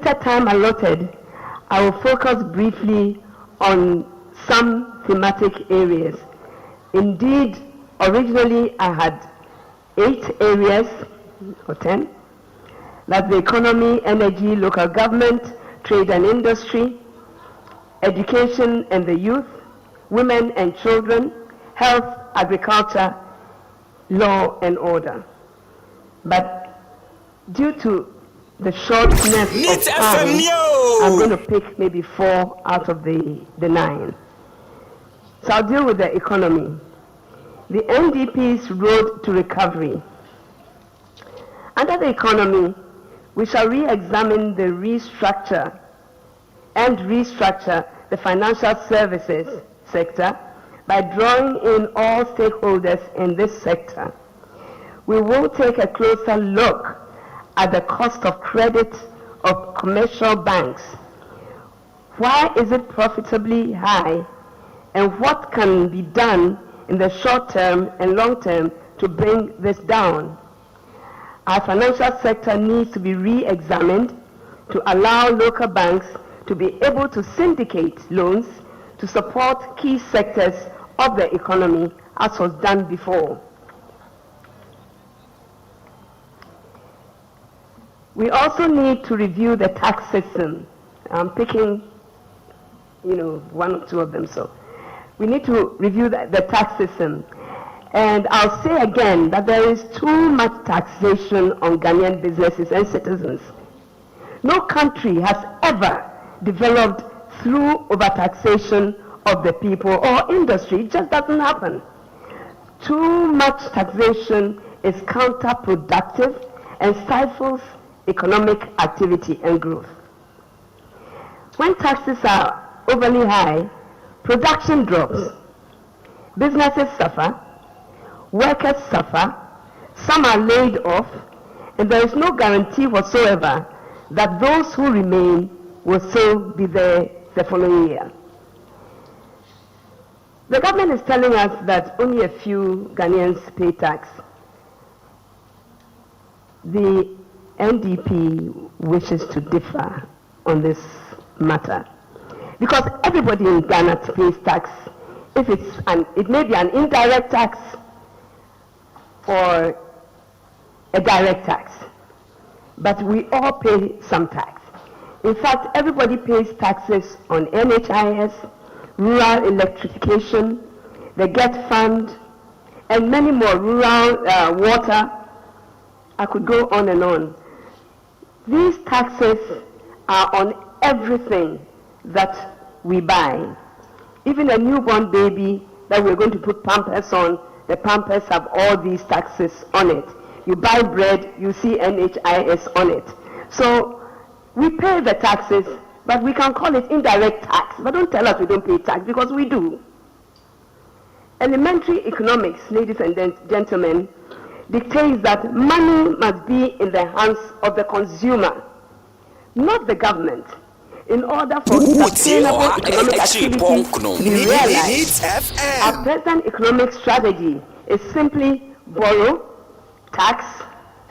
limited time allotted, I will focus briefly on some thematic areas. Indeed, originally I had 8 areas, or 10. That's the economy, energy, local government, trade and industry, education and the youth, women and children, health, agriculture, law and order. But due to the shortness of time, I'm going to pick maybe 4 out of the 9. So I'll deal with the economy. The NDP's road to recovery. Under the economy, we shall re-examine the restructure the financial services sector by drawing in all stakeholders in this sector. We will take a closer look at the cost of credit of commercial banks. Why is it profitably high, and what can be done in the short term and long term to bring this down? Our financial sector needs to be re-examined to allow local banks to be able to syndicate loans to support key sectors of the economy, as was done before. We also need to review the tax system. I'm picking, 1 or 2 of them. So we need to review the tax system. And I'll say again that there is too much taxation on Ghanaian businesses and citizens. No country has ever developed through overtaxation of the people or industry. It just doesn't happen. Too much taxation is counterproductive and stifles economic activity and growth. When taxes are overly high, production drops, businesses suffer, workers suffer, some are laid off, and there is no guarantee whatsoever that those who remain will still be there the following year. The government is telling us that only a few Ghanaians pay tax. The NDP wishes to differ on this matter, because everybody in Ghana pays tax. If it may be an indirect tax or a direct tax, but we all pay some tax. In fact, everybody pays taxes on NHIS, rural electrification, the GET fund, and many more, rural water. I could go on and on. These taxes are on everything that we buy. Even a newborn baby that we're going to put Pampers on, the Pampers have all these taxes on it. You buy bread, you see NHIS on it. So we pay the taxes, but we can call it indirect tax. But don't tell us we don't pay tax, because we do. Elementary economics, ladies and gentlemen, dictates that money must be in the hands of the consumer, not the government, in order for sustainable economic activity to be realized. Our present economic strategy is simply borrow, tax,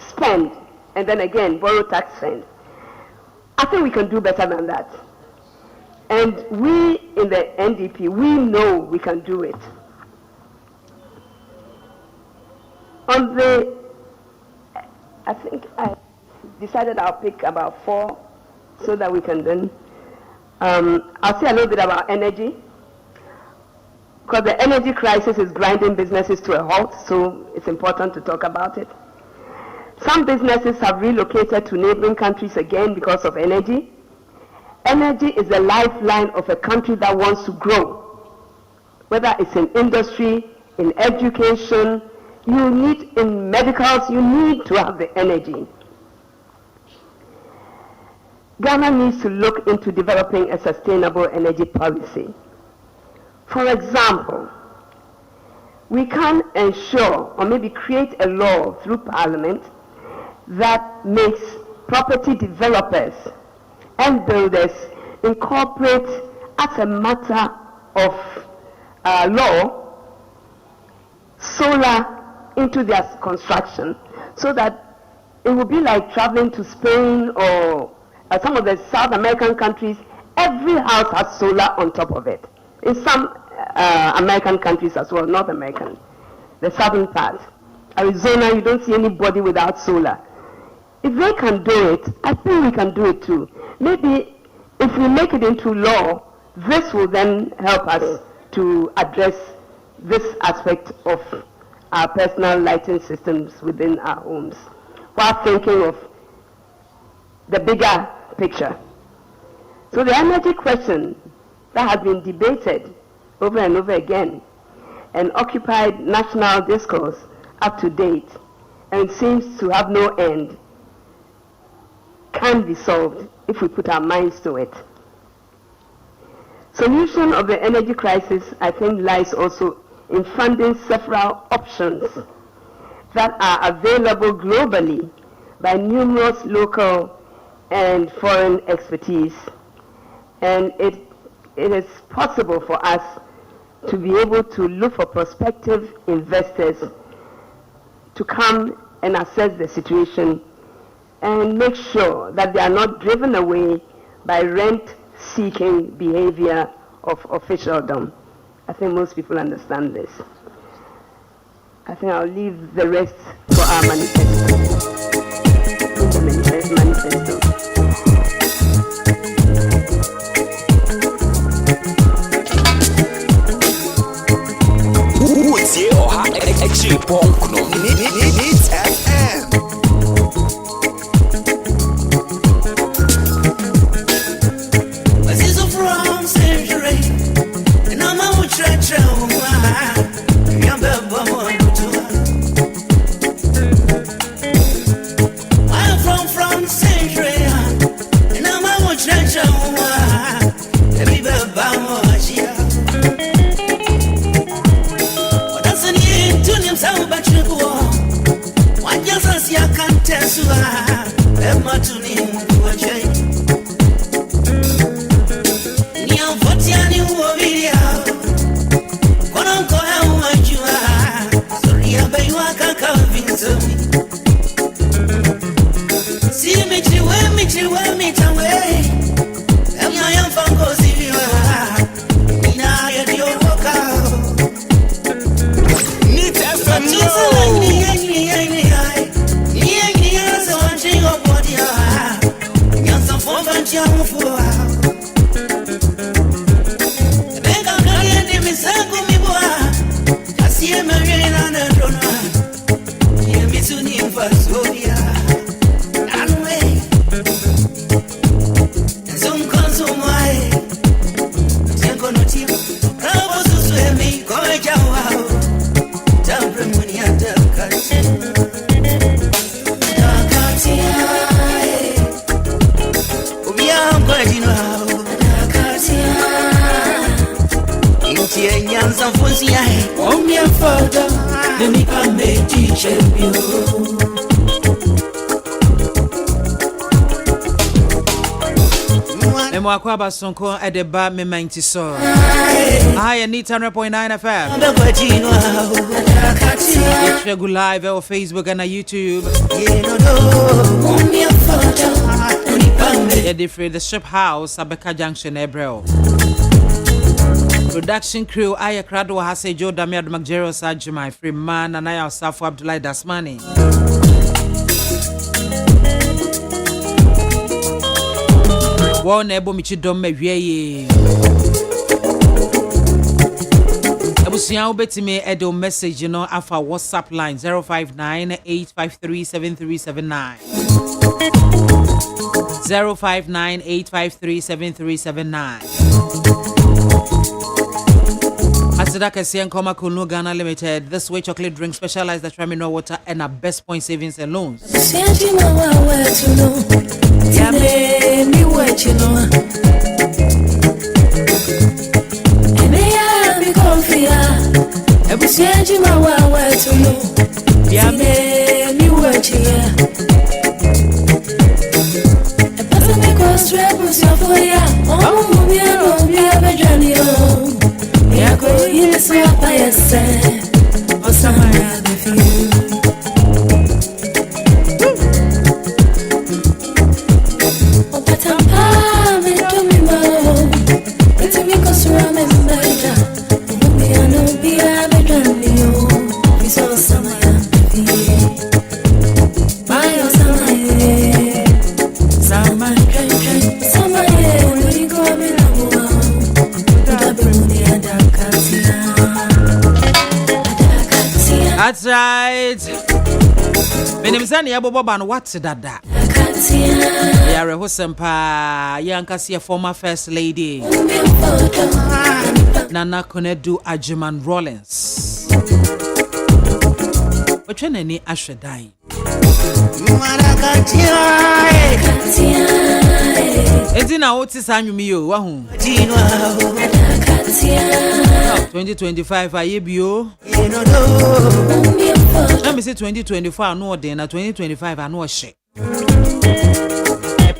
spend, and then again borrow, tax, spend. I think we can do better than that. And we in the NDP, we know we can do it. I think I decided I'll pick about 4 so that we can then, I'll say a little bit about energy, because the energy crisis is grinding businesses to a halt, so it's important to talk about it. Some businesses have relocated to neighboring countries again because of energy. Energy is the lifeline of a country that wants to grow, whether it's in industry, in education, you need in medicals, you need to have the energy. Ghana needs to look into developing a sustainable energy policy. For example, we can ensure or maybe create a law through Parliament that makes property developers and builders incorporate as a matter of law solar into their construction, so that it will be like traveling to Spain or some of the South American countries, every house has solar on top of it. In some American countries as well, North American, the southern part. Arizona, you don't see anybody without solar. If they can do it, I think we can do it too. Maybe if we make it into law, this will then help us to address this aspect of our personal lighting systems within our homes, while thinking of the bigger picture. So the energy question that has been debated over and over again and occupied national discourse up to date and seems to have no end can be solved if we put our minds to it. Solution of the energy crisis, I think, lies also in funding several options that are available globally by numerous local and foreign expertise. And it is possible for us to be able to look for prospective investors to come and assess the situation and make sure that they are not driven away by rent-seeking behavior of officialdom. I think most people understand this. I think I'll leave the rest for our manifesto. Akwaba Sonko at the bar me 90 so. I need 100.9 FM. It's regular live on Facebook and on YouTube. Yeah, different the shop house Abeka Junction Ebreo. Production crew Aya Krado Hase Joe Damiad Macjero Sajima Free Man and Aya Safu Abdullah Dasmani. One ebo michidom mewie Ebusia obetime edo message you know afa WhatsApp line 059-853-7379 059-853-7379 Asidaka Sian Koma Kunu Ghana Limited. This way chocolate drink specialized that terminal water and a best point savings and loans. Yeah, me what you know. And me I be confia. Every change my way to know. Yeah, me what you know. A person me go straight with your foya. Oh, me no be a journey. Yeah, go in the swap by yourself. Or somewhere with you. That's right. Benimzani ya bobo what's dada. Yare hosempa yankasi former first lady Nana Konedu Ajiman Rollins. Ochene ni ashedai. Edina otis anyumiyo wahu. 2025 ayebio. Let me say 2024 no dey na 2025 anu ohye.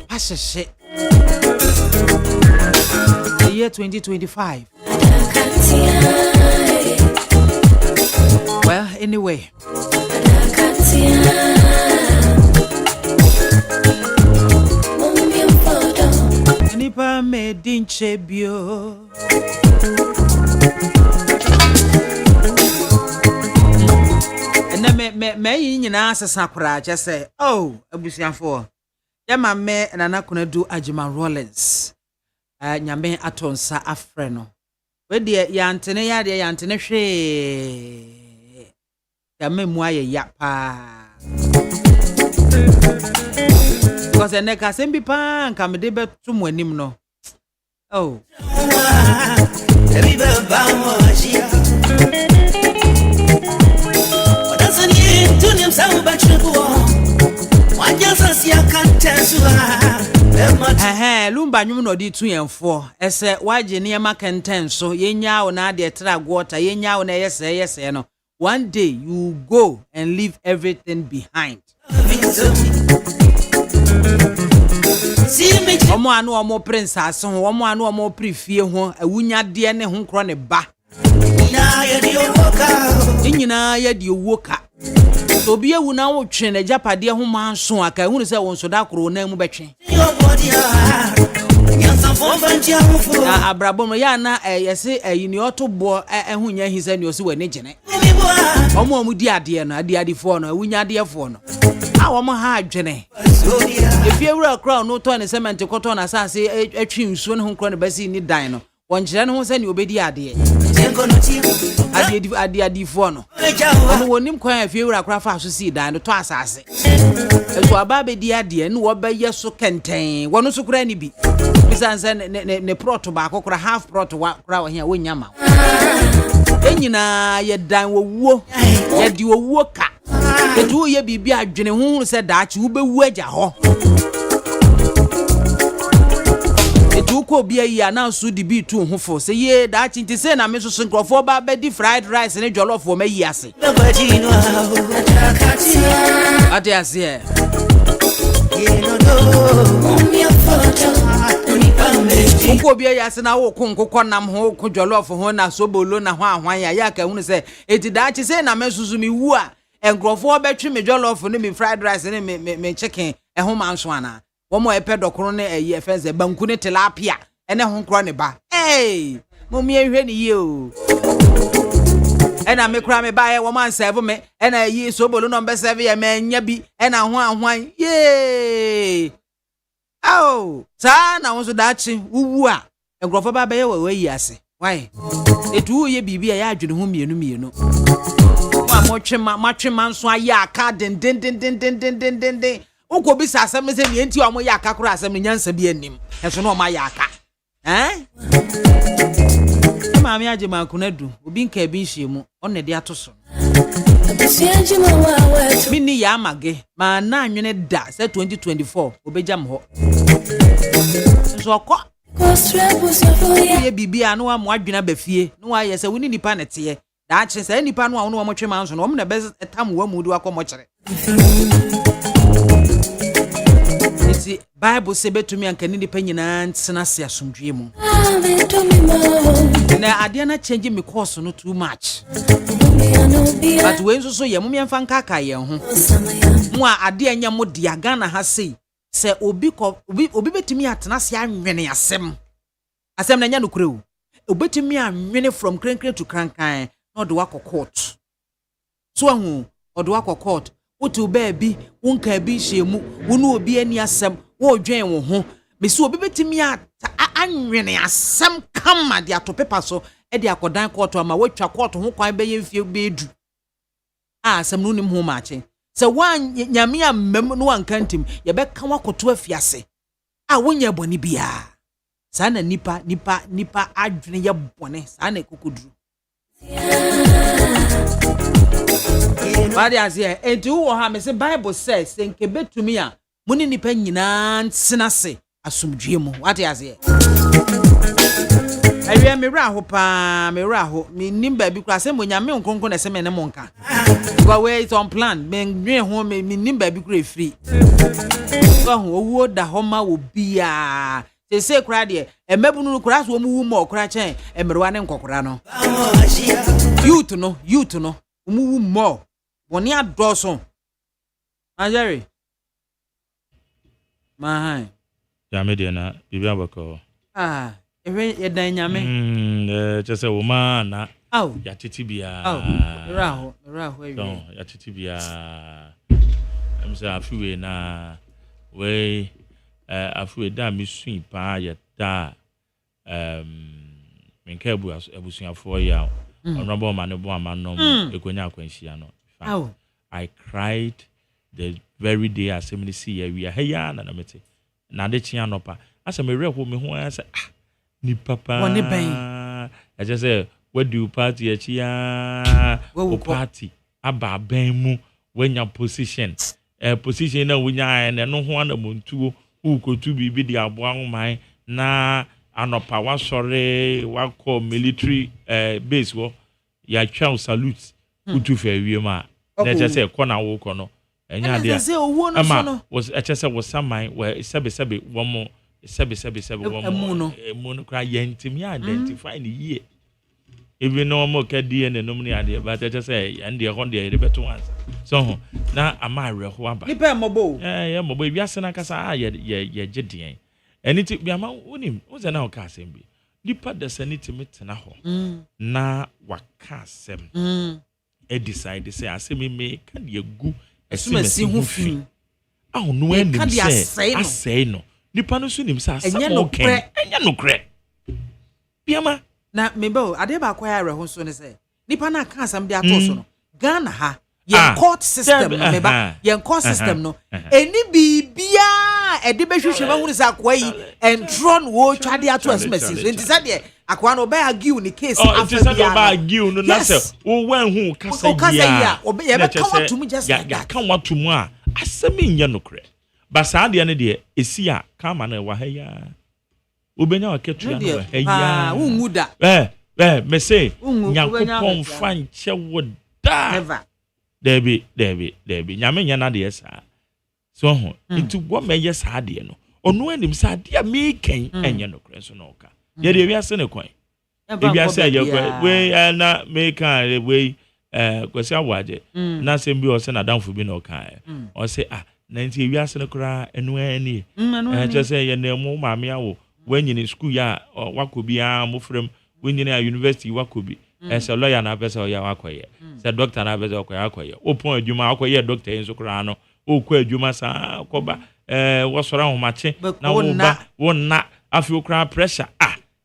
Pashe. The year 2025. Well, anyway. Nipa me dinchebio. Me nyina asesa kura je say oh abusiafo ya ma me Nana Konedu Ajiman Rollins nyame atonsa afre no we de yantene ya de yantene hwe ya memu aye ya pa because eneka sembi pa nka me de betu mo anim no oh lumba nyum no di tu yenfo ese waje ne ma kenten so yenya wo na de tra gwota yenya wo na yese no one day you go and leave everything behind. Omo anu omo prince aso omo anu omo prefie ho awunya de ne ho kro ne ba nyina ya di owoka so bi ewu na wo twen na japade ho manso aka ehunu se won so da kro na mu betwen na abrabom ya na yese yini otobo ehunya hisa ne osi wani gene omo di ade no ade fo no awunya ade fo no awomo ha adwene if you were crown no to ne cement koto na sase atwi nsuo ne ho kro ne basi ni dan no wonkyere ne ho se ne obedi ade ade fo no ono wonim kwan afie wura kra fa so si dan no to asase eso aba be di ade ne wo ba yeso kenten wono so kra ni bi bisanse ne proto ba kokora half proto wa kra wa hia wonya ma enyina ye dan wo ye di wo ka etu ye bibi adwene hu se daachi wo bewu agya ho etu ko bia yi ana so di bi tu hofo se ye daachi nti se na me so nkrofo ba be di fried rice ne jollof o ma yi ase ade ase Unko bia ya se na wo konkokọ nam ho ko jollof ho na sobolo na ho ahwan ya ka hunu se eti daachi se na me susu mi wu a enkrofo betwe me jollof ne me fried rice ne me chicken ho manso ana wo mo epe dokoro ne eye fense banku ne tilapia ene ho nkro ne ba mo mi ehwe ne ye o ena me kra me ba ye wo man serve me ena yi sobolo no be serve ye me nya bi ena ho ahwan ye oh sa na wo so daachi wuwu a enkrofo ba ye we yi ase why etu ye bibia ya adwene ho mienu matwe manso aya aka den uko bi sa asem se ne enti o mo ya aka kro asem ne nyansa bi anim eso no o ma ya aka Maame Ajiman Konedu obi nka bi nhyiemu on ne de atoso Mini ya amage ma na anwene da se 2024 obejam ho so ko ye bibia no am adwena bafie no wa ye se woni nipa ne te da ache se nipa no a no mo twema nso no mo na be etam wa mu di akomo kire iti Bible se betumi anka ni nipa nyina ntena se asomdwe mu na ade na change me course no too much but when so ye mo memfa nkaka ye ho mo a ade anya mo dia Ghana ha sei se obi betumi atena se anwene asem na nya no kurewu obetumi anwene from krenkren to krankan no do akọ court so ahu odo akọ court wotu baabi wonka bi hyemu wonu obi ani asem wo dwen wo ho besi obi betimi anwene asem kama de ato paper so e de akodan court ama watwa court ho kwan be ye mfie be edu asem no nim ho maache se wan nyame amem no ankantim ye be ka wakoto afiase a wonya boni bia sa na nipa adwene ye bone sa na kokuduru Badi azie enti wo ha me se Bible says enke betumi a muni nipa nyina nsenase asomdwe mu wate azie Awie mewra ho pa mewra ho me nimba bi kura se monyame nkonko na se me ne monka go way it on plan me nwe ho me nimba bi kura free go ho owo da ho ma wo bia se kura de emebunu kura so mu wu mo kura chen emerwa ne nkokora no youth no mu wu mo woni adoso Ajeri mahai ya me de na bibi abako ewe yedan nyame chese wo ma na aw ya titi bia raho ewe don ya titi bia emse afiwe na we afiwe da mi sun pa ya da menka abusuafo ya honorable man bo amanom ekonya akwanhia no I cried the very day assembly see we are here na mete na de chia no pa asa me reho me ho asa ni papa woni ben I just say what do party chia o party aba ben mu wenya position position na wonya na no ho na montuo ukotu bibi di aboa homan na anopa wa sore wa call military base wo ya twa salute utu fa wie ma na just say kona wo kono enya dia ama was just say was saman we sebe wo mo sebe wo mo emu no kra yentimi identify ni ye even no mo ka DNA no ni ade but just say and the hon dey beto once so na ama reho aba ni pe mobo mobo bi asena kasa ye gidien eniti biama wonim wo ze na o ka asem bi nipa da saniti metena ho na waka asem decide say asem me ka de gu esimesi ho fi aho no anim say asay no nipa no so nim say asem o ken enya no kre biama na mebo ade ba kwa ya reho so ne say nipa na ka asem de ato so no Ghana ha yen court system no meba yen court system no eni bibia ede behwehwe ma hunu sa kwa yi entron wo twade ato asmesi so enti sa de akwa no ba argue ni case after bia ba argue no na say wo wan hu kasa ya obe ye be ka watum just like ya ka watum a asemi nya no kre ba sa de ne de esi a kama na wa ha ya obenya wa ketu ya no ha ya ungu da me say nyakopon fan che wo da never Debi nyame nya na de esa so ho itu go me yes ha de no ono anim sa de me ken enye no kre so no ka ye de wiase ne kwan e wiase ye kwan we na me kan we kwesi awaje na sem bi o se na danfo bi no kan o se na nti wiase ne kra enu ani je se ye na mu maame awo wanyini school ya wakobi a mo frem wanyini a university wakobi se lawyer na pesa o ya wakoye se doctor na pesa o akoye opon adwuma akoye doctor enso kra no o kwa adwuma sa koba wosora homache na wonna afi okra pressure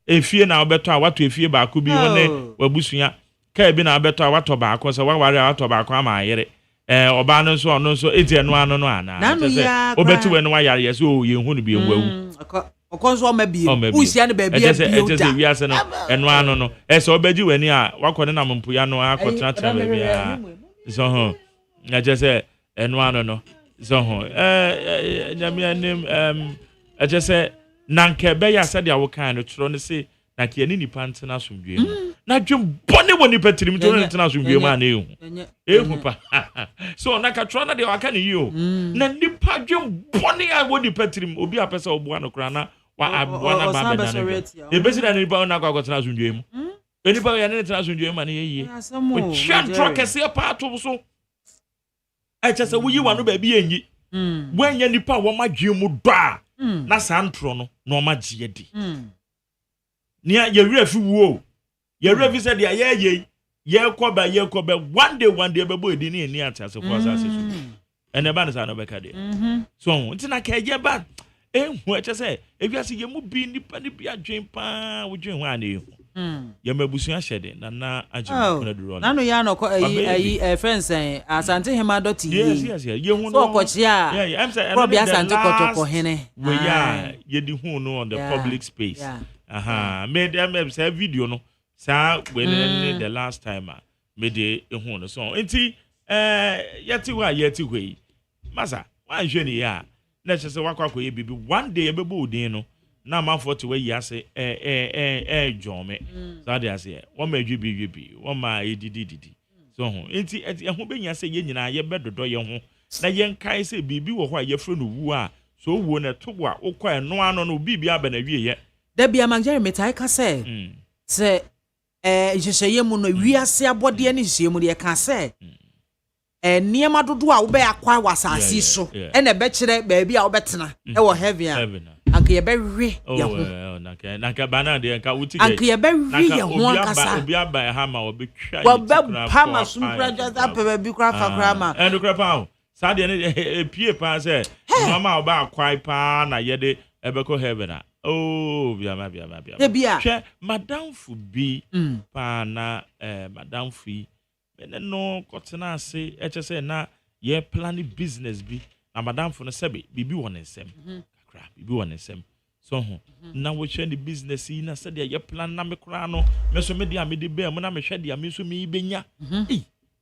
efie na obeto a wato efie ba ko bi wone wabusua ka bi na obeto a wato ba ko se waware a wato ba ko ama ayere oba no so ono so eti enu ano no ana obeto we no wayare yeso o ye hu no bi enwawu okonso ma bi usia ne ba bi ejese wiase no enu ano no ese obeji wani a wakọ ne na mpuya no akọtra tra ba bia so ho ejese enu ano no so ho nyame anim ejese nanke be ya sadia wo kan no tro ne se na ke ani nipa ntena asomdwe na dwem bone woni patirim to ne ntena asomdwe ma na ehu pa so na ka tro na de waka ne yo na nipa dwem bone a woni patirim obi apesa obo ano kra na wa abwana ba be na ne e besi na nipa na kwa tena asomdwe mu enipa ya ne tena asomdwe ma na yeye o chat truck ese pa to so echese wo yi wa no ba bi enyi wanya nipa wo madwe mu do na santro no no magye di nia ye wura fi wo ye wura fi said ye koba one day be boy di ni atase for asase so ene ba na sa no be ka de so ntina ka ye ba hu eche se ewiase ye mu bi nipa ni bi adwen pa wo dwen ho ane hu Yamabusua shede na ajima kuna duro na no ya no friends asante hema dot yes ye hu no ko chia I'm saying probably asante kotoko hene we ye di hu no on the public space made them say video no sa when the last time made e hu no so enti yeti we masa wan hwe ni ya na chese wakwa ye bibi one day ebebo odin no na manfo to we yase jome so dey ase won ma dwubi won ma edidididi so ho enti ho benya se ye nyina ye bedodo ye ho na ye nkai se bibi wo ho a ye fro no wu a so wuo na to a wokwa eno ano no bibi aba na wie ye da bia magere metai ka se ihye mu no wiase abode ne hye mu ye ka se niema dodo a wo be akwa wasasi so ene be kire ba bia wo betena e wo heaven anka ye be hwe ye ho naka bana de nka wuti anka ye be hwe ye ho ankasa obi aba ha ma wo be twa wo be pa ma sumpra just up be kra fa kra ma enu kra pa sa de ne pie pa se mama wo ba akwai pa na ye de ebe ko heaven a biama hwe madam fu bi pa na madam fu no kotena ase echese na ye plan business bi na madam fu no sebe bibi won nsem kakra bibi won nsem so ho na wo hwe ni business yi na sede ye plan na me kra no me so me dia me de be mo na me hwe dia me so me benya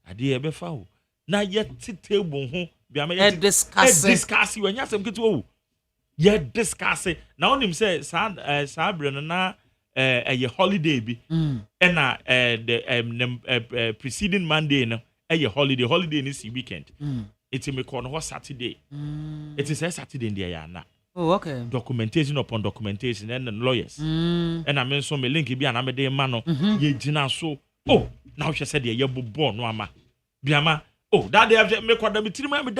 ade ye be fa ho na ye table ho bia me ye discuss we nya sem keto wo ye discuss na onim say sa bre no na a holiday bi and the preceding Monday no a holiday is weekend it's me call no Saturday it is a Saturday in there na okay documentation upon documentation and the lawyers and I mean so me link bi na me dey ma no ye gina so now she said ye bobo no ama biama that day me kwada me tirima me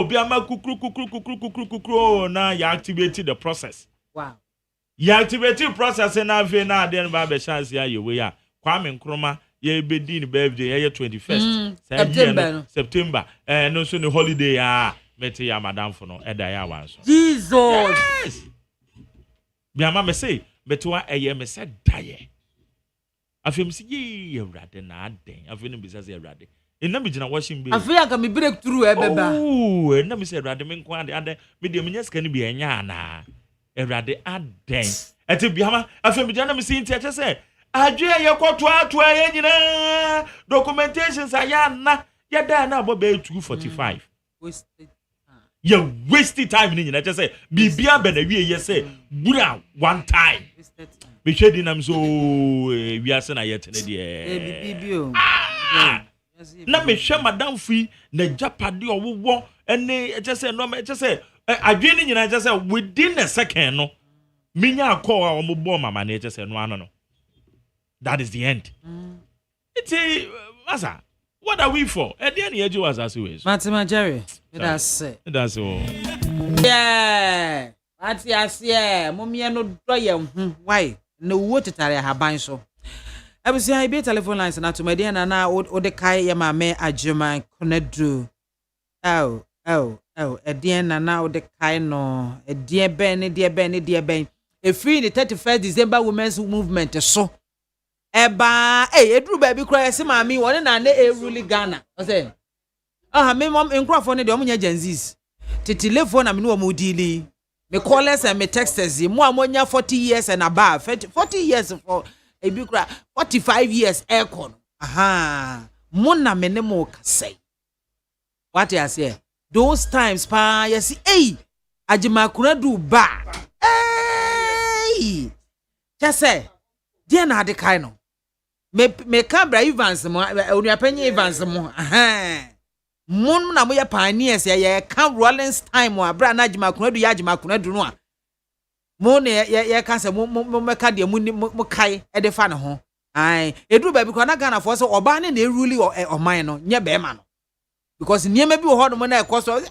biama kukru na you activate the process. Wow. You activate the process and na then ba be chance ya ye we ya. Kwame Nkrumah ye be din birthday ye 21st. September. No so the holiday ya meti ya madam for no eda ya wan so. Jesus. Yes. Biama me say betwa eye me say daye. Afem si ye Ewrade na aden. Afem bi say Ewrade. Ina mi jina washing be. Afia ka mi breakthrough ebeba. Na mi say Ewrade me nko ade me de me sika ni bi enya na. Ewrade aden. Ete biama afia mi jina mi si ntia say adwe ye kwoto ato ye nyina documentations aya na ye da na abo be 245. You wasted time ni nyina say bibia be na wie ye say bura one time. Be shedi nam so wi ase na ye tene de. Bibio. Na me hwe madam fi na japade owo ene say no me say adwe ni nyina say within a second no minya call a omo mama na say no ano no. That is the end. It's masa. What are we for? At the end, you was as always. Matima Jerry, that's it. That's all. Yeah. That's yeah. Mommy, no doye. Why? No water tare haban so. I was saying, I be telephone lines and to my dear Nana, or the Kai Yamame Ajuma Conedru. A dear Nana, the Kai no, a dear Benny, dear Ben. A free the 31st December Women's Movement, so. Eba edru baby cry se mami woni na na really Ghana o say me mom encrofo ne de omunya janzis titilefo na me no mo dili me callers and me texters mo amonya 40 years and above 40 years for ebi cry 45 years aircon mo na me ne mo ka say what you say those times pa yes ajima kunadu ba just say dia na de kai no me Cabra Evans mo onuapanyi Evans mo mon na mo ya pioneers ya kan Rollins time mo abra na agima kunadu ya agima kunadu no a mo ne ya kan se mo meka de mo kai e de fa ne ho eduru ba bi ko na Ghana for so oba ne na eruli oman no nye be ma no because niema bi wo ho no mo na ekoso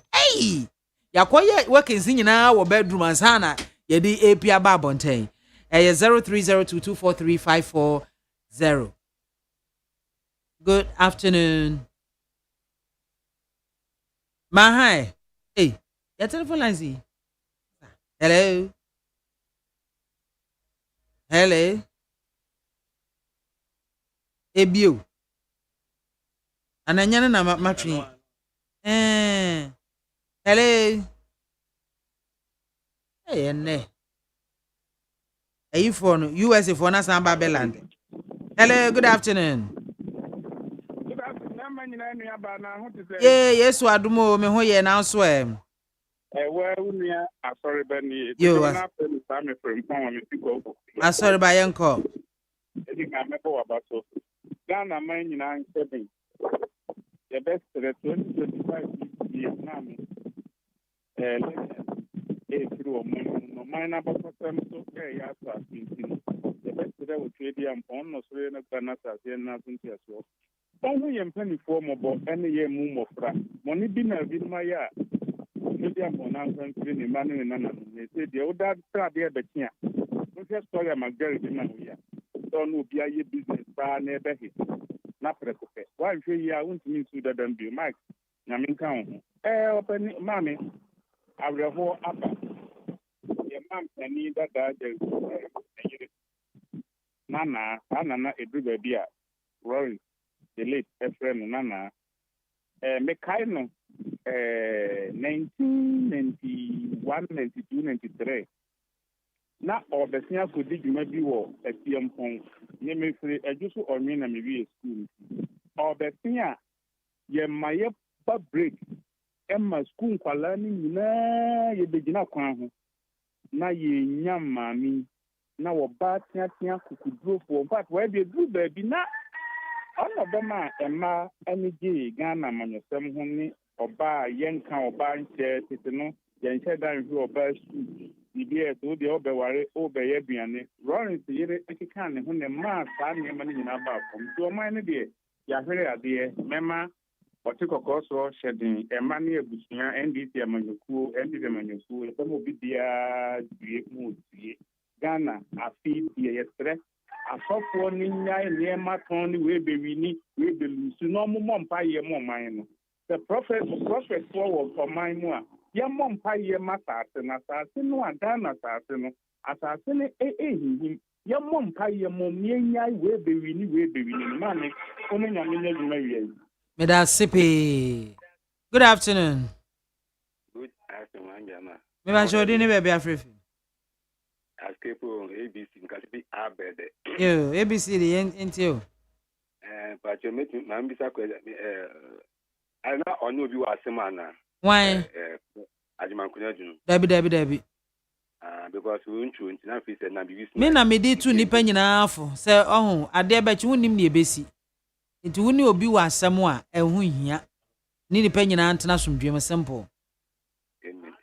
yakoye workings nyina wo bedroom ansana ye di apia ba bonten 0302243540. Good afternoon. Mahai. Hey, your telephone line is. Hello. Hello. Ebio. Ananyana na matwi. Hello. Hey, ne. Are you for US for na Samba Beland? Hello, good afternoon. Yeah, yes, wadumo me ho ye now so em. Well, we are sorry, Benny. Yo, I'm from Mexico. sorry by yanko. I think I'm about so. Ghana, mine, 9-7. The best 2025 years now. Through mine about some so yes, the best that would trade him on Australia, Canada, and nothing as well. Only a penny form about any year moon of money dinner in my yard. Media on answering the man in an they say the old dad start there, but yeah. Don't just story I'm a girl in my year. Don't know be a business bar never hit. Not prepared. Why if you won't mean to that and be Mike? Namin count. Open mammy. I will hold up. Your mom can need that. Nana, Anna, a bigger beer. Rory, the late friend Nana. Mekaino 1991, 92, 93. Na obesia ko di dwuma bi wo Atiampon. Ye me free ajuso onwe na me wi school. Obesia ye maye pa break. Emma school kwala ni nyina ye begina kwan ho. Na ye nya mami na wo ba tia kukuduro fo. In fact, we be do baby na ono be ma emma enije Ghana manyosem ho ni oba yenka oba nche titino yenche dan hu oba school ibie to de obeware obeye duane Lawrence yire ekika ne ho ne ma sa ne ma ne nyina ba kom to man ne de ya hwere ade mema otikoko so shedin emma ne ebusia NDC amanyokuo NDC amanyokuo e mo bidia due mu due Ghana afi die yetre asofo ni nyai ne ma ton ni we be wini we be lusu no mo mpa ye mo man no the prophet for mine mu a ya mo mpa ye matase na sase no Ghana sase no asase ne ehihim ya mo mpa ye mo nyai we be wini ma ne ono nyame nya dwuma wie Meda sipi. Good afternoon. Good afternoon, Jama. Me ba jodi ni be afrefi. Askepo ABC nkasibi abede. Yo, ABC di enti But you make me bisa kweza I na onu obi wa asema na. Why? Ajimankunya junu. Dabi. Because we ntu ntina fi se na bibi. Me na me di tu nipa nyina afo. Se ohun ade ba chi wonim ne ebesi. Nti woni obi wa asem a ehun hia. Ni nipa nyina antena somdwem simple. Amen.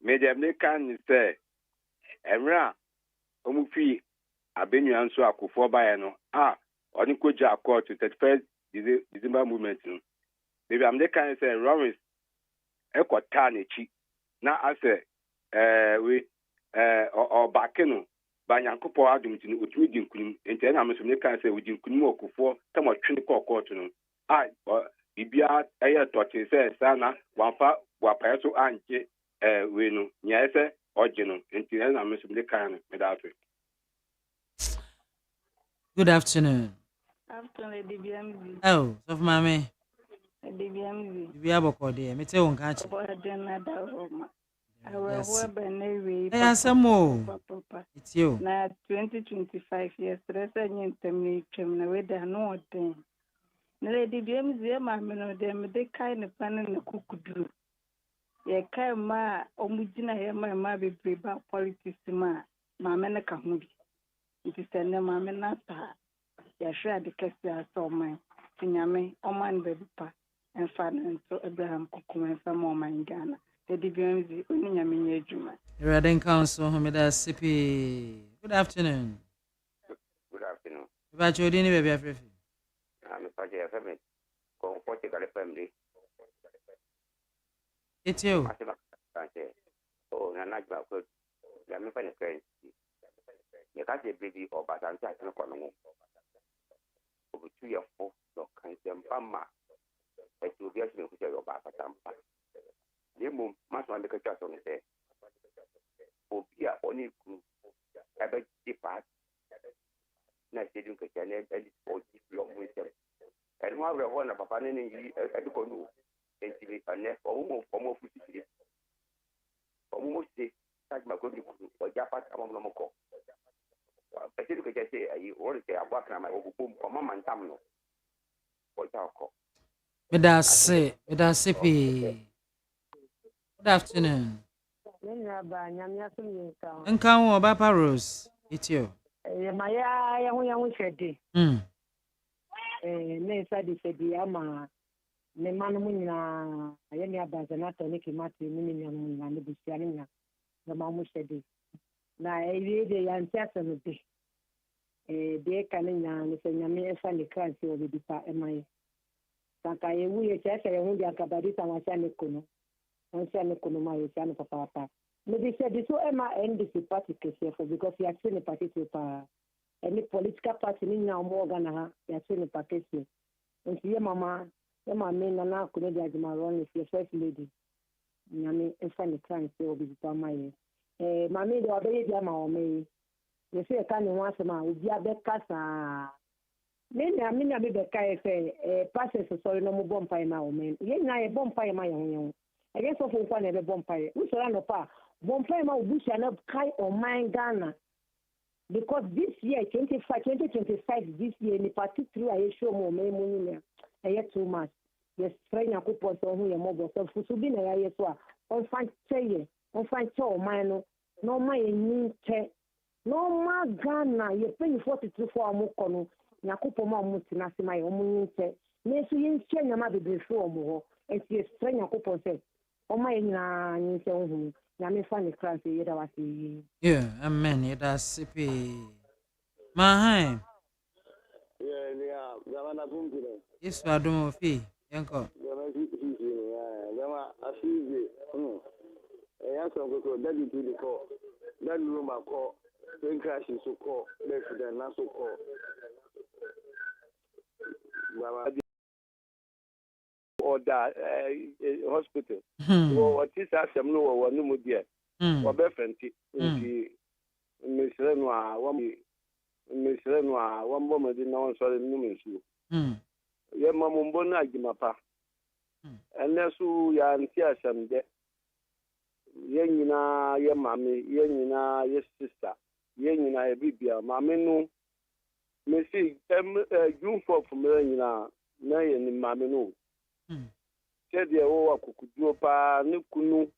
Me dem ne kan say emra omufi abenua nso akofo bae no oni koja court to 31st December movement no baby am dey kan say Lawrence ekota na chi na ase we back no banyankopo adum ti no otumi di nkunim enti na meso ne kan say we di nkunim okofo tamo twene court no bibia eye toche say sana wamfa wapae so anche we no nya ese Ojino, and I'm Mr. Kan, without it. Good afternoon. Afternoon, DBMZ. Oh, of mammy. DBMZ. We have a call there. Me tell one catch. I will work by Navy. Some more. It's you. Now, 2025 years, stress and you terminate with the no thing. Lady DBMZ, my men, them, they kind of plan in the cook. Ye kai ma omujina ye ma be ba politics ma me na ka hu bi nti se ne ma me na ta ya hwa de kese aso man tinyame oman be pa enfa nto Abraham kokoma enfa mo man Ghana de DBMZ oni nyame nya adwuma Radin Council Homeda CP. Good afternoon. Good afternoon. Ba chodi ni be afrefi. I'm Paje FM ko Portugal family. It's you. Oh, Nana Gbapo, Yamin Friends. You can't say baby or but I'm just not coming. Over 2 or 4, so can them Bama. As you get me with your back at Tampa. You move, must want to catch on the day. Oh, yeah, only ever depart we ho na papa ne yi ediko no enti ane omo futi omo se taj ma ko diku o japa ta mo no ko pese ko je se ayi o le agba kan ma o bom o mama ntam no o ta ko Medase pe. Good afternoon. Nkan wo Papa Rose. It's you. Maya ya shedi. Ne sadi ama ne manu munyina ayeni abaza na to ne kimati munyina munyina ne busia ne nya na mamu shedi. Na ewie de ya ntiasa no de. De ka ne nya ne se nyame efa ne kransi o bi pa emai. Saka yewu ye chese ye hundi akabadi sa wansia ne kono. Wansia ne kono ma ye chano papa. Me de shedi so ema NDC party kesefo because ya seen the party to pa any political party ni na mo Ghana ha ya seen the party. Nti ye mama me na akune de adwuma ron is first lady. Nyame efa ne kran se obi pa mai. Mama de obeye dia ma o me. Ye se ka ne ho asema obi abeka sa. Me be beka efe passes so no mo bompa ma o me. Ye na ye bompa ma ye. I guess of one never bompa. We so no pa. Bompa ma obusia na kai o man Ghana. Because this year 2025 this year ni party through I show more me too much. Yes, friend yakupon so hu ye mo so fusu bi na ya so a on fan che man no ma yin che no ma Ghana ye penny 42 for amoko no yakupon ma mu tina se mai o mu yin che na so yin che nyama be be so mo ho enti friend yakupon se o ma yin na yin che hu na me fa ni class ye da wasi. Yeah, amen. It does CP. Mahai. Yeah, Gamana Pumpkin. Yes, I don't fee. Yanko. Gama, I see you. I answer that you do the call. That room I call, then crash is so called, left the not so called. Or that hospital. What is that? Some no one no more dear. Or Beffenty. Miss Renoir, one woman did not sorry numerous. Your mamma bona gimapa. And that's who ya and some de. Yenina, your mammy, yenina, your sister, yenina, a bibia, mammy no. Missy, June for Melina, nay, and mammy no. Said the old could do pa, Nukunu,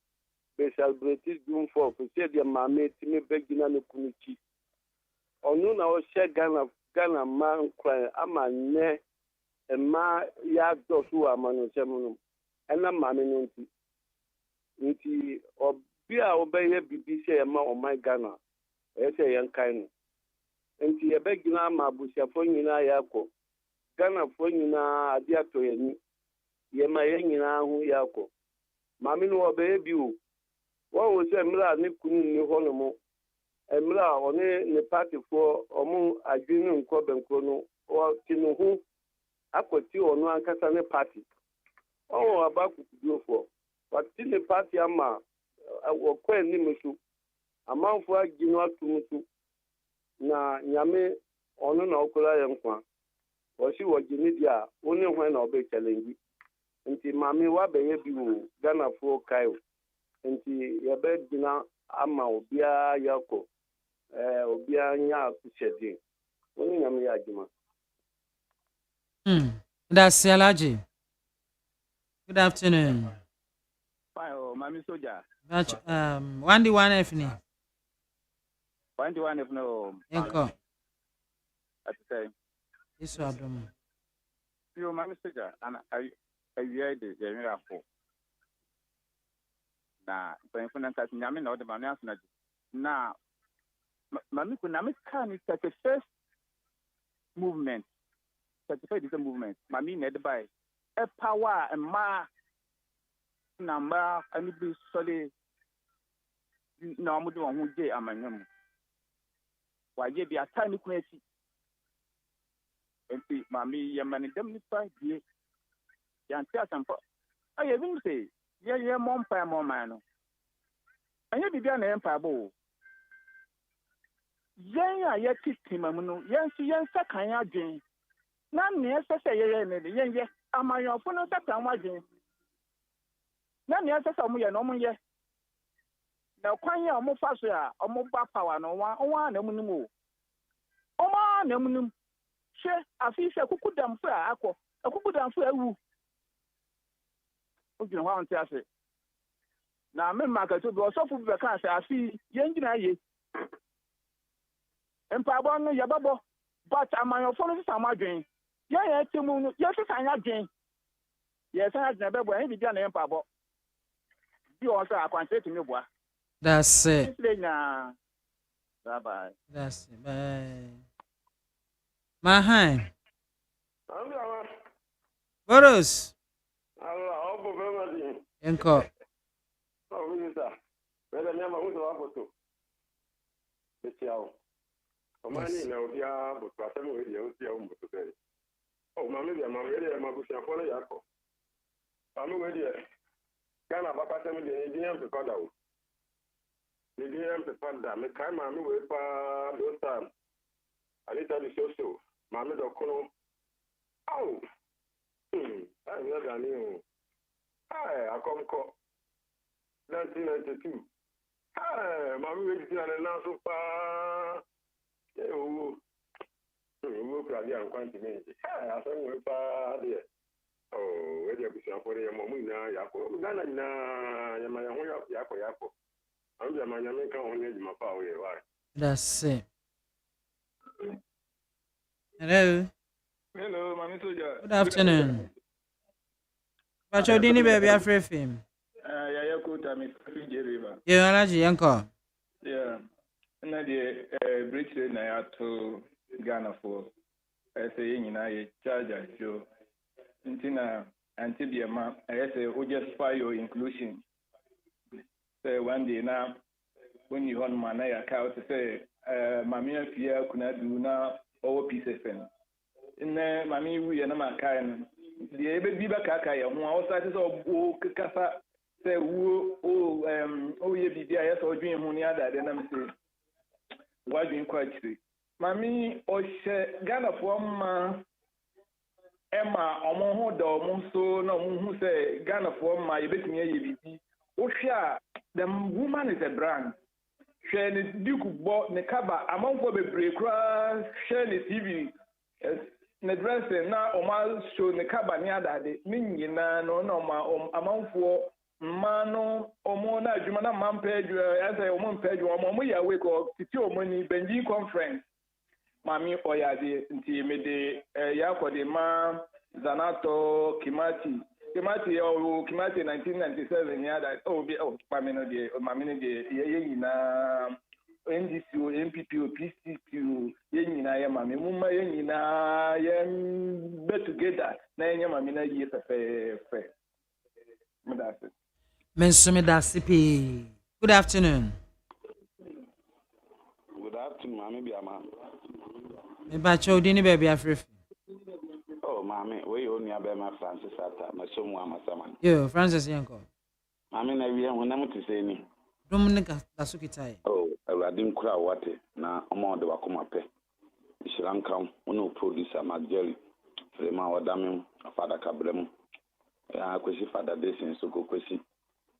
they celebrated June 4th, said your mammy, Timmy Begina Nukunichi. Or noon I was said Ghana man crying, I'm a ne, and my yard does who are man seminum, and I'm mammy nti or be obey BBC among my Ghana, as a young kind. Nti a begina ma busia for yina yako, Ghana for yina adia to ye, ye my yina who yako. Mammy no obey you. What was a mila nikun ni honomo? Emra one ne party for omu adwinu nkobemko no o tinu hu akwati onu ankasa ne party o abaku dio for but the party ama wo kwen ni musu amanfo aginu atumusu na nyame onu na okola yenkwa o si wo gini dia oni hwan na obe challenge nti mami wa be ye bi wo Ghana fo kai nti ye be gina ama obia yako obia nya kuchedi oni nyame ya juma. That's Alaji. Good afternoon. Fine, Mami Soja. 1D1 evening. 1D1 if no. Yanko. At the time. Yes, I don't. You, Mami Soja, and I hear the general for. Now, for instance, Yami know the Mamias. Now, Mami Kunami can is such a first movement. Certified is a movement. Mami led by a power and ma number and be solid. No, I'm doing one day. I'm a young. Why, ye be a tiny quality. And see, Mami, your man, indemnify ye. Yan tell some. I even say, yeah, mom, pie, more man. And you be an empire bow. Yan, I yet kiss him, yes, yes, I can't. na nea sese ye ne de ye amayofo no satan wadwen na nea sese omo ye no omo ye na kwan ya omo fa so a omo ba power no wa na munum o omo na munum hwe afi se kukudamfo a akọ akukudamfo awu ogina ho ante ase na me maka to do sofu be ka ase afi ye ngina ye empabo no ye babo but amayofo no sesa amadwen ye temu ye sesa anya dwen ye sesa anya bebo e bi dia na empabo bi o so akwante timi boa. That's it. Bye-bye. That's it. Bye. Mahai. Boros. Enko. Ghana Papa send me the Indian people down. The Indian people down. Me kai mami we pa those time. I need to be so. Mami do kono. Oh. I never done you. Hi, I come call. 1992. Hi, mami we did an announce so far. Oh. We probably am going to me. Hi, I said we pa there. Oh, where you be for your mom na yako. Ghana na yama yako. I'm the man you can only my power. Why? That's it. Hello. Hello, Mami Soja. Good afternoon. What's your dinner, baby? I'm free film. Yeah, Kota, Miss River. Yeah, Alaji, Uncle. Yeah. And the British na to Ghana for saying in a charger show. Intina MAAME BIAMAH, I say, who just for your inclusion. Say one day now, when you want my account to say, Mammy, Fia, could not do now, all pieces. In there, Mammy, we are not kind. The baby Kaka, who outside is all Kasa, say, oh, ye be there, or dream Munia, then I'm saying, why do you quite see? Mammy, or Ghana for ma. Emma, omo do omo no who say Ghana for my betting ye Osha, the woman is a brand. Share the Duke bought the kaba among for the break share the TV. The dressing now Oma show the kaba near that meaning no among for mano omona jumana man page as a woman page omo ya wake up titi money Benji conference. Mami Oyade nti mede yako de ma Zanato Kimati 1997 ya that mami no de ye na NDC MPP PCP ye nyina ye mami mumma ye nyina ye be together na ye mami na ye fe medase Mensumidasipi. Good afternoon. Good afternoon, Mami Biamah. Me bacho dini baby afrif. Oh, Mami, where you only about my Francis Ata, my son, Mama. Yo, Francis Yanko. Mami, na we when I'm to say ni. Dominica Tasukitai. Oh, I didn't cry what na omo de wakoma pe. Ishiranka ono producer Mageli. Frema wadamem afada kabrem. Ya kwesi fada desin so kwesi.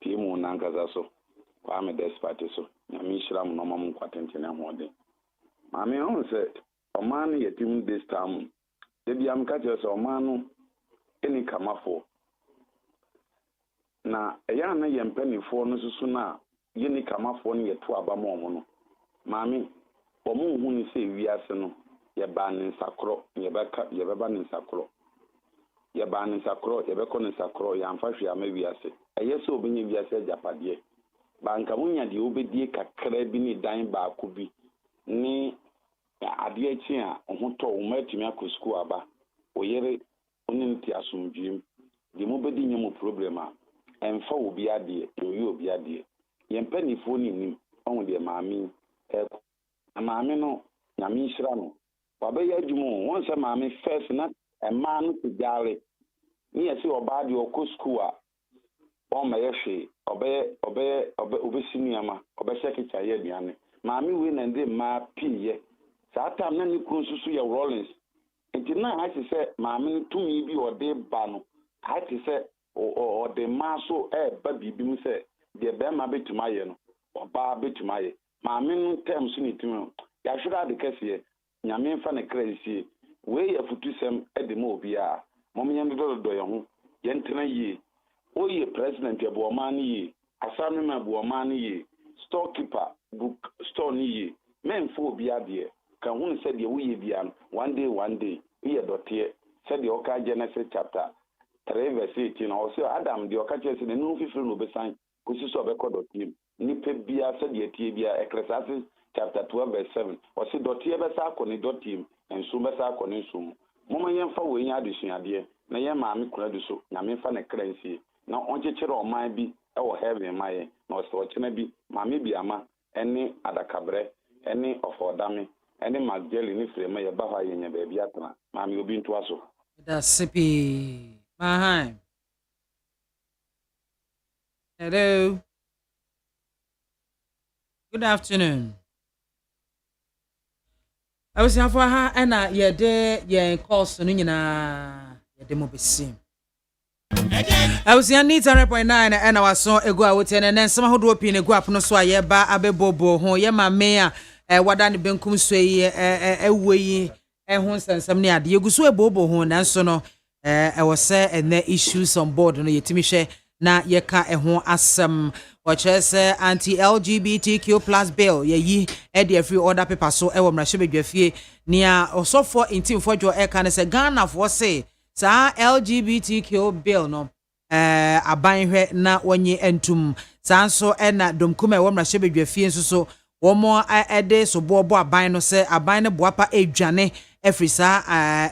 Piemu na nkaza so. Kwa me despite so. Na mi shiram no mamu kwatente na hode. Mami on say Oman yetim this time. Debi am catch us Oman any kamafo. Na eya na yempanifo no susu na yeni kamafo no yeto abamo no. Mami omo hu ni se wiase no ye ba ni nsakro ye beba ni nsakro. Ye ba ni nsakro ye beko ni nsakro ya amfa hwe ama wiase. Eye se obenye wiase japade. Ba nka munya de obedie kakra bi ni dan ba ko bi ni ade achi a ohoto o matimi akosku aba oyere oninti asomdwem de mo bedi nyemo problem a emfa obi ade oyi obi ade yempanifo ni nim on de maami maami no nyame hira no wabeya adwumo won se maami first na ema no tigare ni yesi oba de okosku a on mayehwe obesiniama obeshekicha ye aduane maami we na nde ma piye saa tam na ni kronsusu ye Rollins nti na ha se sɛ maame tumi bi ɔde ba no ha te sɛ ɔde ma so ba bibi mu sɛ deɛ bɛrima betuma yɛ no ɔbaa betuma yɛ maame no term so ne tumi yɛahwere ade kɛseɛ nyame mfa ne kra sie wei yɛ futusɛm de ma obiara mɔmyɛ no dɔdɔdɔ yɛ ho yɛntena yie oyɛ president yɛ boɔma no yie asame ma boɔma no yie storekeeper book store no yie memfa obiara deɛ ka hu sɛ deɛ woyɛ bia no one day woyɛ dɔteɛ sɛdeɛ ɔka Genesis chapter 3 verse 18 na ɔsɛ Adam deɛ ɔka kyerɛ sɛ n'anu fifiri no obesan kosi sɛ ɔbɛkɔ dɔteɛ mu nipa bia sɛdeɛ tie bia Ecclesiastes chapter 12 verse 7 ɔsɛ dɔteɛ bɛsa akɔ ne dɔteɛ mu nso bɛsa akɔ ne nso mu moma yɛmfa wɔ nya adesuadeɛ na yɛ maame kura de so nyame mfa ne kra nsie na ɔnkyekyere ɔman bi ɛwɔ heaven ma yɛ na ɔsɛ ɔkyena bi maame biama ɛne adakabrɛ ɛne ɔfɔdame ɛne magdeli ne frema yɛ ba hɔ yɛ nya baabi atena maame obi ntoa so that's sippy Maham. Hello. Good afternoon. I was here for her and ye de ye course no nyina ye de mo besim. I was here need 0.9 and I was so ego awote and then some hodo pin ego apono so aye ba abebobo ho ye ma me a wada ne benkum so yi ewoyi ho nsensem ne ade egu so ebobo ho nanso no was say and the issues on board no yetimi hwe na yeka ho asem say anti-LGBTQ plus bill ye de every order paper so e wo mrahye bedwafie nia osofo intimfo jo e kan say Ghana for say sa LGBTQ bill no aban hwe na wonye entum sanso e na domkum e wo mrahye bedwafie nso so wo mo ede so bobo aban no say aban ne boapa edwane efrisa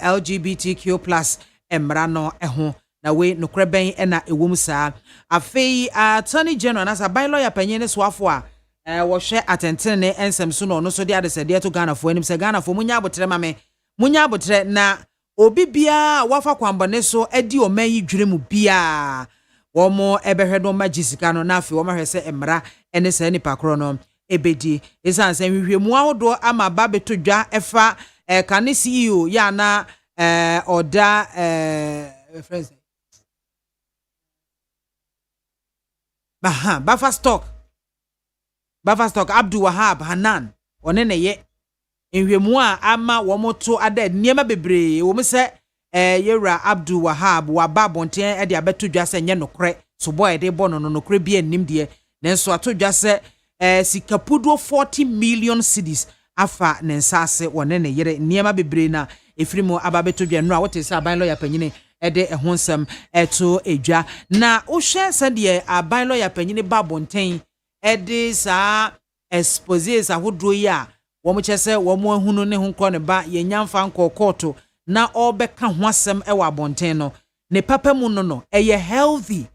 LGBTQ plus emra no ho na we nokreben na ewom saa afei attorney general na sa by lawyer panyin ne soafo a wo hwe atentene ensem so no so de adesede to Ghana fo anim se Ghana fo munya abotre mame munya abotre na obi bia wafa kwambone so edi o man yi dweremu bia wo mo ebehwe no magisika no na afei wo mahwe se emra ene sa nipa kro no ebedi esan se hwehwemu ahodo ama ba beto dwa efa kane CEO ya na oda friends Bafa stock Abdul Wahab Hanan one ne ye enhwemu a ama wo moto ada niema bebre wo se yewra Abdul Wahab wa babonten e de abeto dwa se nye nokre so boy de bono no nokre bi anim de nenso ato dwa se sikapudo 40 million cedis afa ne nsase one ne yere niema bebre na efrimo ababeto dwa no a wote se aban lawyer panyine ede ehonsem eto edwa na ohwe sade aban lawyer panyine babonten ede sa exposes ahodo yi a wo mo chese wo mo ahunu ne ho kro ne ba yenyamfa nkokoto na obeka ho asem e wa abonten no ne papa mu no eye healthy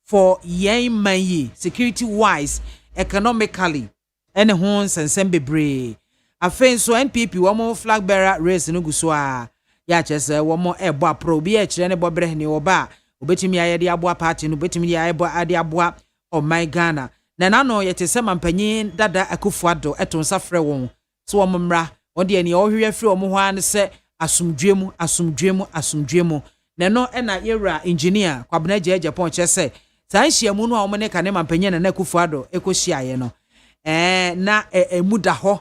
for yen manyi security wise economically ene ho sensem bebre afen so NPP wo mo flag bearer race no guso a ya chese wo mo ebo apro bi e kire ne bobre ne wo ba obetimi ayede aboa party no obetimi ade aboa o my Ghana na no yete se mampanyin dada akufuado eto nsa frɛ won so wo mmra wode ene o hwehwe frɛ wo ho an se asumdwemu na no na yewra engineer kwabena jeje pon chese san hyiamu no a wo ne ka ne mampanyin na akufuado ekohyiaye no na emuda ho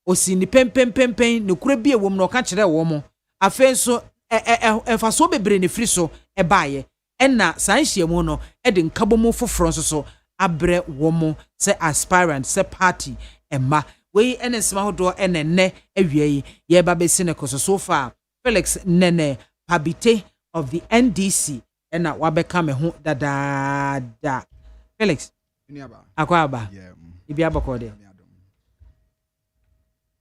osi ni pempempempen ne kura bi ewom no ka kire wo mo afen so enfaso bebre ne firi so ebaaye na san hyiamu no de nkabomu foforo nso so abre wo mo se aspirant se party emma we ene sema hodo enenne awiei ye ba besi ne koso far Felix Nene Pabite of the NDC na wabeka me ho dada Felix akwaba ibi abakode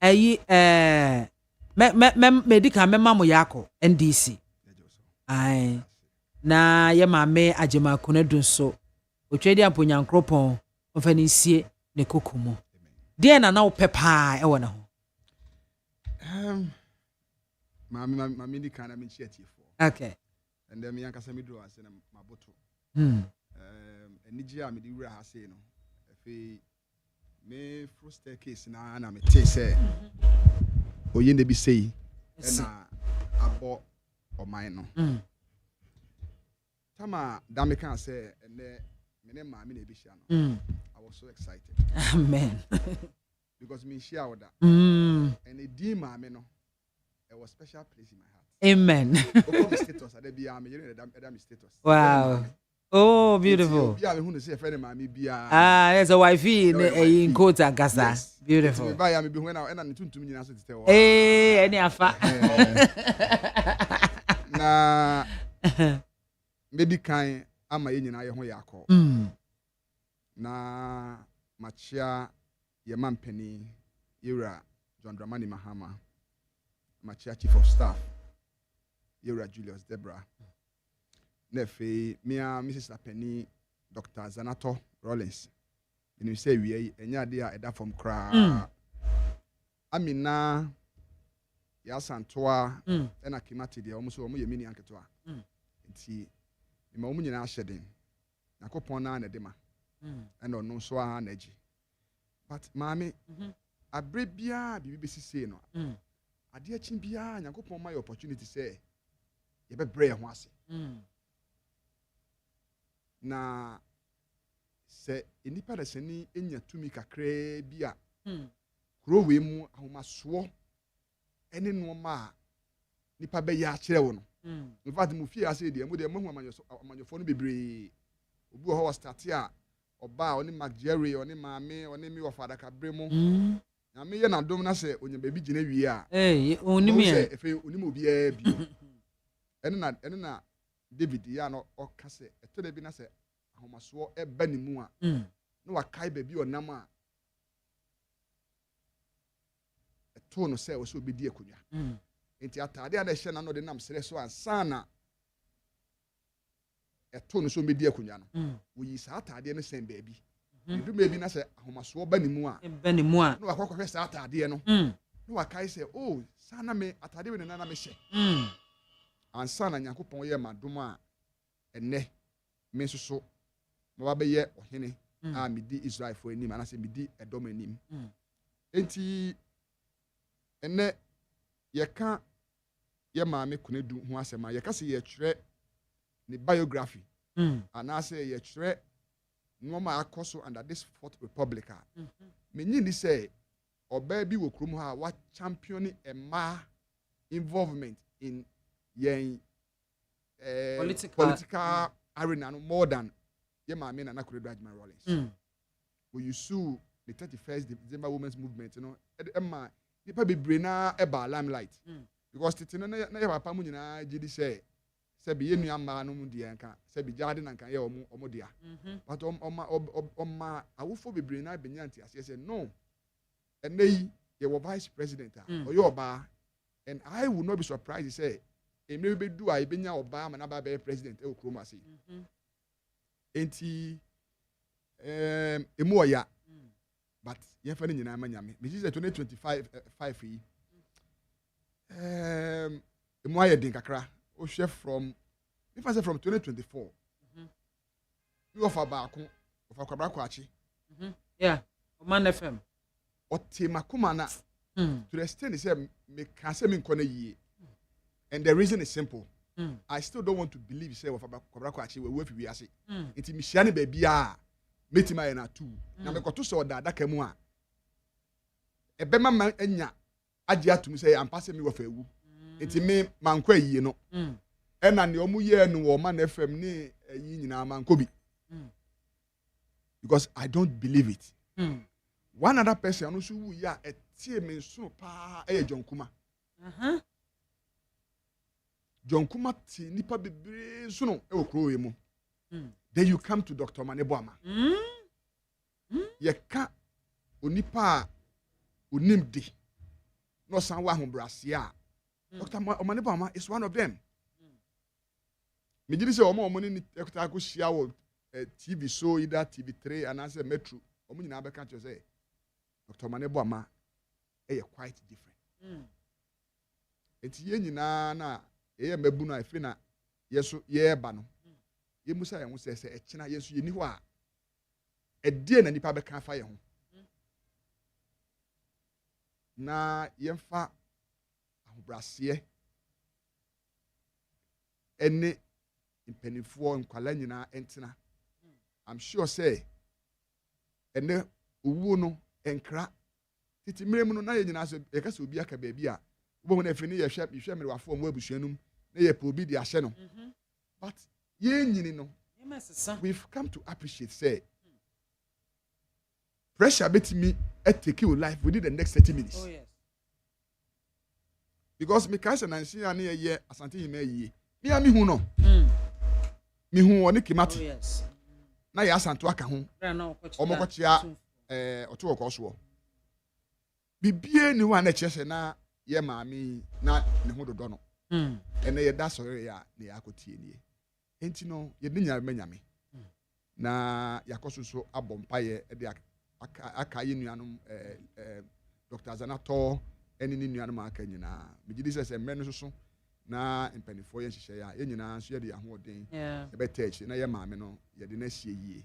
ayi medical mema mo yako NDC ai na ye maame agema kuna dunso otwedi amponyankropon mfanisie ne kokomo de na wo pepa e wona ho maame di kana me chiatifo okay and then me yankasa me do ase na maboto eniji a me di wura ha sei no efe me first case na me te say oyende bi sei na abo ɔman no tama dame kan say ene me maame na ebihia no I was so excited. Amen. Because me share with that and the di maame no it was special place in my heart. Amen. Status I be am you know status. Wow. Oh, beautiful. There's a wifey in quote Agasa. Beautiful. Hey, any afa. Na maybe kind ama ye nyina ye ho yakọ. Na machia ye mampani Yura John Dramani Mahama. Machia chief of staff Yura Julius Debra. Nefe mia Mrs. Apeni Dr. Zanato Rollins. You say we enya dia eda from kra. Amina ya santoa ena kimati dia omo so omo yemini anketoa. Nti me omo nyina ahyeden. Yakopon na na dema. Ena ono so a na agi. But maame abrebia bibi sisi no. Ade achi bia yakopon ma opportunity say ye be bre ho ase. Na se enipa da sani enya tumi kakra bia kuro we mu ahomaso ene no ma nipa be ya kire wo no in fact mu fie ase de mu de mu amanyofo no bebre obi ho start a oba oni Mark Jerry oni maame oni mi wofada kabre mu na me ye na dom na se onya bebi gina wie a oni mi e efe oni mo bia bi ene na David ya no okase etode bi na se ahomaso e ba ni mu a no wakai ba bi onam a eto no se wo so obedi akonwa enti atade a na hye na no de nam sere so ansana eto no so obedi akonwa no wo yi sa atade no sen ba bi edu me bi na se ahomaso ba ni mu a no wakokwe sa atade no no wakai se oh sana me atade we na me hye ansana Nyankopon ye madom a enne me soso ma ba ye ohene a medi Israel for anim anase medi edom anim enti enne ye ka ye maame kunedu ho asema ye ka se ye twere ne biography anase ye twere no ma akoso under this fourth republic me nyini say oba bi wo krum ha wa champion ma involvement in yen political arena no more than ye maame na Kuredu Ajman Rollins. We you sue the 31st December Women's Movement, you know, emma nipa bebre na eba limelight. Because tete na ye papa mu nyina gidi say be ye nua ma no mu de anka say be jade na nka ye omo dia. But oma awofo bebre na benya anti ase say no. And they ye vice president or your ba, and I would not be surprised to say maybe be do I benya oba ma na ba be president e okroma say. Enti emu oya but ye fa ni nyina ma nyame me say 2025 yi emu aye din kakra o hwe from if I say from 2024 we offer back of akwabra kwachi yeah Oman FM o temakuma na to the extent say me can say me nkona yie and the reason is simple. I still don't want to believe say of akwabra kwachi we fi wi ase enti me hia ne ba bia metima ye na tu na me koto so da daka mu a ebema man anya age atum say ampa se me wo fa ewu enti me mankwa yie no e na ne omu ye no wo Man FM ni yi nyina manko bi because I don't believe it. One other person no so wu ya etie me so pa e John Kuma. John Kuma ti nipa bebre so no e okro we mu. Then you come to Dr. MAAME BIAMAH. Ye ka onipa onim di no san wa hobrasia. Dr. MAAME BIAMAH is one of them. Me gidi say omo ni ekota ko hia wo TV show either TV3 and answer Metro. Omo nyina be kan say Dr. MAAME BIAMAH e quite different. Enti ye nyina na e mabu na afi na yeso ye ba no. Ye musa ye ho se e kina yeso ye ni ho a e die na nipa be kan fa ye ho. Na ye mfa ahobrase any mpanimfoɔ nkwala nyinaa entena. I'm sure say ene uwu no enkra titi mmeremu no na ye nyina so e ka se obi aka ba bi a wo ho na afini ye hwɛ mere wafo mo abusuanum na ye po obi di ahye no but ye nyini no we've come to appreciate say pressure betimi take your life within the next 30 minutes. Oh yes. Because me ka se nansi ya na ye asante hima yie me a me hu no me hu oni kimati. Oh yes. Na ya asanto aka ho omokochia oto okoso bibie ni wa na chese na ye maami na ne ho dodo no ene ye da sori ya na ya akotie nie enti no ye de nyame na yakoso so abompa ye de aka ye nuanom Dr. Zanato eni ni nuanom aka nyina megidi se mmenu so na mpanifo ye hyehyɛ ya nyina so ye de ahoden e betech na ye maame no ye de na hye yie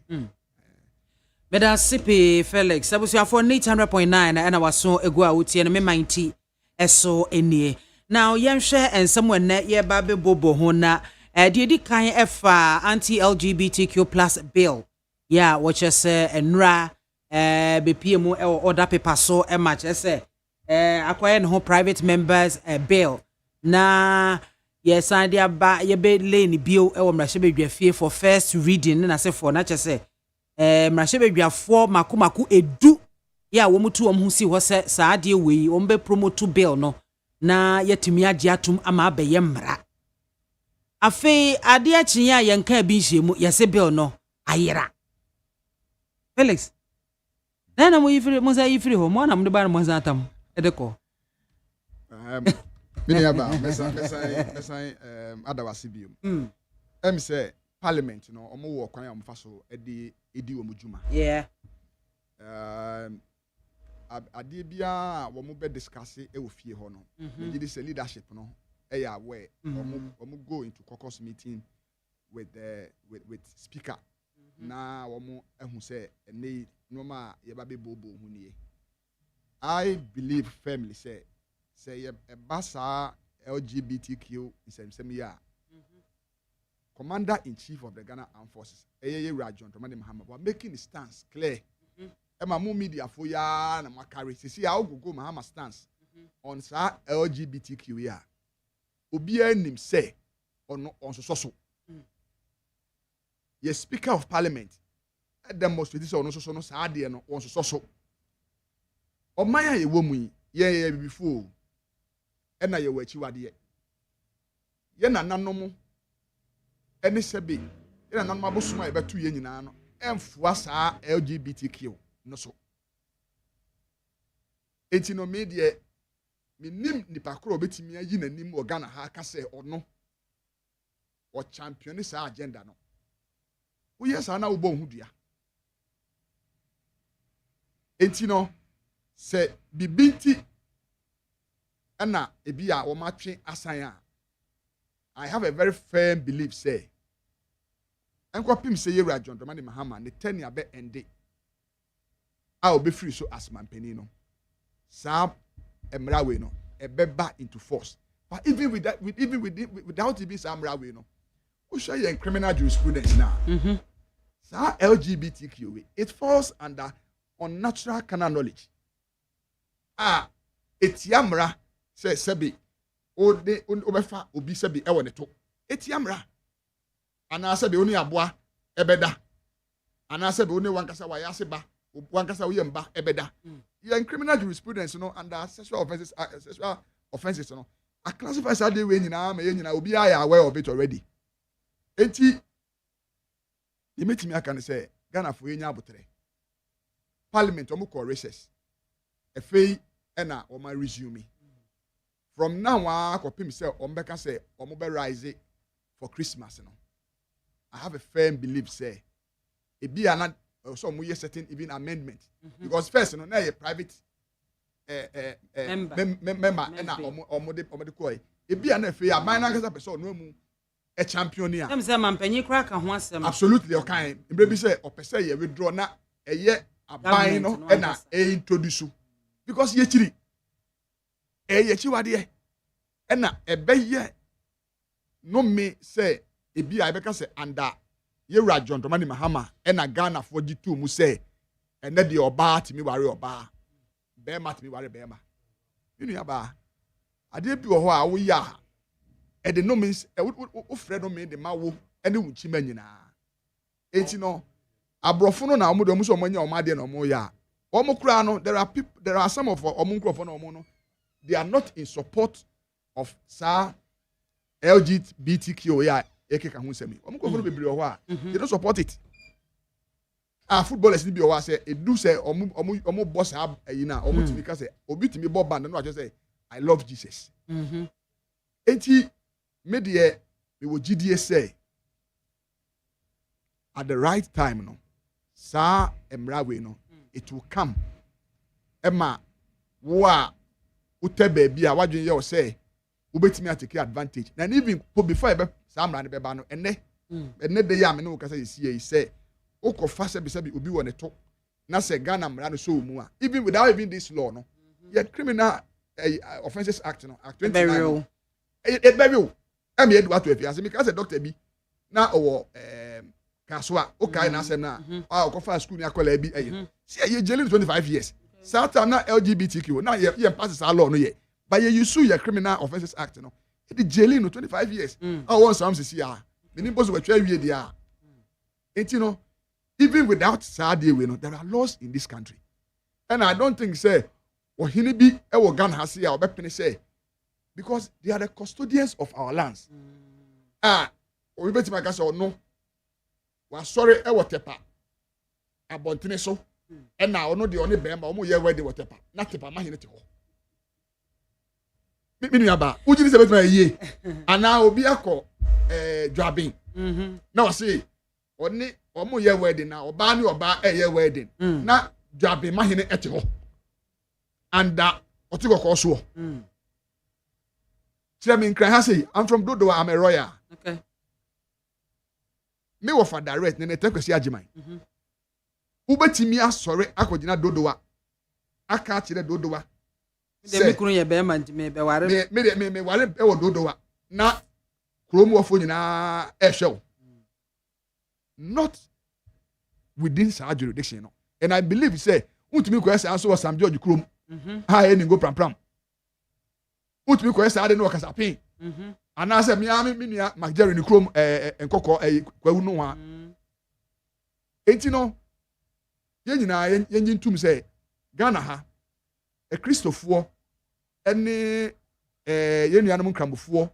Meda Sipi Felix abusuafo 800.9 na waso egu a wotie no me manti eso enie now yenhwe ensem wenne ye ba be bobo ho na de di kan efa anti LGBTQ+ bill ya watch se enra be pmu e order paper so e match se akwaye no private members bill na yes idea ba ye be lane bio e wo mrahye bedwafie for first reading na se for na chese mrahye bedwafo makomaku edu ya wo mutu wo husi ho se saade we wo be promote bill no na yetimi age atum ama abaye mra afi ade achi ya yenka bi nhyiemu yese bill no ayera Felix na mo yifiri mo sa yifiri ho mo na mo de ba mo sa atam edeko Miniaba, mesan adawasi biom. Say parliament no omo wo kwan ya mfa so edi wo mujuma. Yeah. Ade bia wo mo be discuss e wo fie ho no. Megidi say leadership no e ya where omo go into caucus meeting with speaker. Na wo mo ehun say ene no ma ye ba be bobo hu nie. I believe firmly say a basa LGBTQ is ya Commander in Chief of the Ghana Armed Forces Rajon Tomani Mahama but making a stance clear Emma media for ya na makari see go Mahama stance on sa LGBTQ ya obi anim say on so ye Speaker of Parliament demonstrate this on so no sa de no on so omaya ye wo mu ye before ena ye wachi wade ye nananom ene sebe ye nananom abosoma ye betu ye nyina no emfoa saa LGBTQ no so enti no media minim nipa kro betimi ayi nanim o Ghana ha ka se ono o champion saa agenda no wo yes ana wo bo hu dua enti no se bibinti ana ebi a wo matwe asan a I have a very firm belief say enko pim say Yewura John Dramani Mahama ne tenure be ende a obe free so as mampani no sa emra we no ebeba into force but even with that without it be sa emra we no we show you criminal jurisprudence now sa LGBTQ we it falls under unnatural carnal knowledge etiamra say sebi ode obefa obi sebi e wone to etiamra ana sebi oni aboa ebeda ana sebi oni wankasa wa yase ba wankasa wo yemba ebeda in criminal jurisprudence no under sexual offenses no a classify say dey we nyina ma ye nyina obi aya aware of it already enti the metimi aka ne say Ghana fo yenya abotre parliament omo call recess efei ena o ma resume from now on akopim say ombeka say omo be rise for Christmas no I have a firm belief say e be an so mo ye certain even amendment because first no na ye private member ena omo de call e be an afei aman na kasa person no mu a champion ya dem say mampanyi kra ka ho asem absolutely okay mbre bi say opese ye withdraw na eye aban no ena introduce because ye chiri ye chi wade ena ebe ye no me say ebi a ebeka say anda yewura John Dramani Mahama na Ghana for G2 mu say ene de oba timi ware oba be ma timi ware be ma you know ba ade bi wo ho a wo ya e de no means wo frɛ no me de ma wo ene wo chima nyina enti no abrofo no na omo de omo so omo nya omo ade na omo ya omo kura no there are some of omo nkrofo na omo no they are not in support of sa LGBTQ ya ekeka hu semi omo nkrofo no bebre ho a they don't support it footballers ni bi o wa say edu say omo boss ayi na omo timi ka say obi timi bob band no a say I love Jesus enti me de me wo gidie say at the right time no sa emra we no it will come Emma wo a utebe bi a wadwen ye o say ubetimi atake advantage na even before e be sa amra ne be ba no enne de ya me no ka say say oko fa se be obi wo ne to na se Ghana mra no so mu a even without even this law no yet criminal offenses act no act 29 it be real am ye do ato afia se me ka say doctor bi na owo kaswa okay na asem na oko fa school ni akola bi see ye jail 25 years Satan na LGBTQ na ye pass that law no ye but you sue your criminal offenses act no it jail no 25 years want some see ah me boss we twa wie dia enti no even without Saturday we know there are laws in this country and I don't think say ohini bi e wo Ghana ha say obepene say because they are the custodians of our lands we beti maka say no wa sorry e wo tepa abontene so e na ono de oni bemba omo ye wedding wo tepa na tepa ma hene te ho mi nu aba ujiri se beti ma ye ana obi akọ dwabin na wa say oni omo ye wedding na oba ni oba ye wedding na dwabe mahene ete ho anda otigoko so tell me nkran ha say I'm from Dodo, I'm a royal okay me wo fa direct ne tekwesi agiman ubetimi asore akogina Dodo aka kire Dodo de me kunu ye be ma me be ware me ware e wo Dodo na krom wo fo nyina e hwe not within our jurisdiction no and I believe say utimi ko esa so Sam George krom ha e ni go pram utimi ko esa de no kasapin ana se mi nua Macjerry ni krom enkoko kwawu no ha enti no ye nyina ye ntum say Ghana ha Christopher ene ye nuanom nkramofo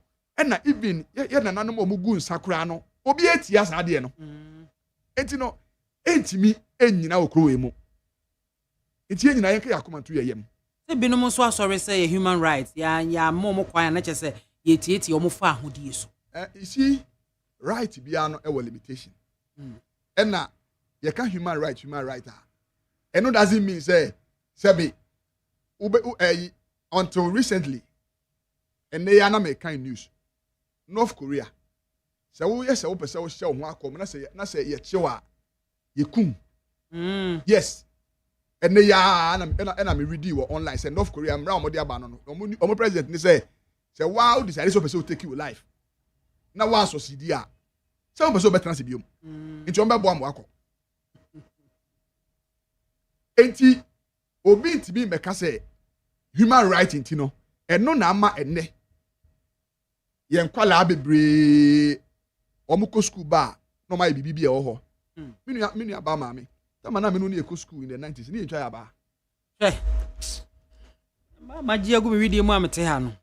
na even ye nananom omugu nsakura no obi etia sa de no enti no entimi enyina okro emu enti enyina yenke yakoma to yeyem se binom so asori say human rights ya mom kwan na che say yetieti omo fa ahodie so you see right bia no e limitation na ye ka human right and no doesn't mean say be until recently and they are not making news North Korea say wo yes wo pese wo hye ho akom na say ye chewa ye kum yes and they are na me read you online say North Korea mra omode aba no omo president ni say wow decide so pese take you life na wa succeed a say wo pese wo betra se biom nti ombe bo am akọ enti obi ntibi meka say human right nti no eno na ama enne yen kwala bebre omuko school ba no my bibi e wo ho minu aba maame tama na menu na eko school in the 90s ni ntwa aba ma jiagu mi video mu amete ha no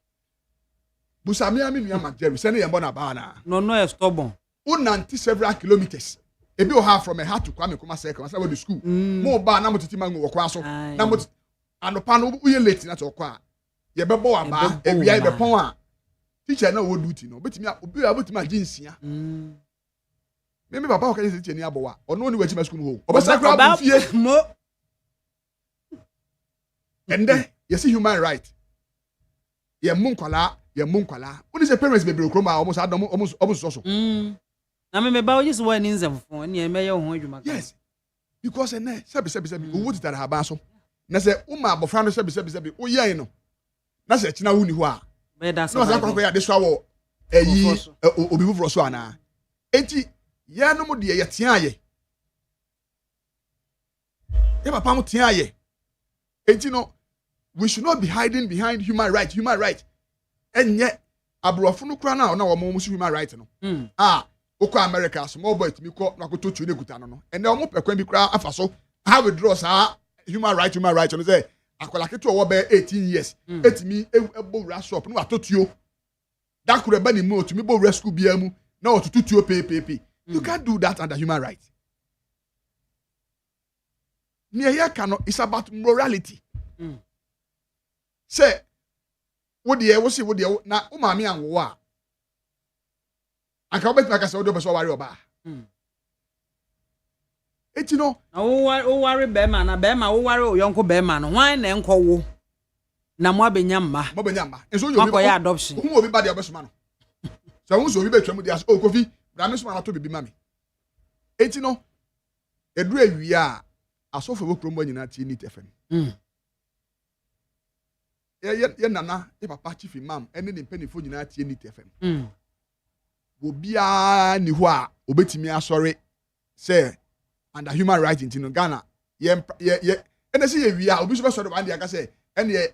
busami aminu ya Macjerry se na ye bona ba na no e stubborn unanti several kilometers ebi o ha from a hat to Kwame Kuma second say we the school mo ba na motiti mangu wo kwa so na mot anopa no uye late na to kwa ye bebo wa ba ewia be pon a teacher na wo duty no betimi obi abotimi aginsia me papa o ka say teacher ni abowa ono ni wachi ma school ho obasakra bu fie mo and then you see human right ye munkwala oni say parents be bro kroma almost adom almost so na me ba o just one in them for ni e meye ho adwuma yes because ene sebi wo wuti tara haba so na say uma abofra no sebi o ye no na say kina wuni ho a be da so na say kwakwa ya de so awo obi foforo so ana enti ye no mo de ye tea ye papa mo tea ye enti no we should not be hiding behind human right enye abrofo no kura na wo mo human right no okọ America small boy timi kọ na ko to tu ne kuta no ene o mo pekwan bi kura afa so how we draw sa human right no say akola keto wo be 18 years etimi ebo wura shop no atotuo that could be ni mo timi bo wura school bia mu na otutuo pay you can't do that under human right near here cannot it's about morality say wo de na o maami anwo a aka obet maka say wo do be so ware oba eti no wo ware be ma na be ma wo ware oyonko be ma no hwan na enko wo na mo abenya mma enso yo bi adoption wo obi ba de obesoma no so wo so obi betwa mu de o kofi bra me so na to bibi mami eti no eduru awia a asofo bo kromo nyina tie nit fm ye nana ye papa chief imam ene ne mpanifo nyina tie nit fm obia ni ho a obetimi asori say under human rights in Ghana ye ene say ye wi a obi so be sori ba ndia ka say ene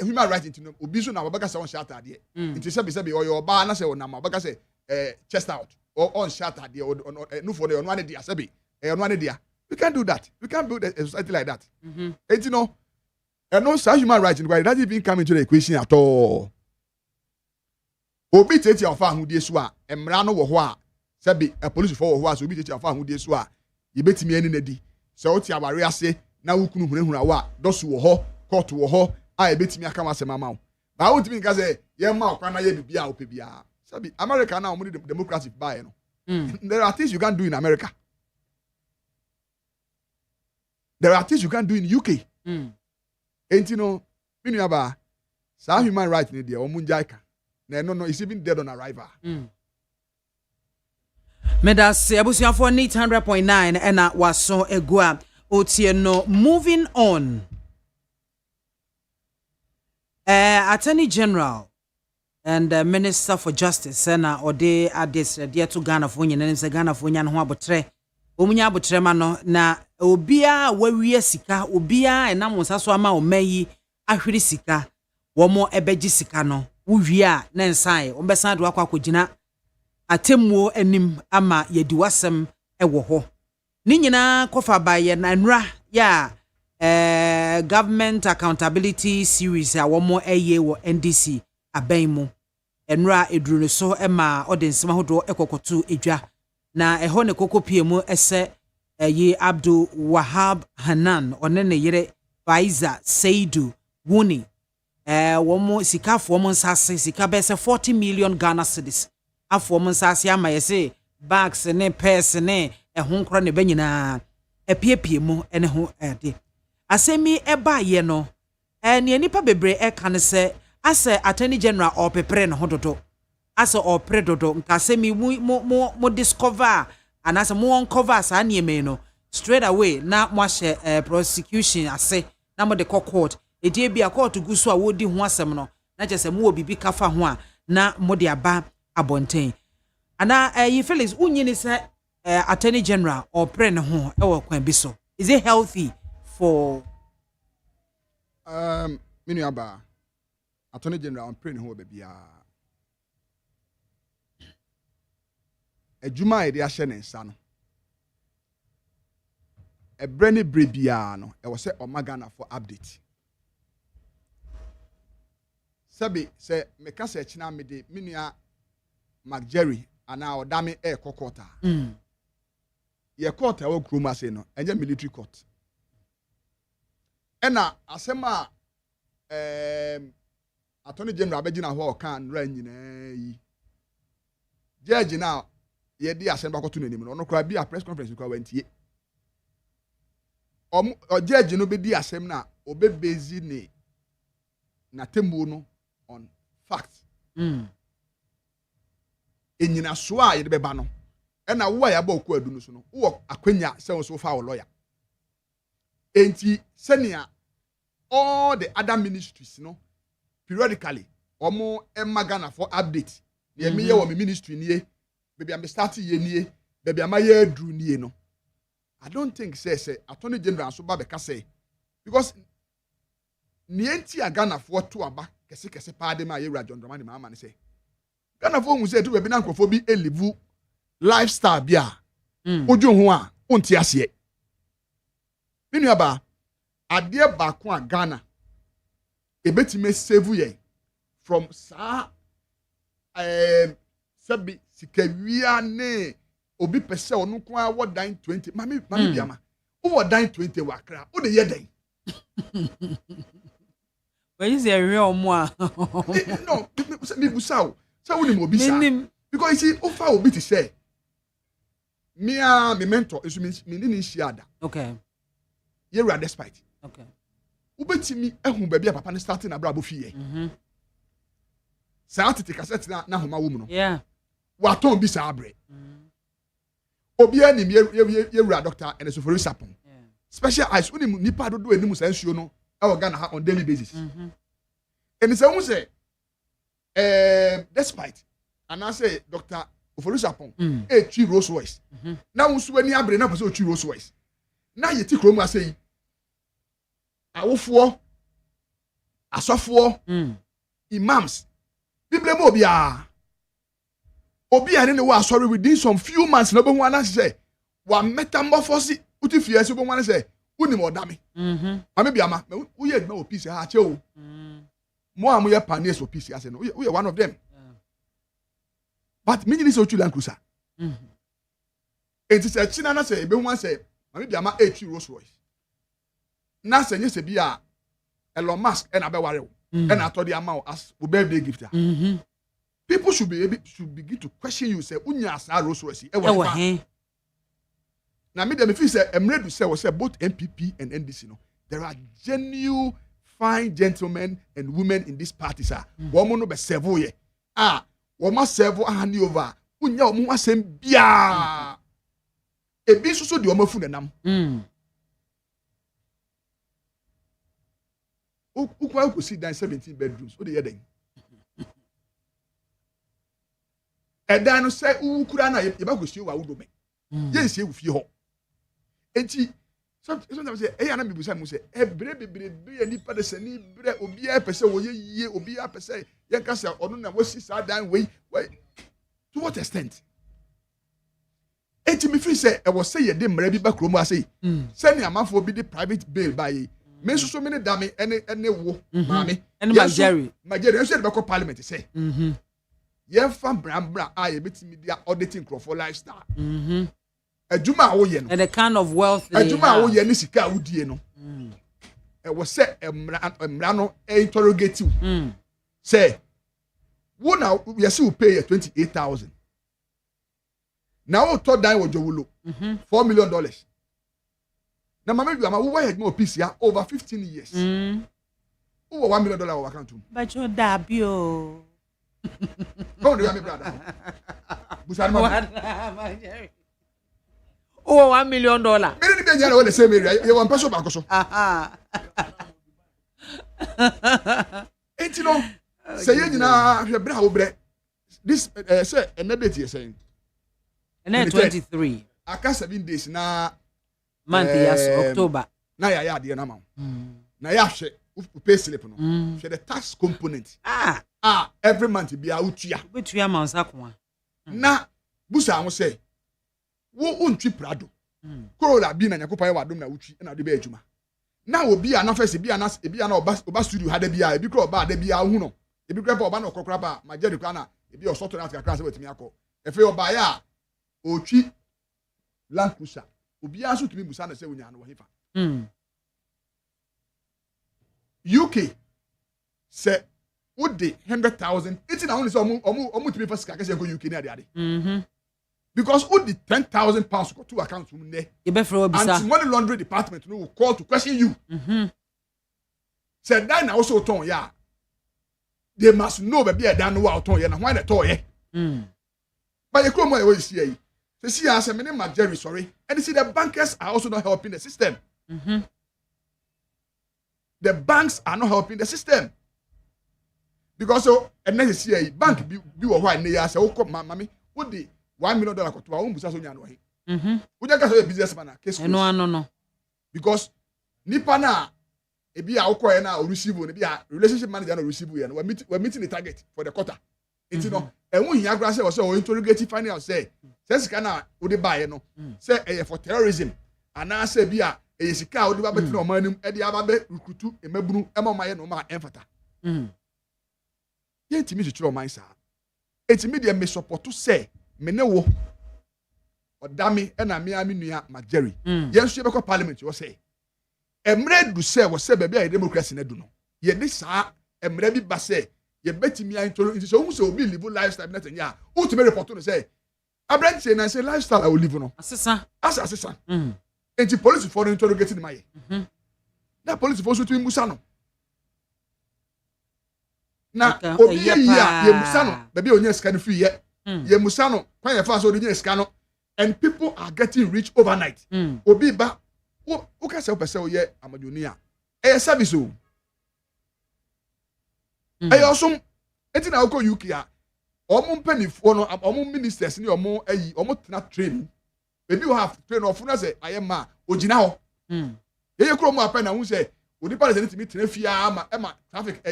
human rights in obi so na obaka say on shata ade nti se be oyo ba na say onam obaka say chest out or on shata ade no for no ane dia say no ane dia we can't do that we can't build a society like that and you know and no such human rights in it doesn't even come into the equation at all obi tete ofa ahudie so a emra no wo ho a say be a police for wo ho a so obi tete ofa ahudie so a ye betimi ani nadi say o ti aware ase na wukunu hunahuna wa dosu wo ho court wo ho a ebetimi aka ma sema ma ba wo timi nka say ye ma okwa na ye bibia o pe bia say be America now mo democracy buy no there are things you can't do in America. There are things you can't do in UK. And you know, aba sa human rights in there, omunjaika. No, it's even dead on arrival. Medas abusuafo 800.9 ena waso egua otie no moving on. Attorney General and Minister for Justice na ode adis dia to Ghana for nyene nse Ghana for nya no ho abotre. Omunya abotre ma no na obia wawie sika obia enam nsaso ama omayi ahwere sika womo ebeji sika no wuwie a na nsan ombesan de akwa kogina atemmuo anim ama yedi wasem ewo ho ni nyina kofa baye na nra ya government accountability series a womo eye wo NDC aban mu enra eduru so ema odensema hodo ekokoto edwa na eho ne kokopie mu ese ye Abdul Wahab Hanan onene yere Faiza Seidu Wuni womo sikafo mo nsase sika bese 40 million Ghana cedis afo mo nsase ama yese bags ne purse ne eho nkro ne banyina epiepie mu ene ho ade asemi eba ye no ne nipa bebre eka ne se ase Attorney General opepre ne hododo ase opre dodo nka asemi mo discover anase mo uncover sa nieme no straight away na mo ahye prosecution ase na mo de court edie bia court guso a wodi ho asem no na chese mo obibi kafa ho a na mo de aba abonten ana yi Felix unyini se Attorney General opre ne ho e wo kwan bi so is it healthy for minu aba Attorney General opre ne ho be bia ejuma e de ahye ne nsa no ebrani brebia no e wo se omagana for update sabi se meka se china mede minua McJerry ana odame e kokota ye court e wo kroma se no enye military court ena asema Attorney General abegina ho kan ra nyina yi judge now ye di asem bakoto nanim no kra bi a press conference kwa wantie judge no be di asem na obebezi ne na tembu no on fact enyina so a ye de beba no e na wo ya ba oku adu no so no wo akwanya se so fa wo lawyer enti senia all the other ministries no periodically omo emagana for update ye me ye wo me ministry nie baby am start ye nie baby am ye dru nie no I don't think say attorney general so ba be ka say because nienti agana fo to aba kese pa de ma ye wura John Dramani ma ne say Ghana fo hu say to baby na nkofo bi elivu lifestyle bia ojo ho a onti ase minu aba ade ba ko a Ghana ebetime save ye from sa sabi sikawia ne obi pese onu ko a wo dan 20 mami biama wo dan 20 wakra wo de ye dan when you say real mo no me busao so wo ni mo bisa because you see ofa obi ti say me mentor is me ni shiada okay ye ra despite okay ubetimi ehun ba bia papa ne starting abra bo fie sa atete cassette na homa wo mu no yeah wa ton bi sa abre obi anim ye wura doctor and so for sapon special eyes unim nipa do anim sa nsuo no e wo Ghana ha on daily basis and say who say despite and I say Dr. Ofolusapon e twi Rolls Royce na unsu ani abre na pese o twi Rolls Royce na ye ti krom asei awofo asofo imams bible mo obi a ne wa sorry within some few months no be hu ana say wa metamorphose uti fie so be hu ana say uni mo dame ame biama wo ye aduma o peace ha che o mo am ye panes o peace ase no we one of them but me ni so tu Land Cruiser it is a china na say be hu say ame biama e twi Rolls Royce na say nyese bi a Elon Musk and abeware and atodi amount as birthday gift people should begin to question you say unya asa Rolls Royce na me dem feel say emre do say we say both MPP and NDC no there are genuine fine gentlemen and women in this party sir woman no be serve ye woman serve ahani over unya omo asem bia ebi so de omo fu nenam ukwa ko sit down 17 bedrooms o de ye den edan no say ukura na ye ba ko sie wa wudo me ye sie wu fie ho enti sometimes say e ya na bibusa mu say ebre bebre nipa de sani bre obi a pese wo ye yie obi a pese ye ka say onu na wo si sa dan we to what extent enti me feel say e wo say ye de mra bi ba kromu ase say ni amafo bi de private bail by me so many dame ene wo mame ene Nigeria so de be ko parliament say ye fa brambra a ye betimi dia auditing crofo lifestyle adwuma wo ye no and the kind of wealth adwuma wo ye ni sika wudie no e wo say emra no interrogate you say wo na ye say we pay 28,000 now to die wo jowulo $4 million na mama bi ama wo wa mo peace ya over 15 years wo $1 million wo account but you da bi o go do me brother busani mama oh $1 million me ni be nyara wo le same area ye won peso ba ko so enti no say ye nyina hwe bra wo bre this say another date you saying and then 23 aka 7 days na month yes October na ya de na ma na ya hwe pay slip no hwe the tax component every month be outua betua ma nsako na busa ho say wo untwi prado Corolla bi na nyakopa ye wadom na utwi na de be adwuma na obi a na fese bi a na oba studio hada bi a ebi kro oba da bi a hu no ebi kro oba na okokra ba ma jeri kwa na ebi o soto na kakra se wetimi akọ efe oba ya otwi Land Cruiser obi a so tumi busa na se wonya no wo hefa UK say would the 100,000 it's na only so omu tumi pass kaka se go UK na de ade because would the 10,000 pounds go to account from there you be for obisa and money laundering department no will call to question you said that na also ton ya they must know be a dan no wa ton ya na why the ton ye but you come where see here say see as a many Jerry sorry and you see the bankers are also not helping the system the banks are not helping the system because so necessary bank bi wo ho an ya say wo ko mami wo de $1 million ko to a wo busa so nya no he wo ja ka so business man case no because nipa na ebi a wo ko na o receive no bi a relationship manager na receive ye no we meeting the target for the quarter enti no enwu hia gra say o interrogate final say sika na wo de buy no say for terrorism ana say bi a sika wo de ba betina o manim e de aba be recruit emabunu ema maye no ma enfata yenti mi chiro man sa enti mi de me support to say me ne wo odami e na me ami nua Jerry yen so ye be ko parliament wo say emre du say wo say be a democracy na du no ye de sa emre bi ba say ye betimi an tolo nti so hu say obi live lifestyle na tanya ultimate report no say abrant say na say lifestyle I will live no asesa enti police for interrogating the maye na police for so to musa no na obi ye musa no baby onya scan free ye musa no kwan ye fa so onya scan no and people are getting rich overnight obi ba o ka say o pese o ye amajonia e service o e also enti na ko UK a omo mpanifo no omo ministers ni omo ayi omo tena train baby we have train of na say ayema ogina ho ye kro mu apen na hu say odi pale say nitimi tena fia ama traffic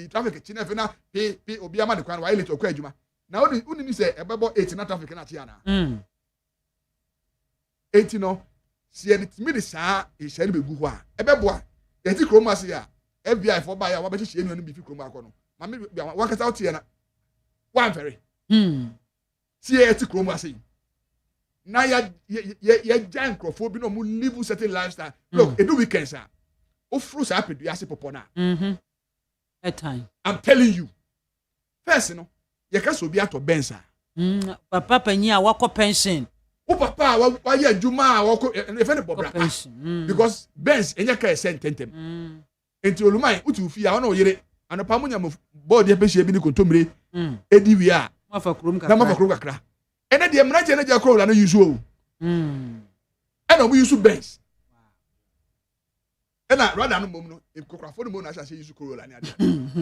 traffic chine fe na pe obi ama de kwan wa ile to kwa adwuma na uni ni say ebebo 8 na traffic na tia na 8 no si nitimi de saa e share be gu ho a ebebo a ye ti kro mu ase a FBI for buy a wa be hye enu bi fi kro mu akọ no ma me wa kasa o tie na one very si ye ti kro mu ase na ya jankrofo bi no mu live certain lifestyle look edu weekends a o fru sa pedu ya se popo na at time I'm telling you first no ye ka so bi ato bensa papa panyi a wako pension o papa wa ye adwuma a wako e fe ne bobra because Benz enye ka sententem enti olumai utu fi a na oyere anopa munya board e behie bi ni kontomire edi wi a mafa krom kakra ene de mraje na ja krola na yusu o ena obu yusu Benz ena rather no mom no e kokrafo no mo na sha yusu krola ni ade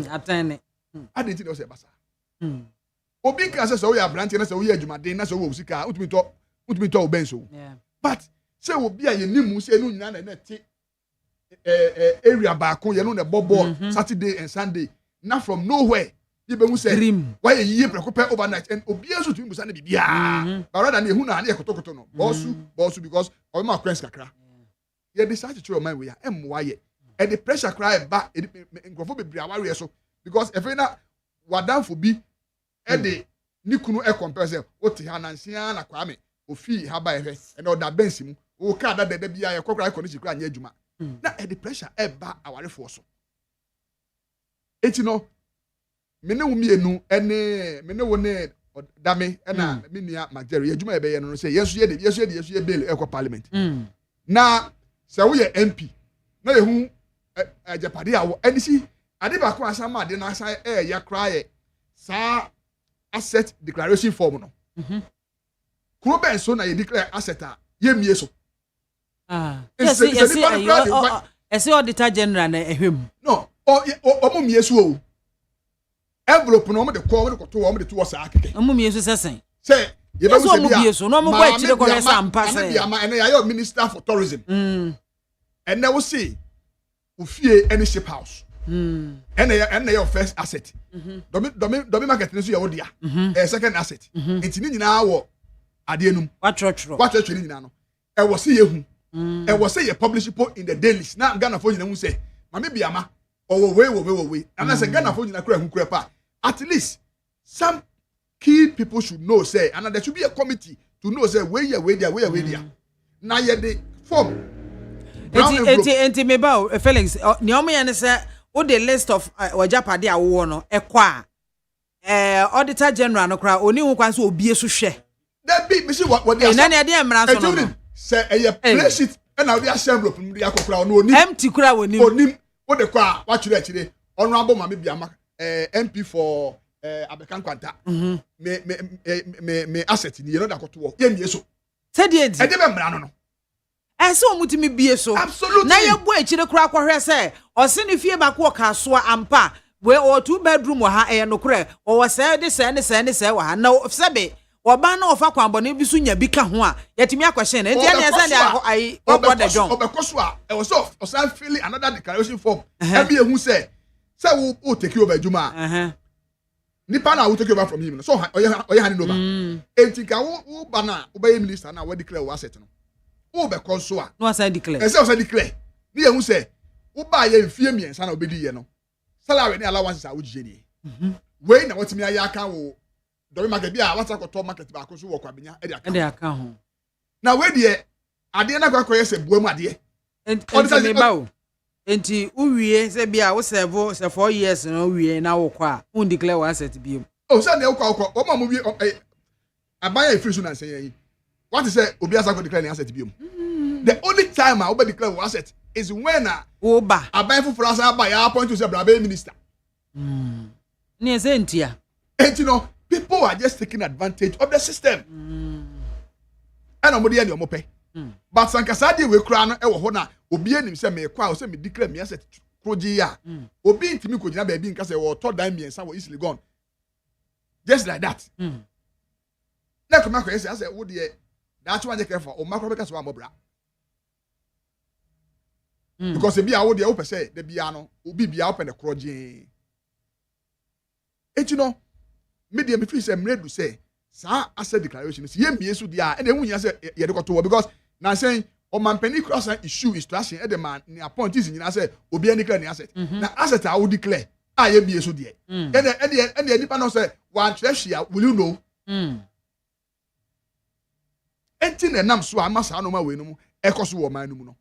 atene ade ti na o se basa obi ka se so ya branch na se o ya adwumaden na se o wo sika utumi to o Benz o but se obi a ye nimu se enu nyina na ti area back on ye no na bobo Saturday and Sunday na from nowhere you be mu say why ye prepare overnight and obi aso to musa na bibia but rather na ehu na na ekotokoto no boss because o ma kwens kakra ye decide to your mind we am why and the pressure cry ba ngofo bebri aware so because if na wadam for bi e de nikunu e compare say o te hanansia na kwame ofi ha ba ehwe and o da bensi mu o ka da da bia ye kokra condition kra anya adwuma na the pressure e ba aware for so eti no mene wo mienu ene mene wo ne dame na minia Jerry adwuma e be ye no say yesu ye bill e ko parliament na se wo ye MP na ye hu ajapade awo eni si ade ba ko asama ade na asa ya kra ye sa asset declaration form no kuro ben so na ye declare asset a ye mie so yes ese auditor general na ehwem no o mie so o envelope no mo de to mo de to sa akeke mo mie so sesen say ye be so mo bie so no mo gba chire ko resa ampa say biama ene ya minister for tourism and now we see ofie any ship house ene ya first asset domi market no so ya wodia second asset enti ni nyina wo ade enum watchro ni nyina no e wo se yehu e wo se ye publish in the dailies na Ghana for nyina hu say MAAME BIAMAH we and as a Ghana for nyina kura hu kura pa at least some key people should know say and there should be a committee to know say we there na ye the form enti me ba Felix ni omo ye ne say o the list of wajapade awo no ekwa auditor general no kra oni hu kwan so obie so hwe that be me see what they na na dey emra so no say e place it and now they assemble from the akokra no oni empty kra woni onim wo de kwa wa chire chire honorable MAAME BIAMAH MP for Abekan Kwanta me asset ni ye no da koto wo ye mie so said e dey be mra no ese omutimi bie so absolutely na ye bo e chire kra kwahwe se o se ne fie ba ko ka so ampa we or 2 bedroom wa ha e no kure o was say this say wa ha na sebe oba na ofa kwambo ne bi so nya bi ka ho a yetimi akwahye na enti ene esa ne ai brother John obekoso a e was so osan fill another declaration form e bi ehu say wo take over adwuma nipa na wo take over from him so oye hand over enti ka wo ba na wo be minister na wo declare wo asset no wo be konso a no aside declare e say osan declare ni ehu say wo ba ye mfie miensa na obedi ye no salary ni allowance a wo gye ni we na wotimi aya kan wo dori market bi a wata ko to market ba ko so wo kwabenya e de aka ho na we de ade na kwakoye se buamu ade enti ba o enti uwie se bia wo serve se 4 years no wie na wo kwa un declare one asset bi o se na wo kwa o ma mo wie abaya e free so na say yin what is say obi asa ko declare ni asset bi the only time I will declare one asset is when oba abaya fufura asa ba ya appoint to say brabe minister ni esentia and you know people are just taking advantage of the system and omodi ani omope but sankasa dey we kura no e wo ho na obi anim say me kwa o say me declare me asset kroji ya obi ntimi ko gina ba bi nka say wo to dan miensa wo easily gone just like that na kuma ko say wo dey that one dey careful o makro be ka so amobra because ebi a wo dey wo pese de bia no obi bia open the kroji you know media me feel say mredu say sa asset declaration is ye mie so dia and ehun ya say ye de koto because na saying o man penny cross issue instruction e de man ni appoint is nyina say obi ani declare ni asset na asset a wo declare a ye mie so dia and nipa no say one treasure will you know enti na nam so amasa no ma we no mu ekoso wo man no mu no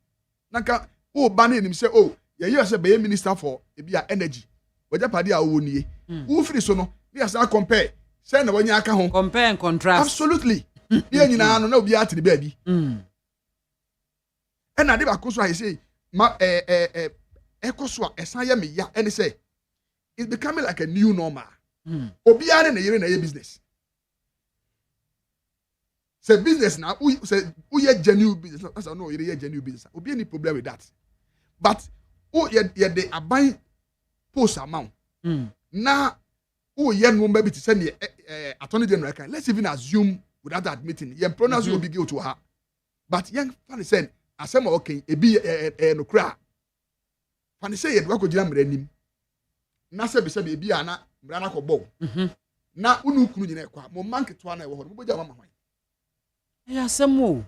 nanka o ba na enim say oh ye say be minister for ebia energy waja pade a wo nie wo free so no we are compare say na wanya aka ho compare and contrast absolutely ye nyina no na obi atiri ba bi and na de ba ko so I say ma ekoso a esan ye me ya and say it's becoming like a new normal obi are na yere na ye business say business na say who ye genuine business as no yere ye genuine business obi any problem with that but who ye the aban post amount na who ye no maybe to send attorney general can let's even assume without admitting ye pronounce will be guilty to her but young fan say asem okay e bi no kra fan say ye do ko gina mranim na se be se be bia na mra na ko bo na unu kunu gina kwa mo manke to na e wo ho mo boja mama hwan ya asem o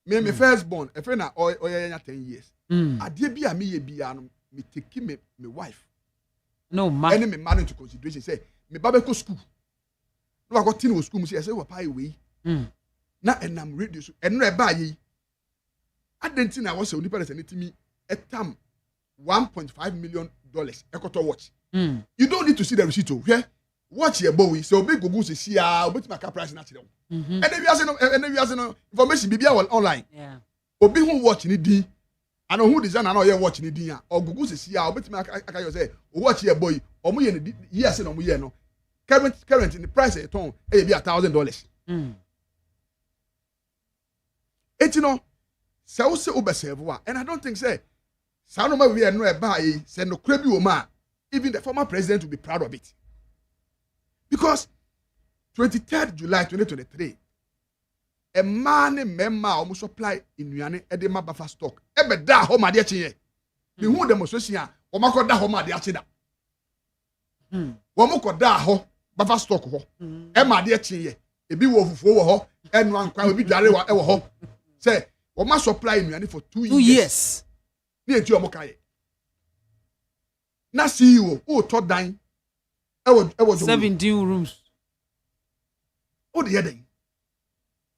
me first born e fe na oya 10 years ade bia me ye bia no me take me wife no ma any me man into consideration say me baba go school no I got tin wo school mu say wa pai we na enam radio so eno e ba yi adenti na wo say onipa say netimi etam $1.5 million ekoto watch you don't need to see the receipt o here watch your boy so big go say see ah obeti maka price na kire and if you no information bibia online yeah obi hu watch ni din and who design na you watch ni din a ogugu se sia obeti aka you say watch your boy omo ye ni years na omo ye no current in the price e ton e be $1,000 et you know say wo se obeserve wa and I don't think say sa no ma we no e ba yi say no kra bi wo ma even the former president will be proud of it because 23rd July 2023 a man memma almost supply inuane e de ma bafa stock e be da ho ma de kye me hu demonstration a o makoda ho ma de akye da wo makoda ho bafa stock ho e ma de kye e bi wo fufuo wo ho enu ankwa obi dware wa e wo ho say wo ma supply inuane for 2 years ni eti o mo kai na CEO o to dan e wo 17 rooms o de yeden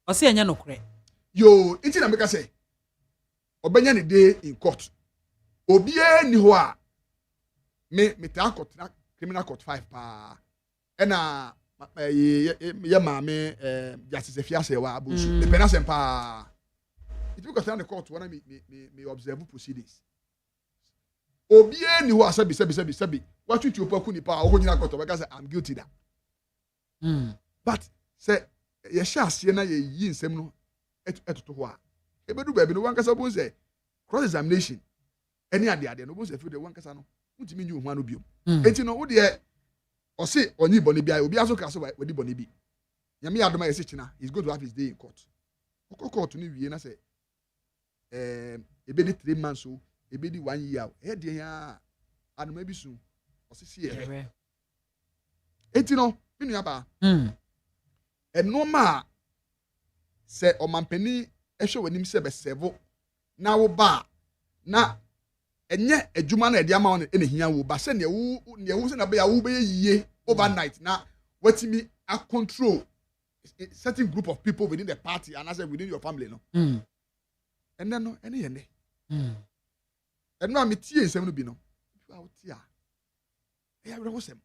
o se anya no kre yo iti na meka say obenya ne day in court obi ni ho a me ta court na criminal court 5 pa e na ye maame justice fiase wa abusu me pena sem pa it because na the court wanna me observe proceedings obi ni ho asabi what you opoku ni pa o nyina court obeka say I'm guilty da but say ye sha ase na ye yi nsem no etoto ho a ebedu ba bi no wan kasa bon say cross examination any ade no bo se fi de wan kasa no mutimi nyu ho anu biom enti no wo de o se oni boni bia obi aso ka so we di boni bi nyame adoma yesi china he's going to have his day in court court ni wie na say ebedi 3 months so ebedi 1 year e de ya adoma bi su o se sie enti no minu aba eno ma se o mampani ehwe wanim se be sevo na wo ba na enye adwuma na ede ama won ene hia wo ba se ne wo se na be ya wo be yie overnight na watimi a control a certain group of people within the party and as within your family no and then no ene yene and no am tie nsem no bi no out here e ya wo sem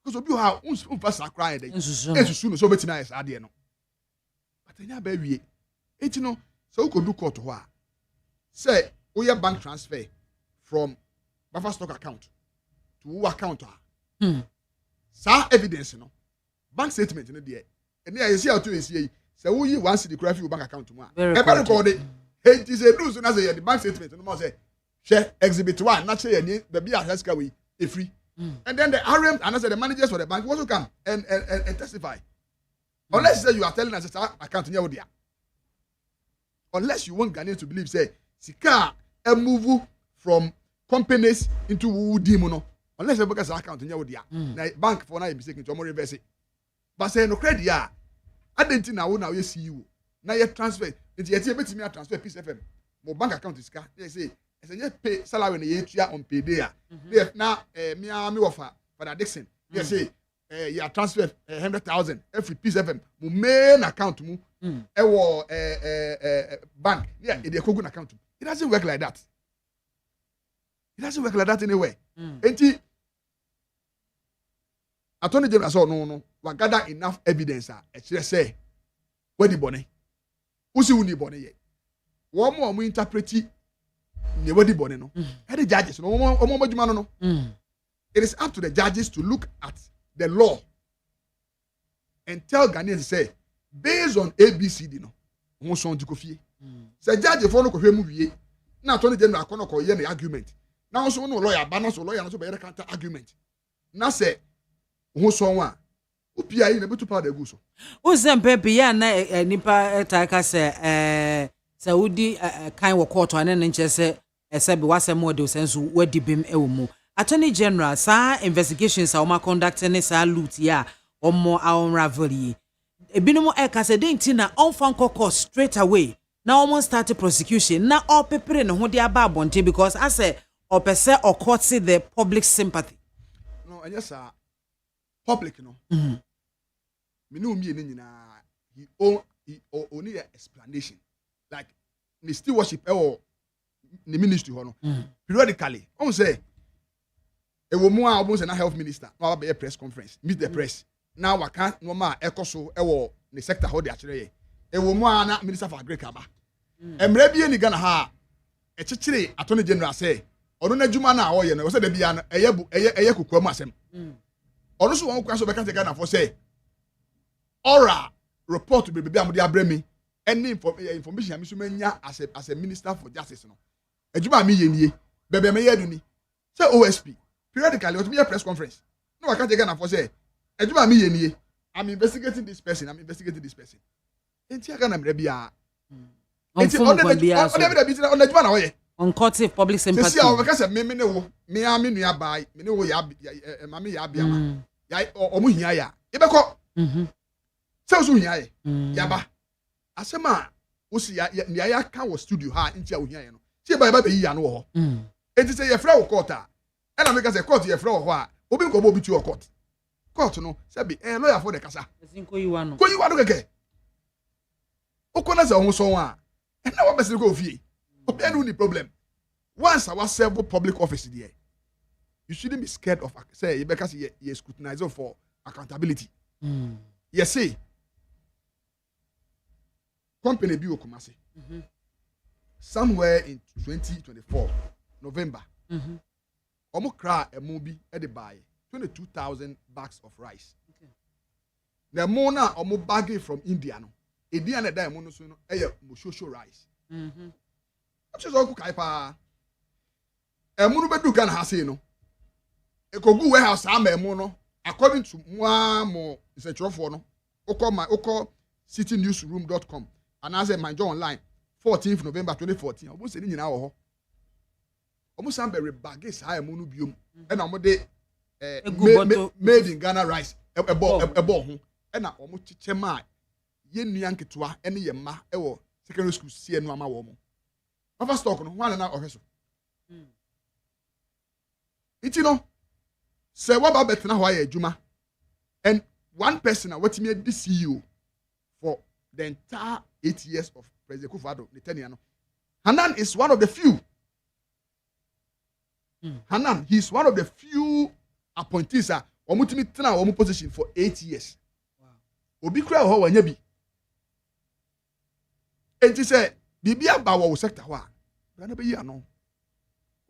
because obi ha unfa sakra e dey esusu no so betimi ayes ade no but enya ba wie enti no so ko du court ho a say we bank transfer from buffer stock account to who account sa evidence no bank statement no there and there you see how to see say we yi one city credit bank account mu a e be record it is a news na say the bank statement no more say share exhibit 1 na say any the be aska we e free and then the RM and I say the managers for the bank also come and testify unless say you are telling us that account near there unless you want Ghanaians to believe say sika a move from companies into Wudi no unless you because account near there na bank for na mistake to more reverse but say no credit ya identity na wo na we see you na ye transfer it ye betimi transfer Peace FM mo bank account sika they say you pay salary na ye tua on payday na me offer for Dixon you say you transfer 100,000 every Peace FM mo main account mu e wo bank yeah e dey kogu na account it doesn't work like that anywhere enti attorney general so no we gather enough evidence e kire say we di bone usi uni bone ye wo mo interpret ne wadi bone no the judges no omo madwuma no it is up to the judges to look at the law and tell Ghanaians say based on ABCD no omo so ndiko fie say judge for no ko hwe mu wie na attorney general akono ko ye na argument na so no lawyer ba na so lawyer no so be counter argument na say omo so wa opia yi na betu pa da gu so uzempe pia na nipa taka se Saudi kind of court and then say said was a model sense where the beam ewu. Attorney General sa investigations are ma conducting sa loot ya or more our rivalry. A binomo eka se dentina on fanko straight away. Now almost started prosecution. Now all people in who they are babonte because I say or per se or court see the public sympathy. No, and yes, public no. Me no me he only explanation. Like the stewardship or the ministry periodically say a woman almost a health minister now be a press conference meet the press now I can't no ma ekoso ewo the sector how they actually a woman na minister for agriculture emre bi ni Ghana ha e chichire attorney general say ono na djuma na wo ye no say da bia no eye kokwa asem ono so won kwa so be ka Ghana for say ora report be be amde abrami any information I'm sumenya as a minister for justice no adwuma mi ye nie bebe me ye duni say OSP periodically what be a press conference no I can't take Ghana for say adwuma mi ye nie I'm investigating this person enti aka na mrebia enti on adwuma na wo ye on court of public sympathy see how because me ne wo me a me nua bai me ne wo ya mama ya biama ya omo hia ya ibeko say so hia ye ya ba asema wosi ya ka wo studio ha nti a ohia ye no tie ba be yi ya no wo ho enti say ye fra wo court a e na make say court ye fra wo ho a obi nko bo bi tu wo court no say be lawyer for the kasa ko yi wa no keke okona say ho so a e na wa be say ko ofie obi anu ni problem once our several public office there you shouldn't be scared of say because you scrutinize for accountability yes say company bi okumase somewhere in 2024 November omo kra emu bi e de buy 22,000 bags of rice the mo na omo bagging from India no edi an da emu no so no e ye moshosho rice so so kai pa emu no bedu Ghana ha sei no ekogu warehouse ama emu no according to mo researchfo no okọ citynewsroom.com and as my job online 14th November 2014 obo se ni nyina wo ho omo san be rebage sa emu no biom e na omo de made in Ghana rice ebo ho e na omo chiche ma ye nua nketoa ene ye ma e wo secondary school sie no ama wo mo over stock no wan na ohweso iti no say what about betna ho aye adwuma and one person na watimi the CEO for the entire 8 years of President Kufuor the tenure no Hanan is one of the few Hanan he is one of the few appointees a omutimi tena omu position for 8 years obi kura ho wanya bi enti say bibi aba wo sector ho a na be yi ano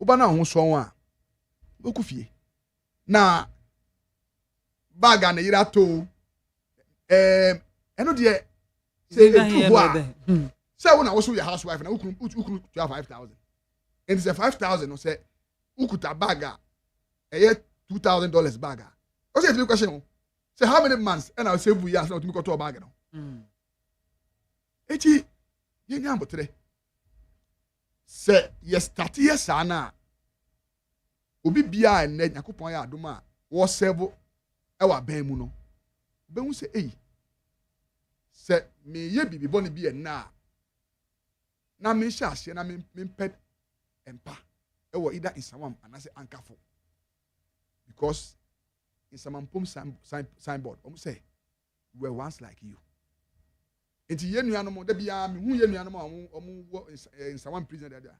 oba na ho so won a okufie na baga na yira to eno de say etu ho a say wona wo so your housewife na ukunu 5,000 and say 5,000 no say ukuta baga $2,000 bag. What's the question? Say how many months and I'll save you years now to make a bag now. Eti ye nyambo today. Say yes 30 years ana. Obi bia en Yakopon ya adoma wo serve e wa ban mu no. Be hu say say me ye bibi boni bi en na me sha ase na me pet empa e wo either in Sawam and I say ankafo. Because in some signboard, say we were once like you. Enti ye nuanom da bia me hu ye nuanom in some prison there.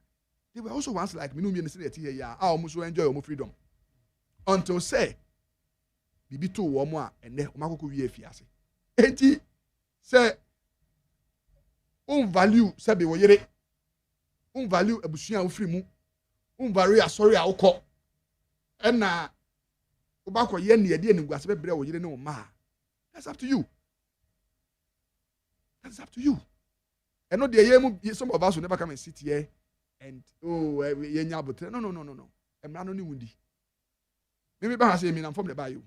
They were also once like me no me say here ya so enjoy omo freedom. Until say bibi to wo mo a ene omakoko wi afiase. Enti say value sabe wo yere. Value abusua wo free mu. Value asori a wokọ. Ena obako ye ne yede eniguase bebre wo yire ne wo ma. That's up to you. That's up to you. And no de some of us will never come and sit here and ye nya botre. No. Emra no ni wundi. Me ba say me na from the buy you.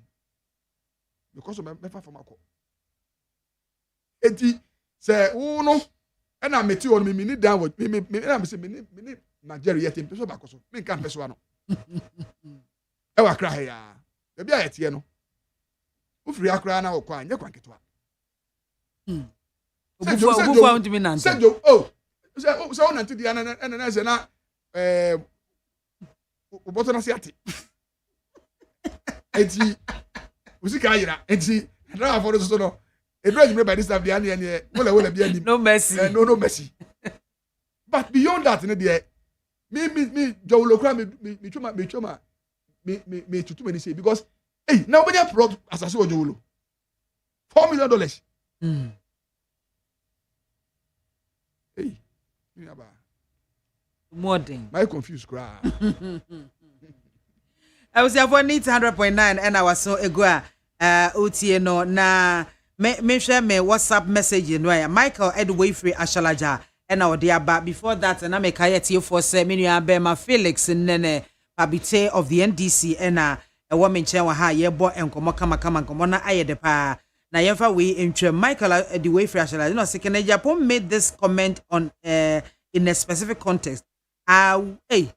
Because of me fa from akọ. Enti say wo no e na meti on me ni down with me na me say me ni Nigeria yet peso ba koso. Me nka peso ano. E wa kra ya. E bia yetie no. Ufiri akra na wo kwa anye kwa ketewa. Obufu want me nante. So on until the and say na oboto na siate. Enti usika yira enti na aforo so no. Ebra you by this time the ane wole bia ni. No mercy. No mercy. But beyond that in the me Joe Kra me tutu me say because hey now when you product as I say Joe $4 million. Hey, more than my confused cry. I was about 100.9 and I was so ego OTNO na me share me WhatsApp message no Michael Edway free Ashalaja and our dear but before that and I make a for say me Bema Felix nene Pabite of the NDC and a woman chair ha ye bo enkomo kama na aye de pa na yemfa we intro Michael Edway free Ashalaja no second Japan made this comment on in a specific context. Hey,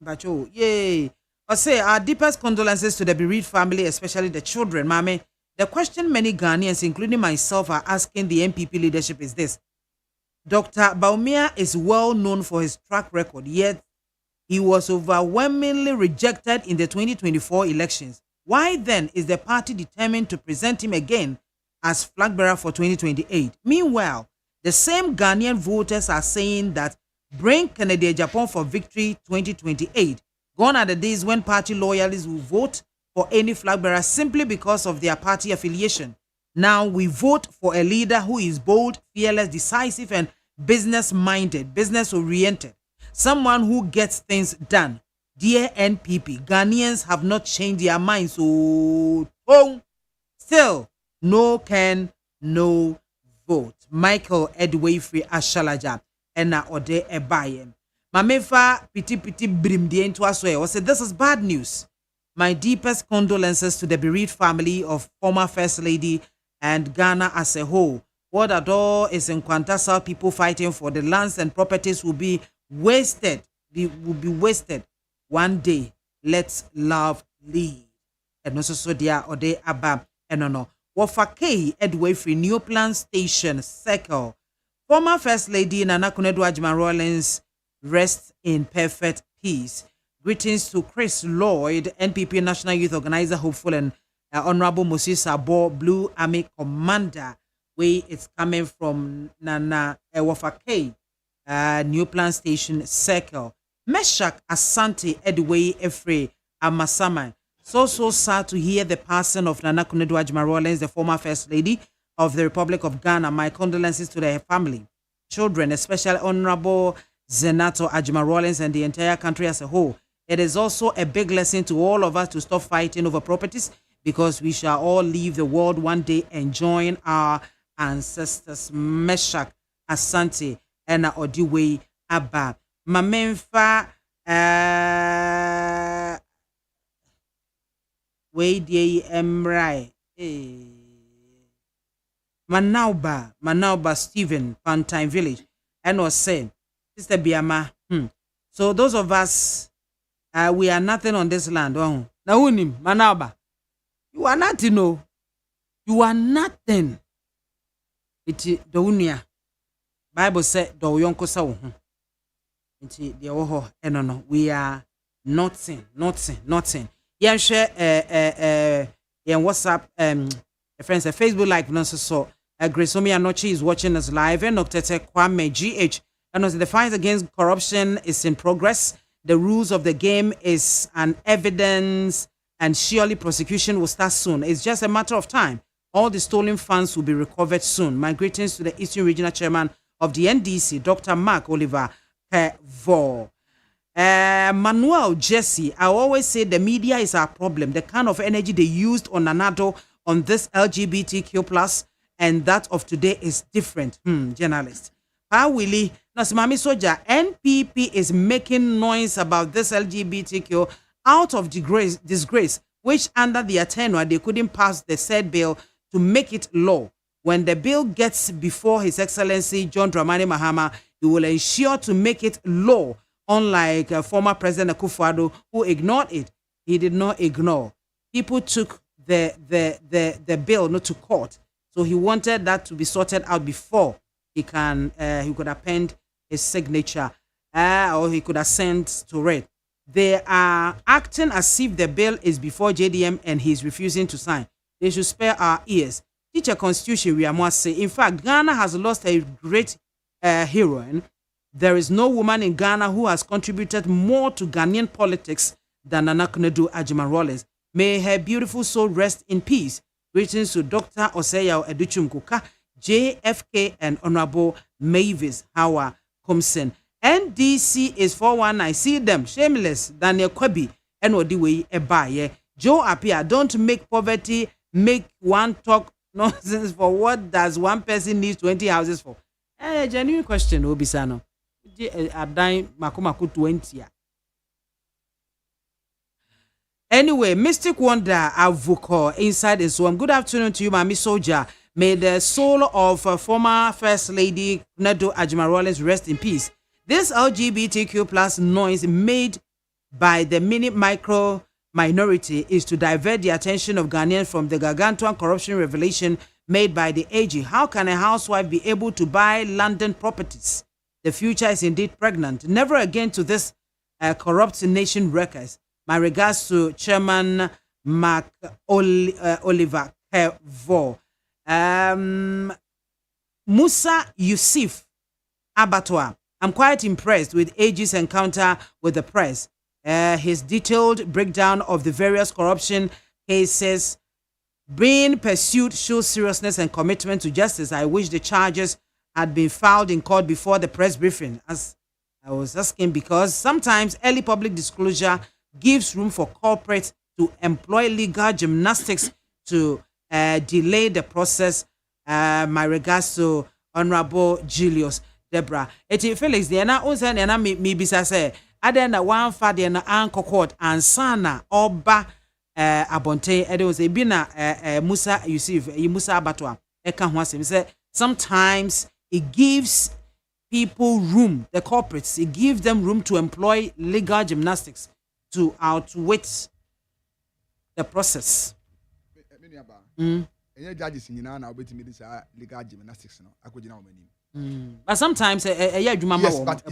Bacho, yay. I say our deepest condolences to the bereaved family, especially the children, Mame. The question many Ghanaians, including myself, are asking the MPP leadership is this. Dr. Bawumia is well known for his track record, yet he was overwhelmingly rejected in the 2024 elections. Why then is the party determined to present him again as flag bearer for 2028? Meanwhile, the same Ghanaian voters are saying that bring Kennedy Japan for victory 2028. Gone are the days when party loyalists will vote for any flag bearer simply because of their party affiliation. Now we vote for a leader who is bold, fearless, decisive, and business-minded, business-oriented. Someone who gets things done. Dear NPP, Ghanaians have not changed their minds. So, still, no can, no vote. Michael Edway Free Ashalaja. Ena ode ebayem. Mamefa piti piti brim die into aswe. I said, this is bad news. My deepest condolences to the bereaved family of former First Lady and Ghana as a whole. What adore is in Kwantasa, people fighting for the lands and properties will be wasted. Will be wasted. One day, let's love lead. And also so dia or de abab and no. Wofake Edway free New Plan Station Circle. Former First Lady Nana Kunedu Ajman Rawlings rests in perfect peace. Greetings to Chris Lloyd, NPP National Youth Organizer, hopeful and Honorable Moses Sabo, Blue Army Commander. Where it's coming from Nana Wofake, New Plan Station Circle. Meshak Asante Edway Efre Amasama. So sad to hear the passing of Nana Kunedu Ajman Rawlings, the former First Lady of the Republic of Ghana. My condolences to their family, children, especially Honorable Zenato Ajman Rawlings and the entire country as a whole. It is also a big lesson to all of us to stop fighting over properties, because we shall all leave the world one day and join our ancestors. Meshak Asante and Odiwe Abba. Mamenfa Wade Emrai. Manauba Stephen, Pantine Village, and was saying, Sister Biamah, so those of us, we are nothing on this land. Oh, now, Manauba, you are nothing, no. You are nothing. It's the unia. Bible said, do yonko sa it's the oho, no. We are nothing. Yeah, share WhatsApp, friends, Facebook like so. Graceomia Nochi is watching us live, and Dr. Kwame GH. And the fight against corruption is in progress. The rules of the game is an evidence, and surely prosecution will start soon. It's just a matter of time. All the stolen funds will be recovered soon. My greetings to the Eastern Regional Chairman of the NDC, Dr. Mark Oliver Kevo. Manuel Jesse, I always say the media is our problem. The kind of energy they used on Nanado on this LGBTQ plus and that of today is different. Journalist. Pa Willie, Nasimami Soja, NPP is making noise about this LGBTQ out of disgrace, which under their tenure they couldn't pass the said bill to make it law. When the bill gets before His Excellency John Dramani Mahama, he will ensure to make it law. Unlike former President Akufo-Addo, who ignored it, he did not ignore. People took the bill not to court, so he wanted that to be sorted out before he could append his signature or he could assent to it. They are acting as if the bill is before JDM and he's refusing to sign. They should spare our ears. Teacher Constitution, we must say. In fact, Ghana has lost a great heroine. There is no woman in Ghana who has contributed more to Ghanaian politics than Nana Kunedu Ajman Rawlings. May her beautiful soul rest in peace. Greetings to Dr. Oseyao Educhum Kuka, JFK, and Honorable Mavis Hawa Kumsen. NDC is 419. I see them. Shameless. Daniel Kwebi. And Odiwe Ebaye. Joe Apia, don't make poverty make one talk nonsense. For what does one person need 20 houses for? Genuine question, Obisano. Anyway, Mystic Wonder Avuko inside his home. Good afternoon to you, Mami Soldier. May the soul of former First Lady Kunedu Ajman Rawlings rest in peace. This LGBTQ plus noise made by the micro minority is to divert the attention of Ghanaians from the gargantuan corruption revelation made by the AG. How can a housewife be able to buy London properties? The future is indeed pregnant. Never again to this corrupt nation wreckers. My regards to Chairman Mark Oliver Kevo. Musa Yusuf Abattoir. I'm quite impressed with AG's encounter with the press. His detailed breakdown of the various corruption cases being pursued shows seriousness and commitment to justice. I wish the charges had been filed in court before the press briefing, as I was asking, because sometimes early public disclosure gives room for corporates to employ legal gymnastics to delay the process. My regards to Honorable Julius. Debra. Eti Felix de na unse na me bisa say ade na wan fa de na anko court ansana oba abonte ede o say bi na Musa Yusuf Musa Abatwa e ka ho asem say sometimes it gives people room, the corporates, it gives them room to employ legal gymnastics to outwit the process. Judges in na obetimi this legal gymnastics no akogina o mani. But sometimes juma yes, but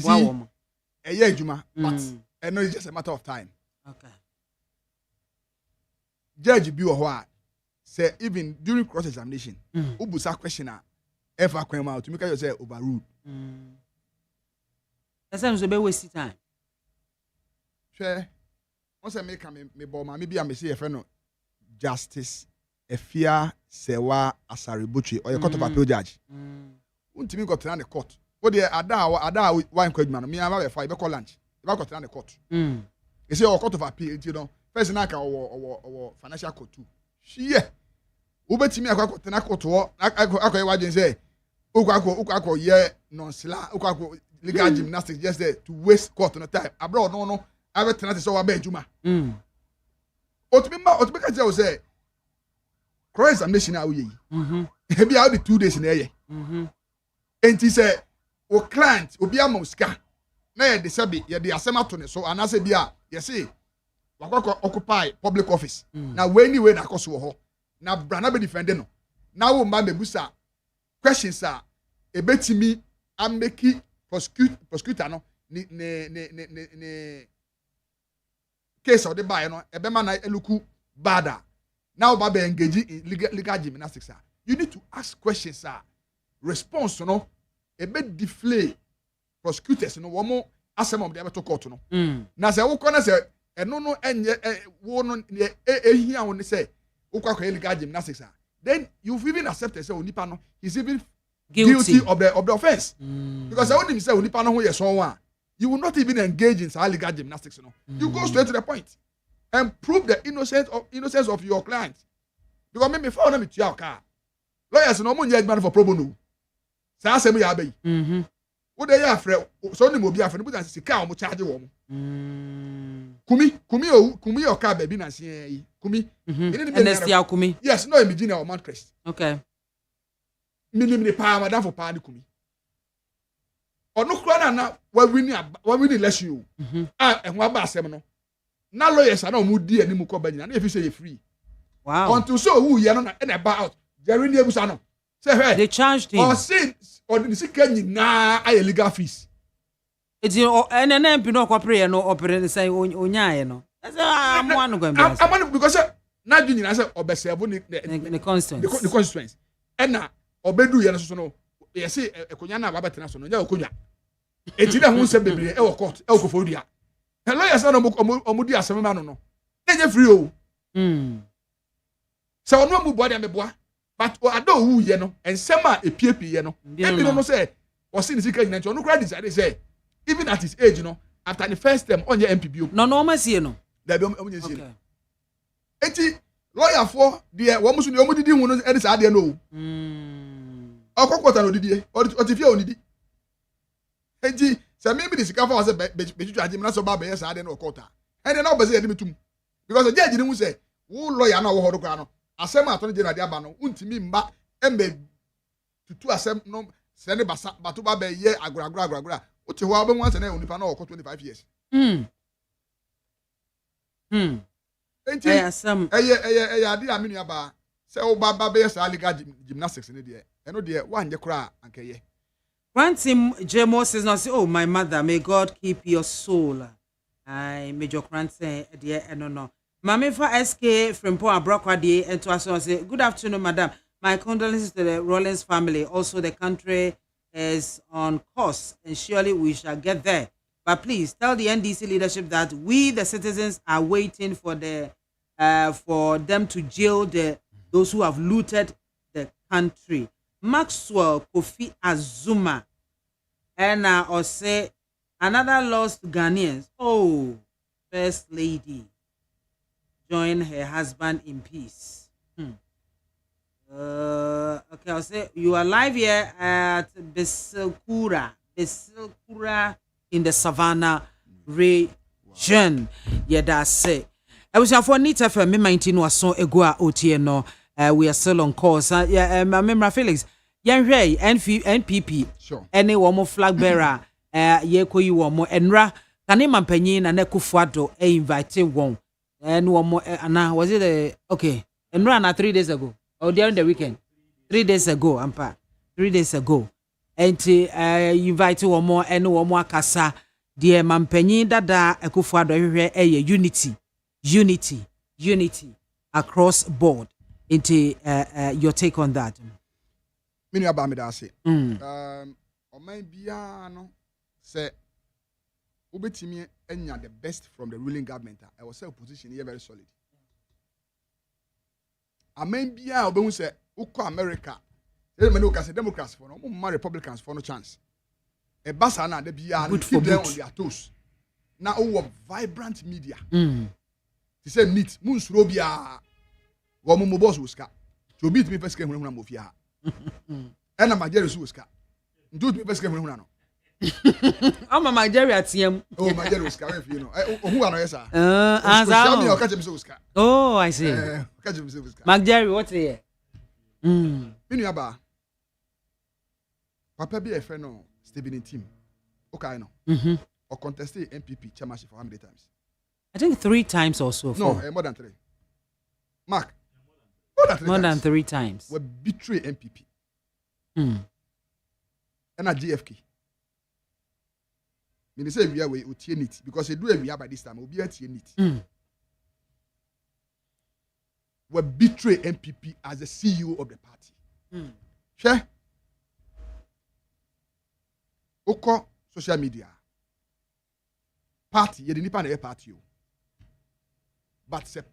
juma, but I know it's just a matter of time. Okay. Judge bi ho say even during cross examination, ubusa questioner ever come out to make you say overruled. That's why we waste time. Sure. Once I make me bo ma me bi am say no justice Efia Sewa Asaribuchi or your court of appeal judge. Untimi got to the court. What the ada wine kwedman me am be five lunch. If I got to the court. You see our court of appeal, you know. First na ka or financial court too. She ubetimi akwa to na court wo akwa wajen say ukwa ye non sila ukwa legal gymnastics just there to waste court no time. Abroad no I be tenant so wa be juma. Otimi ka say cross examination a we ebi how the 2 days na ye enti say o client obi amoska na ye de sabi ye de asema to ne so anase bia ye say wakọ occupy public office na we anyway na koso ho na bra na be defend no na wo mba mebusa questions a ebetimi ameki prosecutor no ne case of the buy no ebe ma na eluku bada. Now, Baba engaging in legal gymnastics. You need to ask questions, sir. Response, you know, a bit deflate prosecutors, you know, one more asem of the other court, you know. Now, say, what can I say? And no, and one here when they say, legal gymnastics. Then you've even accepted, say, Unipano, he's even guilty of the offense. Because I want him to say, Unipano, who is one, you will not even engage in legal gymnastics, you know. You go straight to the point. And prove the innocence of your client. Because maybe for them to your car. Lawyers no money man for pro bono. Say asem ya be. Wo dey afre so ni mo bi afre but sika o mo charge wo mo. Kumi your car baby na say yi. Kumi. NST Kumi. Yes, no imagine our man crest. Okay. Minimum pa madam for pa ni Kumi. Ono kura na wa win election. Ehun aba asem no. Na lawyers are no mudi ani mu ko ba nyina na efi say you free. Wow. Until so who ye no na e ba out. Jerry ni ebusa no. Say hey. They charged him. Or say or the sika nyina ay legal fees. Eti NNM bi no ko pray no opere say onyaye no. Say am one go be. Am because na du nyina say obesevo the constituents. The constituents. And na obedu ye no so no. Ye say ekonya na ba betena so no nya okonya. Eti na hu se bebre e wo court e wo kofodia. Hello, yes, no, omudi asema no. Enye free o. So no mu boa dem boa. But ado wu ye no, ensema epiepie ye no. Ebi no say, was in sika nyina no credit say, even at his age no, after the first term onye MPB. No ma see no. There be onye see. Eti lawyer for there wo musu ni omudidi hu no e dey say ade no. Okokota no didie, o ti fie onidi. Eti say maybe the sika for say be charge me na so ba be yes ade no okota. And then obese ye dim because the judge ni hu say wo lawyer na wo hodo kwa no. Asem atoni je na de aba no untimi mba embe tutu asem no se ne basa bato ba be ye agoragora uti ho abe nwa se na onipa na okọ 25 years. Enti eye ade amenu aba se wo ba be yes legal gymnastics ne de eno de wanje kra ankeye. Grantim J. Moses now say, oh, my mother, may God keep your soul. I Major Grant say, dear, no. Mame for SK from Poa Brockwadi and to us say, good afternoon, madam. My condolences to the Rollins family. Also, the country is on course and surely we shall get there. But please tell the NDC leadership that we, the citizens, are waiting for for them to jail those who have looted the country. Maxwell Kofi Azuma and or say another lost Ghanaians. Oh, First Lady join her husband in peace. Okay, I'll say you are live here at Besekura Esilkura in the Savannah region. Yeah, that's it. I was for Nita for me 19 was so egua otieno. We are still on course. Yeah, Memra Felix. Yan Ray, NPP. Sure. Any one more flag bearer. Ye ko you one more enra. Kanema Penyin and Ekufuado invited one. And one more. And was it okay? Enra na 3 days ago. Or during the weekend. 3 days ago, Ampa. 3 days ago. And invited one more and one more kasa. Dear Mampenyin Dada Ekufuado unity across board. Into your take on that. Many about me that say. Or maybe say Ubetimi enya the best from the ruling government. I was say opposition here very solid. Maybe Obe say Uko America. Say Democrats for no Republicans for no chance. A basana de bia keep them on their toes. Now we vibrant media. They say meet Moons Robia. Woman boss uska. To beat me first game when I'm mafia. And I'm a Jerry Suska. Do me first game when I'm I'm a Nigeria TM. Oh, my Jerry Uska, you know. Who are you, Oh, I see. Mark Jerry, what's here? Miniaba. Papa be a friend of Stephen team. Okay, no. Or contested MPP chairmanship for how many times? I think 3 times or so. No, more than 3. Mark. More than 3 times. We betray MPP. And a GFK. They say we are we it because they do we are by this time. We'll be at it. We betray MPP as the CEO of the party. Sure. Oko social media. Party, you didn't find a party. But the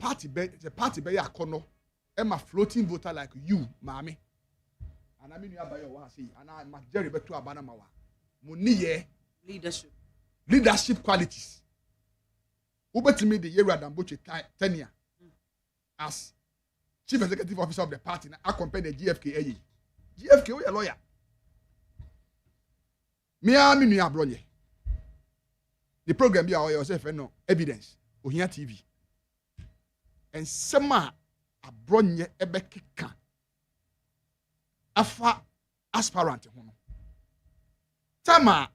party be a corner. I'm a floating voter like you, Mami. And I mean, you are by your say, and I'm a Jerry Betu Abanamawa. Muniye leadership qualities. Over to me the year Damboche tenure as chief executive officer of the party. I compare the GFK. GFK, we a lawyer. Me a me nua bronye. The program be our yourself no evidence. Ohia TV. And sema abronye ebekeka afa aspirant ho no tama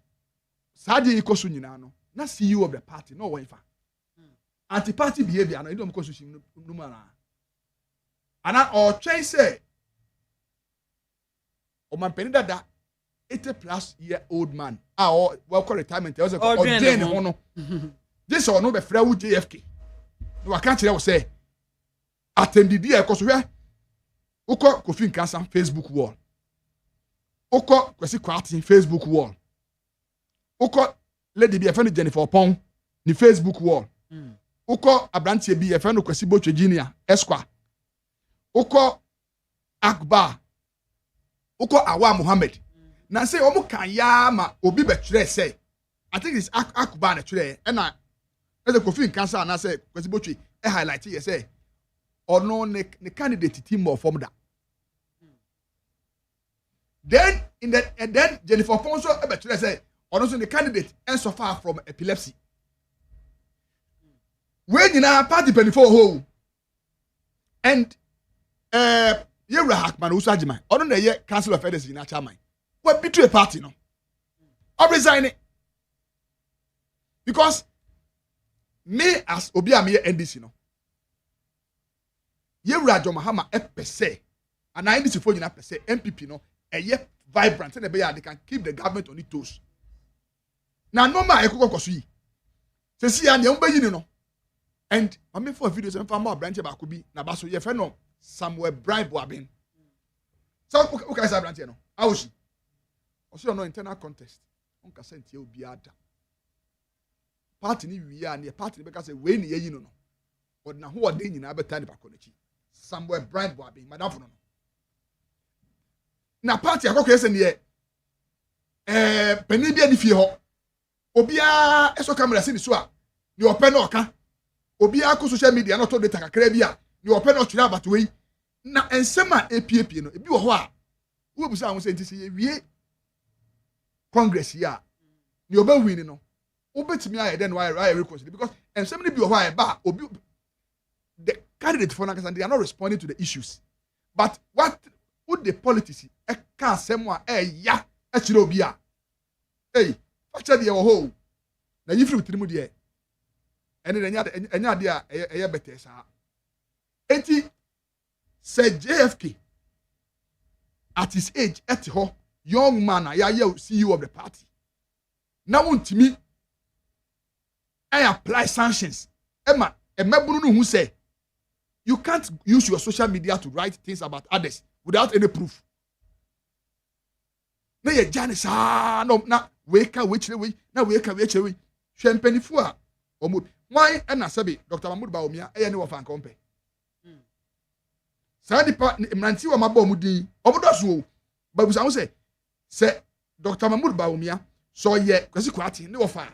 sadi ikosu nyina no na CEO of the party no one fa anti party behavior no e don kosu shim no ma ana o twen say o man peni dada 80+ year old man or welcome retirement e was o den ho no this or no be fra wu JFK no aka kire wo say attended here because where Uko Kofi Nkansa Facebook wall. Uko Kwesi Kwati Facebook wall. Uko Lady B friend Jennifer Pong ni Facebook wall. Uko Abrantie B friend Kwesi Boche Junior Esqua. Uko Akbar. Uko Awa Muhammad. Na say omo kan ya ma obi betire say I think it's Akbar na tire and na Kofi Nkansa na say Kwesi Boche e highlight here say or no the candidate team more form that. Then in that and then Jennifer Ponso eventually said, or also the candidate and suffer from epilepsy. When you know party penny for home and Yera Hackman Usajima, or no the year Council of Elders in a chairman. What betray a party no? Or resign it. Because me as Obiami NDC no. Yewura John Mahama FPC and I need to phone you FPC MPP no a vibrant and they can keep the government on its toes. Now no ma ekoko kosu say see and you no and I mean for videos and farm branch ba ko bi na ba so ye fe no somewhere bribe abin so okay say branch no awushi also no internal contest on ka sent ye obi ada party ni wi ya na party be ka say we ni ye no but na ho ode nyina beta ni ba ko nachi somewhere bribe abin madam no na party akoko yese ne pani bia ni fie ho obia eso camera si ni so a ni open na oka obia ko social media na to data kakra bia ni open na twira about we na ensema APP no ebi wo ho a wo busa ho se ntisi ye wie Congress here. You be winning no. Obetimi aye then why reconcile because and so many people why ba obi the candidate for Nakasa they are not responding to the issues. But what would the politics e can semwa ya e chire obi a. Hey, facha de wo ho. Na yifri utirimu de. Ene enya de a eye better sa. Enti said JFK at his age at ho young man ya CEO of the party. Now untimi I apply sanctions. Emma, who say you can't use your social media to write things about others without any proof. Na ye Janice no na wake we na wake we champagne fua omo why na sabi Dr. Mahmoud Bawumia e ne wo fan kompe. Sa dipa mranti wa mabọ mu din omodoso babusa wo say Dr. Mahmoud Bawumia so ye kwasi kwati ne wo fa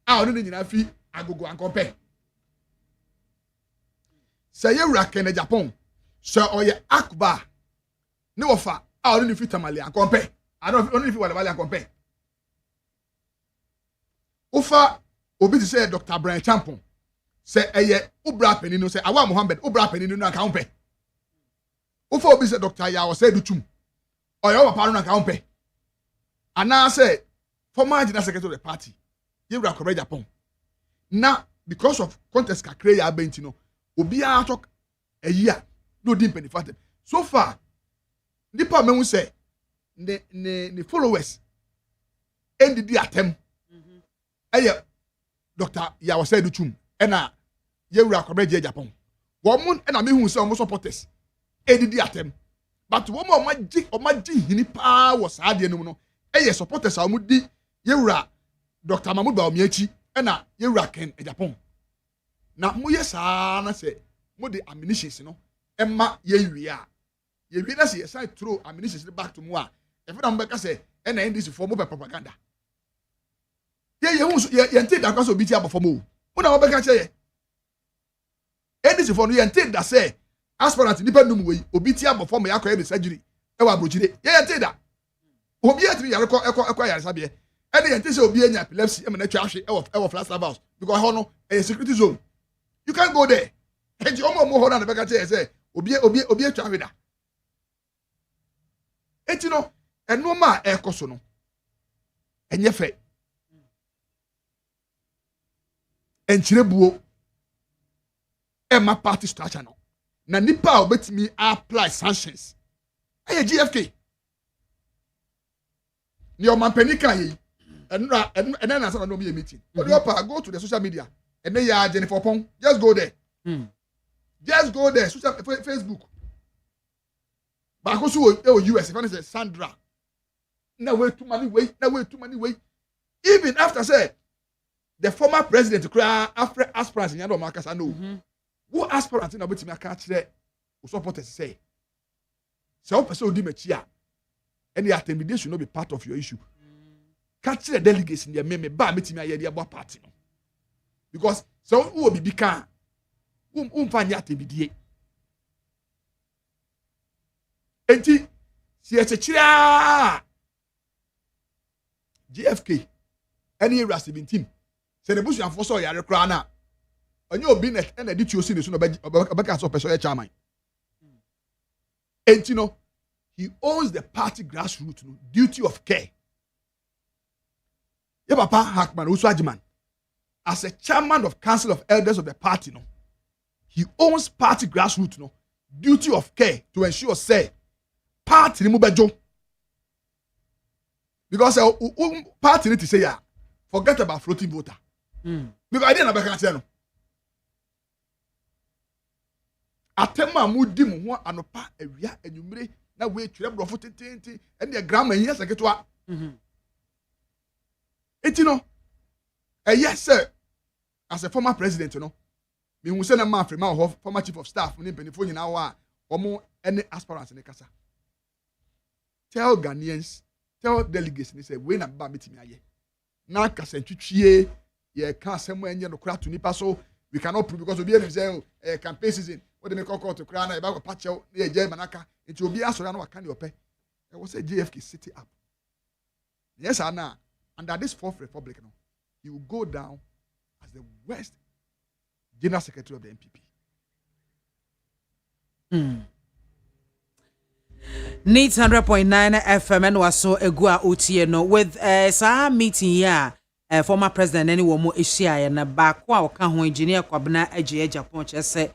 a onu ni nyina fi agogo ankompe. Say ye wura Kenya Japan so oye akba ne wo fa a onu ni fi tamale ankompe. I don't only if you want to compare. Ufa obi to say Dr. Brian Champon say ubra penino say awa Muhammad ubra penino na kaumpe. Ufa obi say Dr. Yawo say dutum. Oyo papa na kaumpe. Ana say former general secretary of the party. Ye wura Korea Japan. Now because of contest kakre ya bentino obi a talk a year no dim penny fatem. So far nipa me say the followers ended the attempt. Dr. Yawo said dutum ena ye wura Korea Japan. Woman and me who say almost supporters ended the attempt. But woman o maji hini pa was ade no no. Supporters a mudi ye wura Dr. Mahmoud Bawumia chi ena ye wura Ken Japan. Na mo ye sa na say mo the ammunitions no emma ye wi a. Ye wi na say say throw ammunitions back to mo a. If you don't say, and I this for mobile propaganda. Yeah, you take that because of BT for more. When I back say, and this for you take that say, aspirant independent way, OBT for me, I the surgery. I will yeah, take that. Obia to me, I acquire Sabia. And the antis will be in epilepsy, and trash of last house because honor a security zone. You can't go there. And you almost more than the back say, Obia Chavida. And you know, and no ma ekoso no enye fe enchire buo ema party structure no na nipa obetimi apply sanctions aye GFK ni o man panika yi and na say no be meeting go to the social media and then ya Jennifer Pong just go there just go there social Facebook ba ko so US if I say Sandra now way too many way. Even after say the former president cry after aspirants in Yado Marcus I know. Who aspirants in about me catch there who supporters say. So person di mechia and the intimidation should not be part of your issue. Catch the delegates in the meme ba meeting me here about party. Because so who will be can find ya TBDA. Enti si echechira GFK any era 17 say the bush and for so yare kra na onye obi na edit you see the so obeka so person chairman and you know he owns the party grassroots no duty of care ye papa Hackman Uswajiman as a chairman of council of elders of the party no he owns party grassroots no duty of care to ensure say party ni mu bejo. Because party need to say forget about floating voter. Because I didn't know say no. Atema mudi mu ho anopa awia anwumre na we twere brofo tententi and the grammar here seketwa. Eti no. Yes sir. As a former president no. Me hu say na man frema ho former chief of staff ni penifo nyina wa omo any aspirants ne kasa. Tell Ghanaians tell delegates they say we na ba meeting aye na kasentwitwie ye ka asem enye no kra to nipa so we cannot prove because obi em say campaign season what they make call to kra na e ba ko pachew na ye je manaka nti obi asori na waka ne ope e wo say JFK city up Yes, Anna. Under this fourth republic, he will go down as the worst general secretary of the NPP. Needs 100.9 FM and was so a gua utie no with sa meeting here former president any more issue na back wa ka ho engineer kwabena age Japan say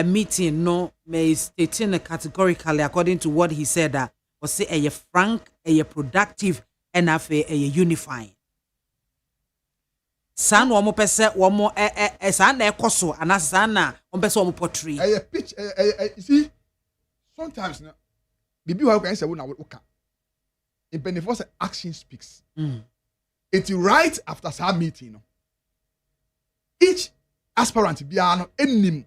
meeting no may stating categorically according to what he said that was say a frank a productive and a unifying san wo mo pese wo mo san na ekoso anasa na wo pese wo mo portray a pitch you see sometimes now bibi wa can say we na we ka in benefit say action speaks it's right after some meeting each aspirant bia no enim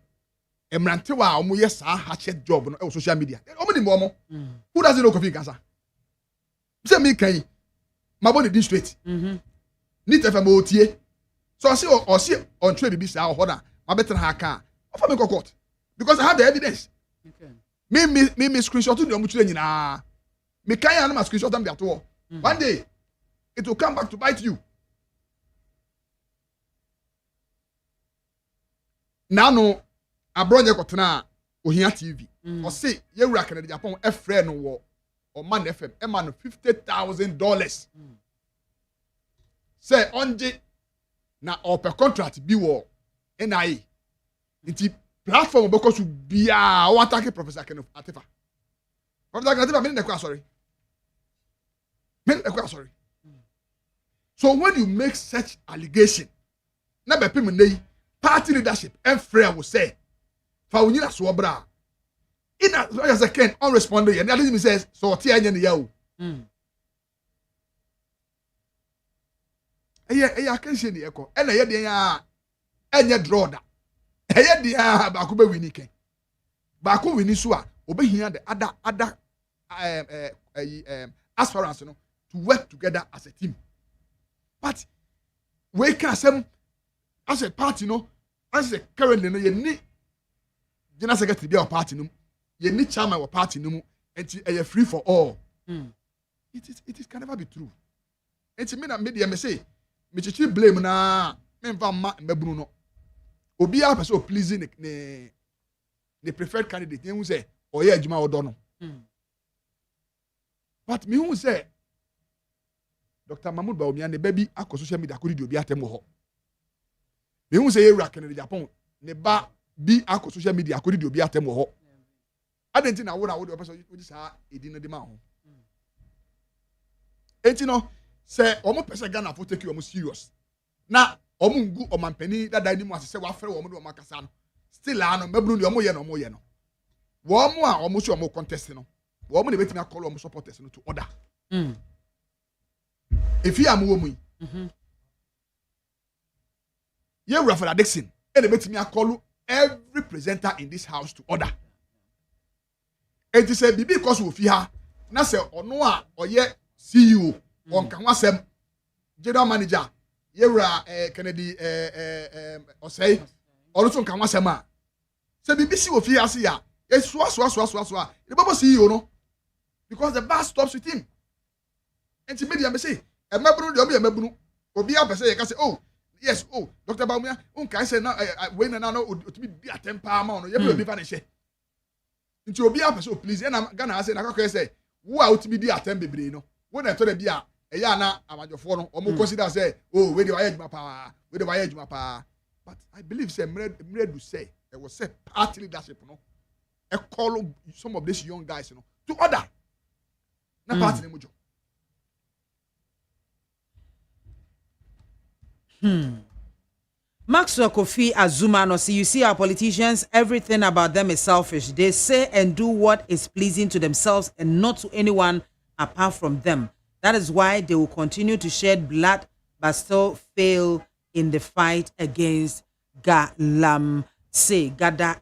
emrante wa omo yes hatchet job no social media omo ni mo who doesn't know Kofi Gasa say me kan maboni din straight need FM otie so I see on trade bi say ho na mabetra ha ka ofa me court because I have the evidence. Okay. Me screenshot the omuchire nyina me kan ya na screenshot am there to one day it will come back to bite you. Now no abronye kotena ohia TV o say yewura Canada Japan efre no wo o man FM e man $50,000 say onje na open contract bi wo NIA nti platform because bia o attack Professor Kenneth Atifa. Professor Kenneth Atifa me dey kwa sorry. So when you make such allegation, na be pim nei party leadership and friend will say fa unyina so bra. In as a can unresponded and that me says so tie anya ne ya o. Eya kan se ne eko. E na ye de ya anya draw da. Eye de ya ba ko be wini ken. Ba ko wini so a obehia the other aspirants no to work together as a team. But we can say as a party no as a currently no ye ni general secretary be our party no ye ni chairman of party no and a free for all. It can never be true. And me na media me say me chichi blame na me mfa ma mbebunu no obi a person pleasing the preferred candidate who say oye adwuma odo no. But me who say Dr. Mahmoud Bawumia ne baby akọ social media akọ di obi atem ho. Me hu say Yewura Canada Japan ne ba bi akọ social media akọ di obi atem ho. Adenti na wo de person wo sa edi no de ma ho. Enti no say omo person Ghana for take you omo serious. Na omo ngu omampani dada ni mu ase say wa frɛ omo de omo akasa no. Still ano mabru ni omo ye no. Wo omo a omo so omo contest no. Wo omo de betimi akọ omo supporters no to order. If you are moving, you Rafael Dixon, and the betting me call every presenter in this house to order. And to say, because we fear, na say or no or yet CEO on Kanwasem, general manager, Yera Kennedy or say, or also Kanwasema. Say, BBC will fear, see ya. Yes, the Baba CEO, no, because the bus stops with him. And to media, me say, a mebunu, obi a say, oh, yes, oh, Dr. Bawumia, can say now, when and now, to be a 10 pound, you will be vanished. Into obi a person, please, and I'm gonna say, who out to be the attend be no. When I told the Bia, a yana, I'm at your phone, or more consider say, oh, where do I edge my power, where do I edge my power? But I believe, say, Mred to say, it was said party leadership, no, a call some of these young guys, you know, to order. Na party ne mujo. Maxwell Kofi Azuma no see you see our politicians, everything about them is selfish. They say and do what is pleasing to themselves and not to anyone apart from them. That is why they will continue to shed blood but still fail in the fight against Gada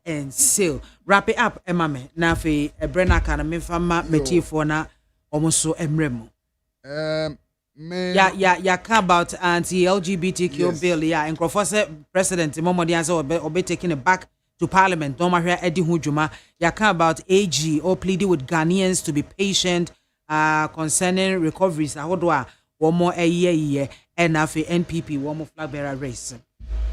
and Seal. Wrap it up, Emame. Nafi Brenna kana mefama metifo na omoso emremo. Yeah, about anti-LGBTQ bill. Yeah, and Professor President Momodianza will be taking it back to Parliament. Don't matter Eddie Hujuma. Yeah, about AG or pleading with Ghanaians to be patient concerning recoveries. Ahodwa one more a year and after NPP one more flag bearer race.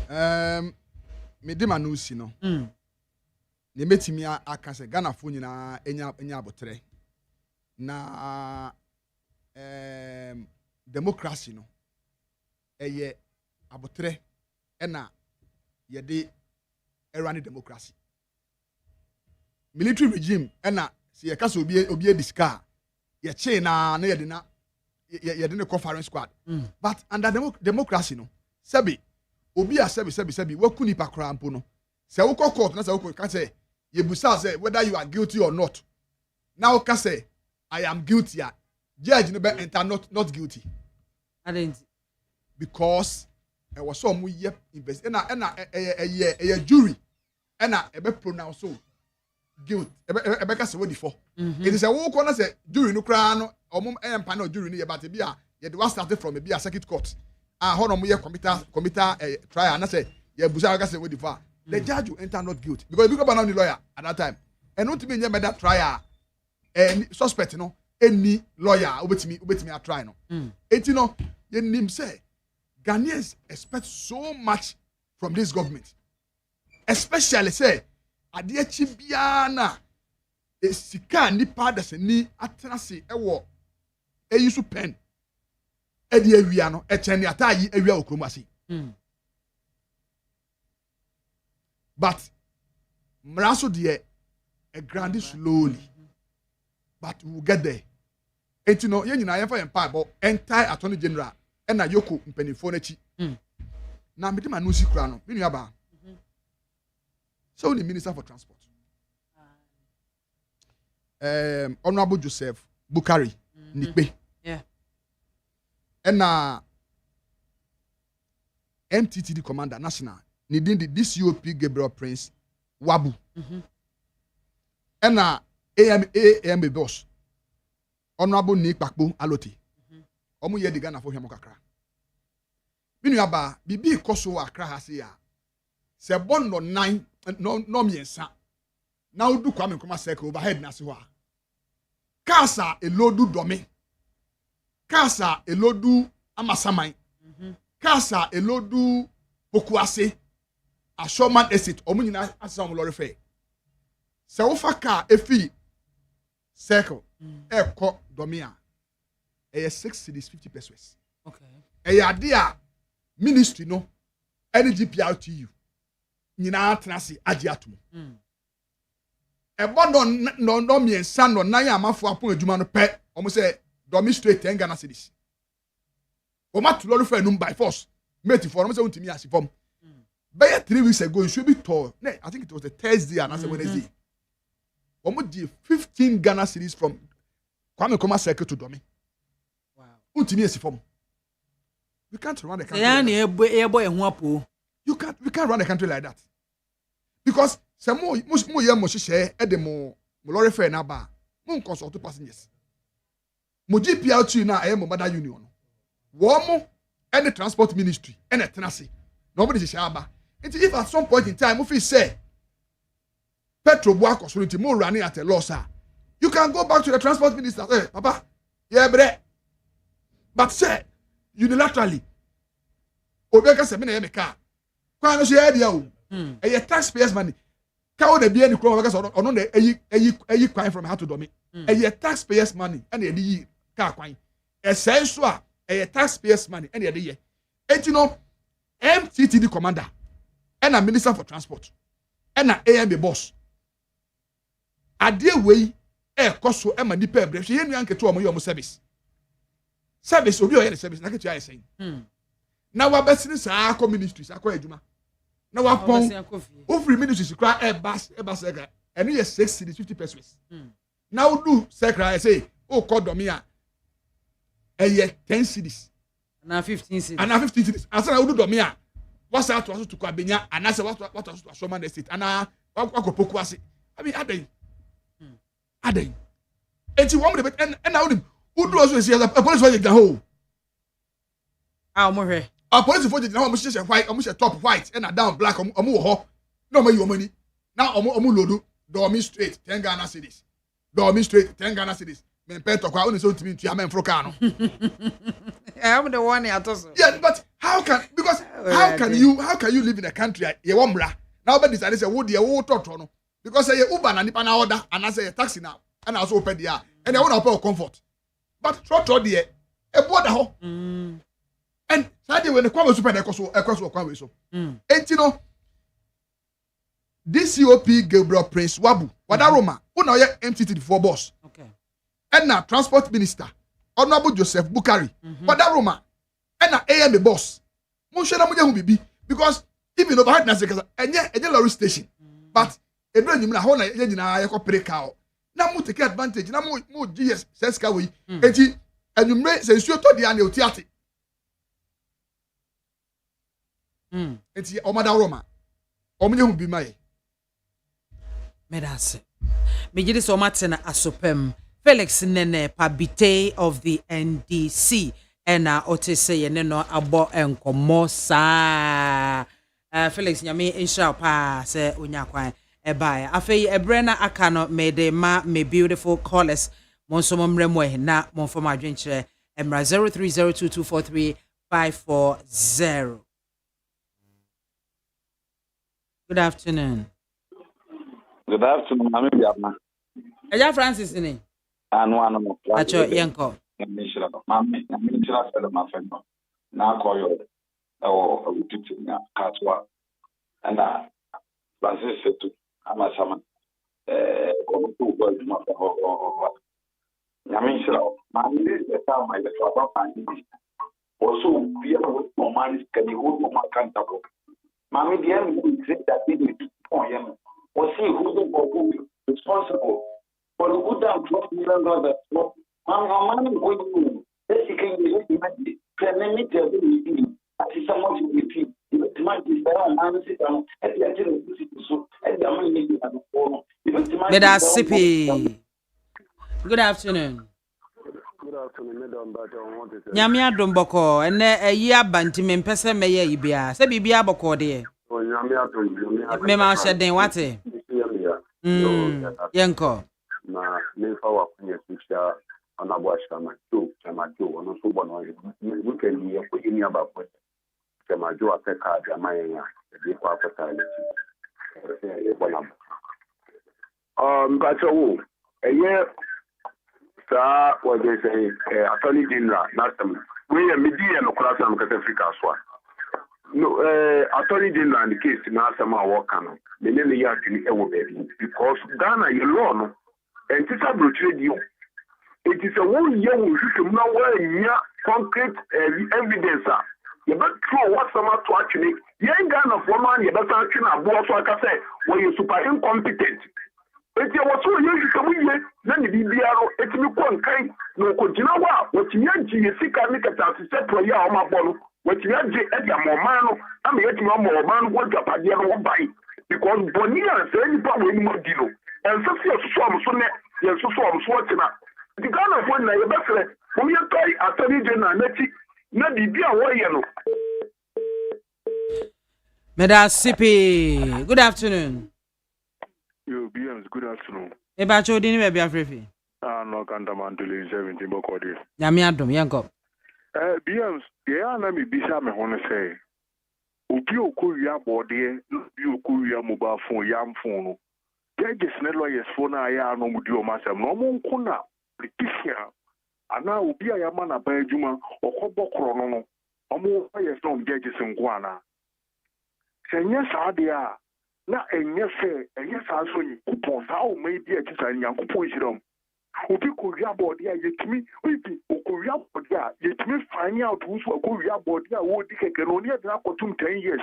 Me de manusi no. Ne metimi aka se Ghana fo nyina enya abotre. Na democracy no. Eye abotre ena ye de erani democracy. Military regime ena se ye kasa obi diska ye che na ye de na ye de ne foreign squad. But under democracy no sebi obi a sebi waku nipa kra mpo no se wo court na se wo ka say ye busa say whether you are guilty or not. Now ka say I am guilty. Judge no be enter not guilty. I didn't because there was some we invest a jury and a pronounce guilt e ka say what for it is a wo ko na say jury no kra no omum empa na jury no but bia ye de was started from a circuit court hono mo ye committer trial na say ye busa ka say what for the judge will enter not guilty because you go now the lawyer at that time and not me nyem that trial and suspect no any lawyer obetimi a try no enti no ye nim say Ghanaians expect so much from this government, especially say adeɛ kyi biara na sika nipa da se ni atenase ɛwɔ eyisu pen ɛde awia no ɛkyɛn ata yi awia okrom ase. But mraso deɛ a grand slowly but we will get there. Enti no ye nyina yɛfa yɛn pa bɔ entire attorney general na yoko mpanifo na chi na medema no si kura no me nua ba so the minister for transport honorable Joseph Bukari Nikpe na MTTD commander national needing the DCOP Gabriel Prince Wabu na AMA boss honorable Nick Bakpo Aloti omu ye diga na fo hwemo kakra binu aba bibi koso akra ha se ya se bon no 9 no miensa na odu kwa me koma circle overhead na se ho a kasa elodu domi kasa elodu amasaman kasa elodu pokuase ashoman exit omu nyina asa omu lorry fare se wo fa ka efi circle ekọ domi a 6 cities 50 pesos. Okay. Ade ministry no NGPRTU nyina atenase agi atom. No miensa no nan amafo apon adwuma no pe omo say domi straight 10 Ghana cedis. O ma to lorry fare no by force. Mate for omo say untimi asifom. By 3 weeks ago, it should be tall. I think it was the Thursday and not Wednesday. Omo di 15 Ghana cedis from Kwame Nkrumah circle to Domi. We can't run the country. We can't run the country like that. Because some more young share at the more lorry fare na ba. Mon consult passengers. Mo GPRT na I am Mother Union. Womo and the transport ministry and the tenancy. Nobody is shaba. If at some point in time if we say petrol work or more running at a loss, you can go back to the transport minister. Hey, Papa, yeah, bre. But say unilaterally, Obeka se me na car. Kwa no share dia o. E taxpayers money. Ka o de bia ni kro Obeka so ono na eyi kwan from how to Domi. E taxpayers money and e dey car kwan. E say so a e taxpayers money and e dey ye. Enti no MTTD commander and a minister for transport and a AMB boss. Ade wey e koso e ma nipa ebre hwe ye nua nketo omo ye omo service. Service obi o ye service na ketu ayi sen. Na wa besini sa akọ ministries akọ adwuma. Na wa pon ofri ministries kra e bas ega. Enu ye 6 cities 50 pesos. Na wo do sekra say o ko Domi a e ye 10 cities. Na 15 cities. Ana 15 cities. Asa na wo do Domi a what's out to to Abenya and I say what to Ashoman Estate ana wako poku ase. I mean aden. Enti wo mo de and na wo who do also see as a police for the hole. A police for the now almost white, almost top white and a down black ho. No more your money. Now lodu Domi straight 10 Ghana cedis. Domi straight 10 Ghana cedis. Men pay to kwa only so to me to amen frokano. I'm the one here to. Yeah, but how can how can you live in a country you want now but decide say wo de wo toto no because say Uber na nipa na order and I say taxi now and also open there and they want to comfort but toto there e boda ho and say when the kwame super na ekoso kwame so enti no DCOP Gabriel Prince Wabu Wadaroma una ye MTT4 boss okay and na transport minister Honorable Joseph Bukari Wadaroma and na AM boss mo hwe na mo hu bibi because even overhead na sekasa enye lorry station but ebra nyim na ho na ye nyina ye kopere ka o na mo take advantage na mo GS seska we enti anumre se nsuo to dia na oti ate enti o Wadaroma o mo hu bi mai Medase. Mejidi so matena asopem. Felix Nene Pabite of the NDC. Ena otese ye no abo enkomo sa. Felix nyame insha pa se onyakwan ebae. Afei ebrena akano mede ma me beautiful callers. Monso momremo na monfo madwenkyere emra 0302243540. Good afternoon. Good afternoon, MAAME BIAMAH. Eja Francis ni. Anu. Acho yenko. MAAME fele mafeno. Na koyo o ututi na katwa. Na Francis setu amasama kono tu go di mafo. Nyame shira. MAAME de ta ma de fa pa ni. Also bia wo normal kadi wo ma kanta ko. MAAME dia mi say that we point yam. Or see who is responsible for the good and $12 million. I'm going to basically Good afternoon. Good afternoon, Madam Baton. Nyame adom boko ene eyi abanti me mpese meye ibia se bibia boko de me ma sheden wate yenko na mefa wa kunya sisha anabwa shama tu chama tu no so bono weekend ye ko yini abako chama jo afeka jama ya de kwa afeka le bona but wo eye sa what they say attorney general last time we media no class am kata Africa so no attorney general the case na asama work no me ne ya tini e wo baby because Ghana you law no and tisa brochure dio it is a one year we should now wear concrete evidence you bet throw what some to actually young Ghana for man you better actually abo so aka say when you super incompetent eti wato yesu kamu ye na ni bibiaro etimi ko nkan no ko gina wa watimi agi yesika ni kata se proya o ma bolo watimi agi edia moman no ama yetimi o moman no wo japade no wo bai because bonia say ni pa we ni mo di no en so so am so ne ye so am so tina di Ghana fo na ye befre mo ye toi attorney general na bibia wo ye no Meda Sipi. Good afternoon. Yo, BMs, good afternoon. Eba chodi ni be bia frefi. No kanda mandele 17 bokodi. Nyame adom yenko. BMs, ye na mi bisa me hono say. Obi okowia bode, obi okowia mobile phone yam phone no. Judges ne lawyers phone aya no mudi o masem no mo nkuna politician. Ana obi ayama na ba adwuma okobokro no no. Omo lawyers no judges nko ana. Senya sadia na enye sa so ni kupon sa o mai bi etisa nyankopon hiram obi ko ria body a yetimi obi okoria body a yetimi find out who so okoria body a wo di keke no ne na kotum 10 years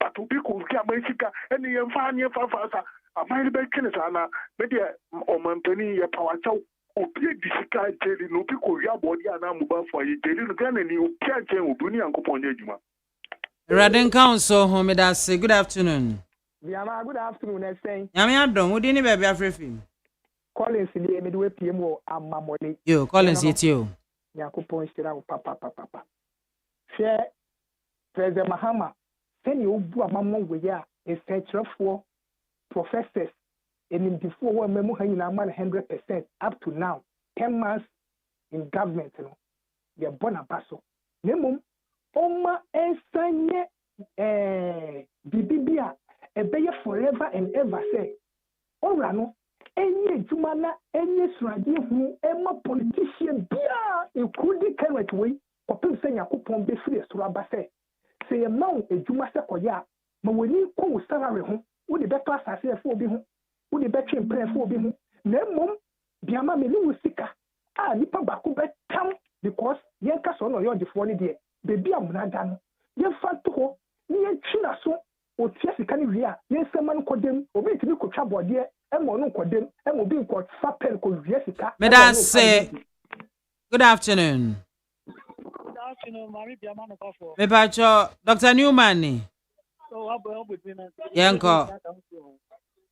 but obi ko ria mai sika ene ye fa anye fa sa amai be kene sa na me de o mampani ye pawacha obi di sika jeli no obi ko ria body a na muba fo ye jeli no gana ni obi a chen obi ni nyankopon ye adwuma Raden Council home that say good afternoon. Biama, good afternoon, I say. Nyame adom, wo di ni be bia frefi. Collins ni me do PM wo amamole. Yo, Collins yetio. Yakopon shira wo papa. Share President Mahama, send you obu amamon we ya estatrefo professors and before one memo hanyina man 100% up to now 10 months in government no. They born a basso. Nemum Oma ensanye bibibia ebeye forever and ever say ora no enye dwuma na enye surade hu ema politician bia ekudi carrot way kopim se yakopon be free soro aba say say e maw edwuma se koya ma woni ko salary ho wo de beto asase efo obi ho wo de betwe mprefo obi ho na mum biama me ni wusika a nipa bako betam because yen ka so no yo defo ni de bebi amunada no yen fanto ho ni yen twina so o tia sika ni wi a yen seman kodem obi timi kotwa bode emo no kodem emo bi ko fa pen ko wi sika. Madam say good afternoon. Good afternoon, MAAME BIAMAH AKWAFO. Me pacho Dr. Newman ni. So abo between Yanko.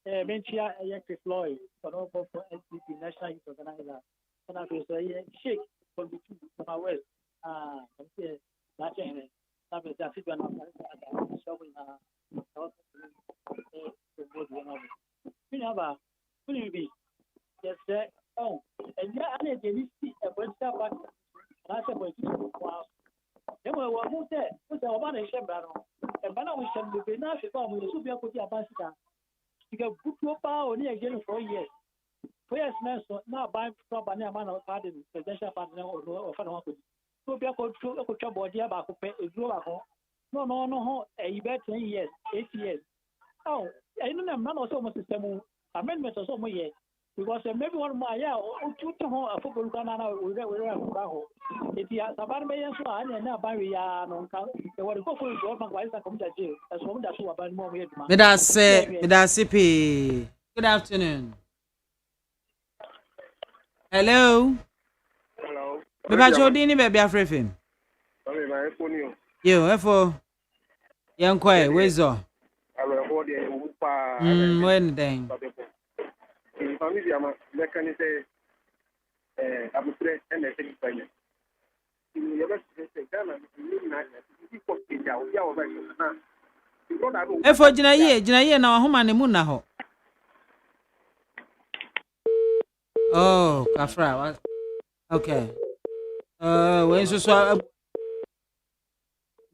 Benchia Electric Floyd for SDP National Youth Organizer. And I say shake from the two from our west. I'm here that channel. That is a figure of showing yes, oh, and yeah, I didn't see a bunch of and I said, wow. Then we were moved there. What's our man in Shembano? And Bana we shall be enough if I'm going to be a good ambassador. You get book your power only again for years. 4 years now, buy from a man of pardon, presidential partner or fan. So be a good trouble, dear back, a grow. No, a bet 10 years, 8 years. Oh, I don't know, man, also must system amendments or so more yet. Because maybe one of my a football canal with it is a bad man and now by no count. They were go for government wise and come to jail. As one that's about more. Medasipi. Good afternoon. Hello. Hello. Me pacho dini baby afrefim. Sorry, my phone. Yo, efo. Yankwa, wezo. I will hold you. When then? MAAME BIAMAH, they can say, I'm afraid, and I think it's in the best Ghana, efo jina ye na wahoma ne mu na ho. Oh, Kafra. Okay. When so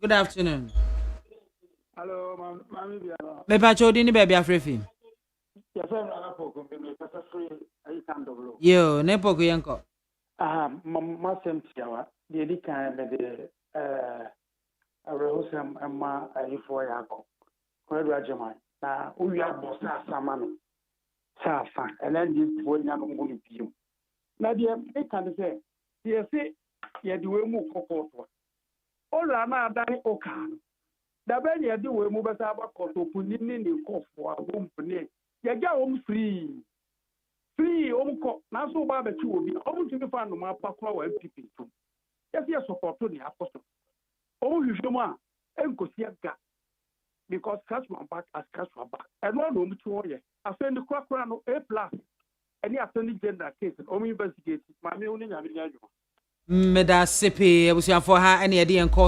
good afternoon. Hello, MAAME BIAMAH. Me pacho dini baby afrefim. Yo, nepo ku yanko. Masem tiawa. The edikan de rehosam ama ifo yako. Kwa rajama na uya bossa samano. Safa, and then this boy na go biom. Na de e kan say, ye say ye de we mu kokotwa. Ola na adani okan. Da be ye de we mu besa ba kotopu ni kofo abompne. Ye ga free omko na so ba be ti obi omutumi fa no ma pa kwa wa MPP to yes yes support to the apostle hwehwem a enkosi aga because cash one back as cash one back and one no mutu oye afend kwakwa no A+ any attorney general case investigate MAAME uni nya bi nya Medasipi ebusiafo ha ene ye de enko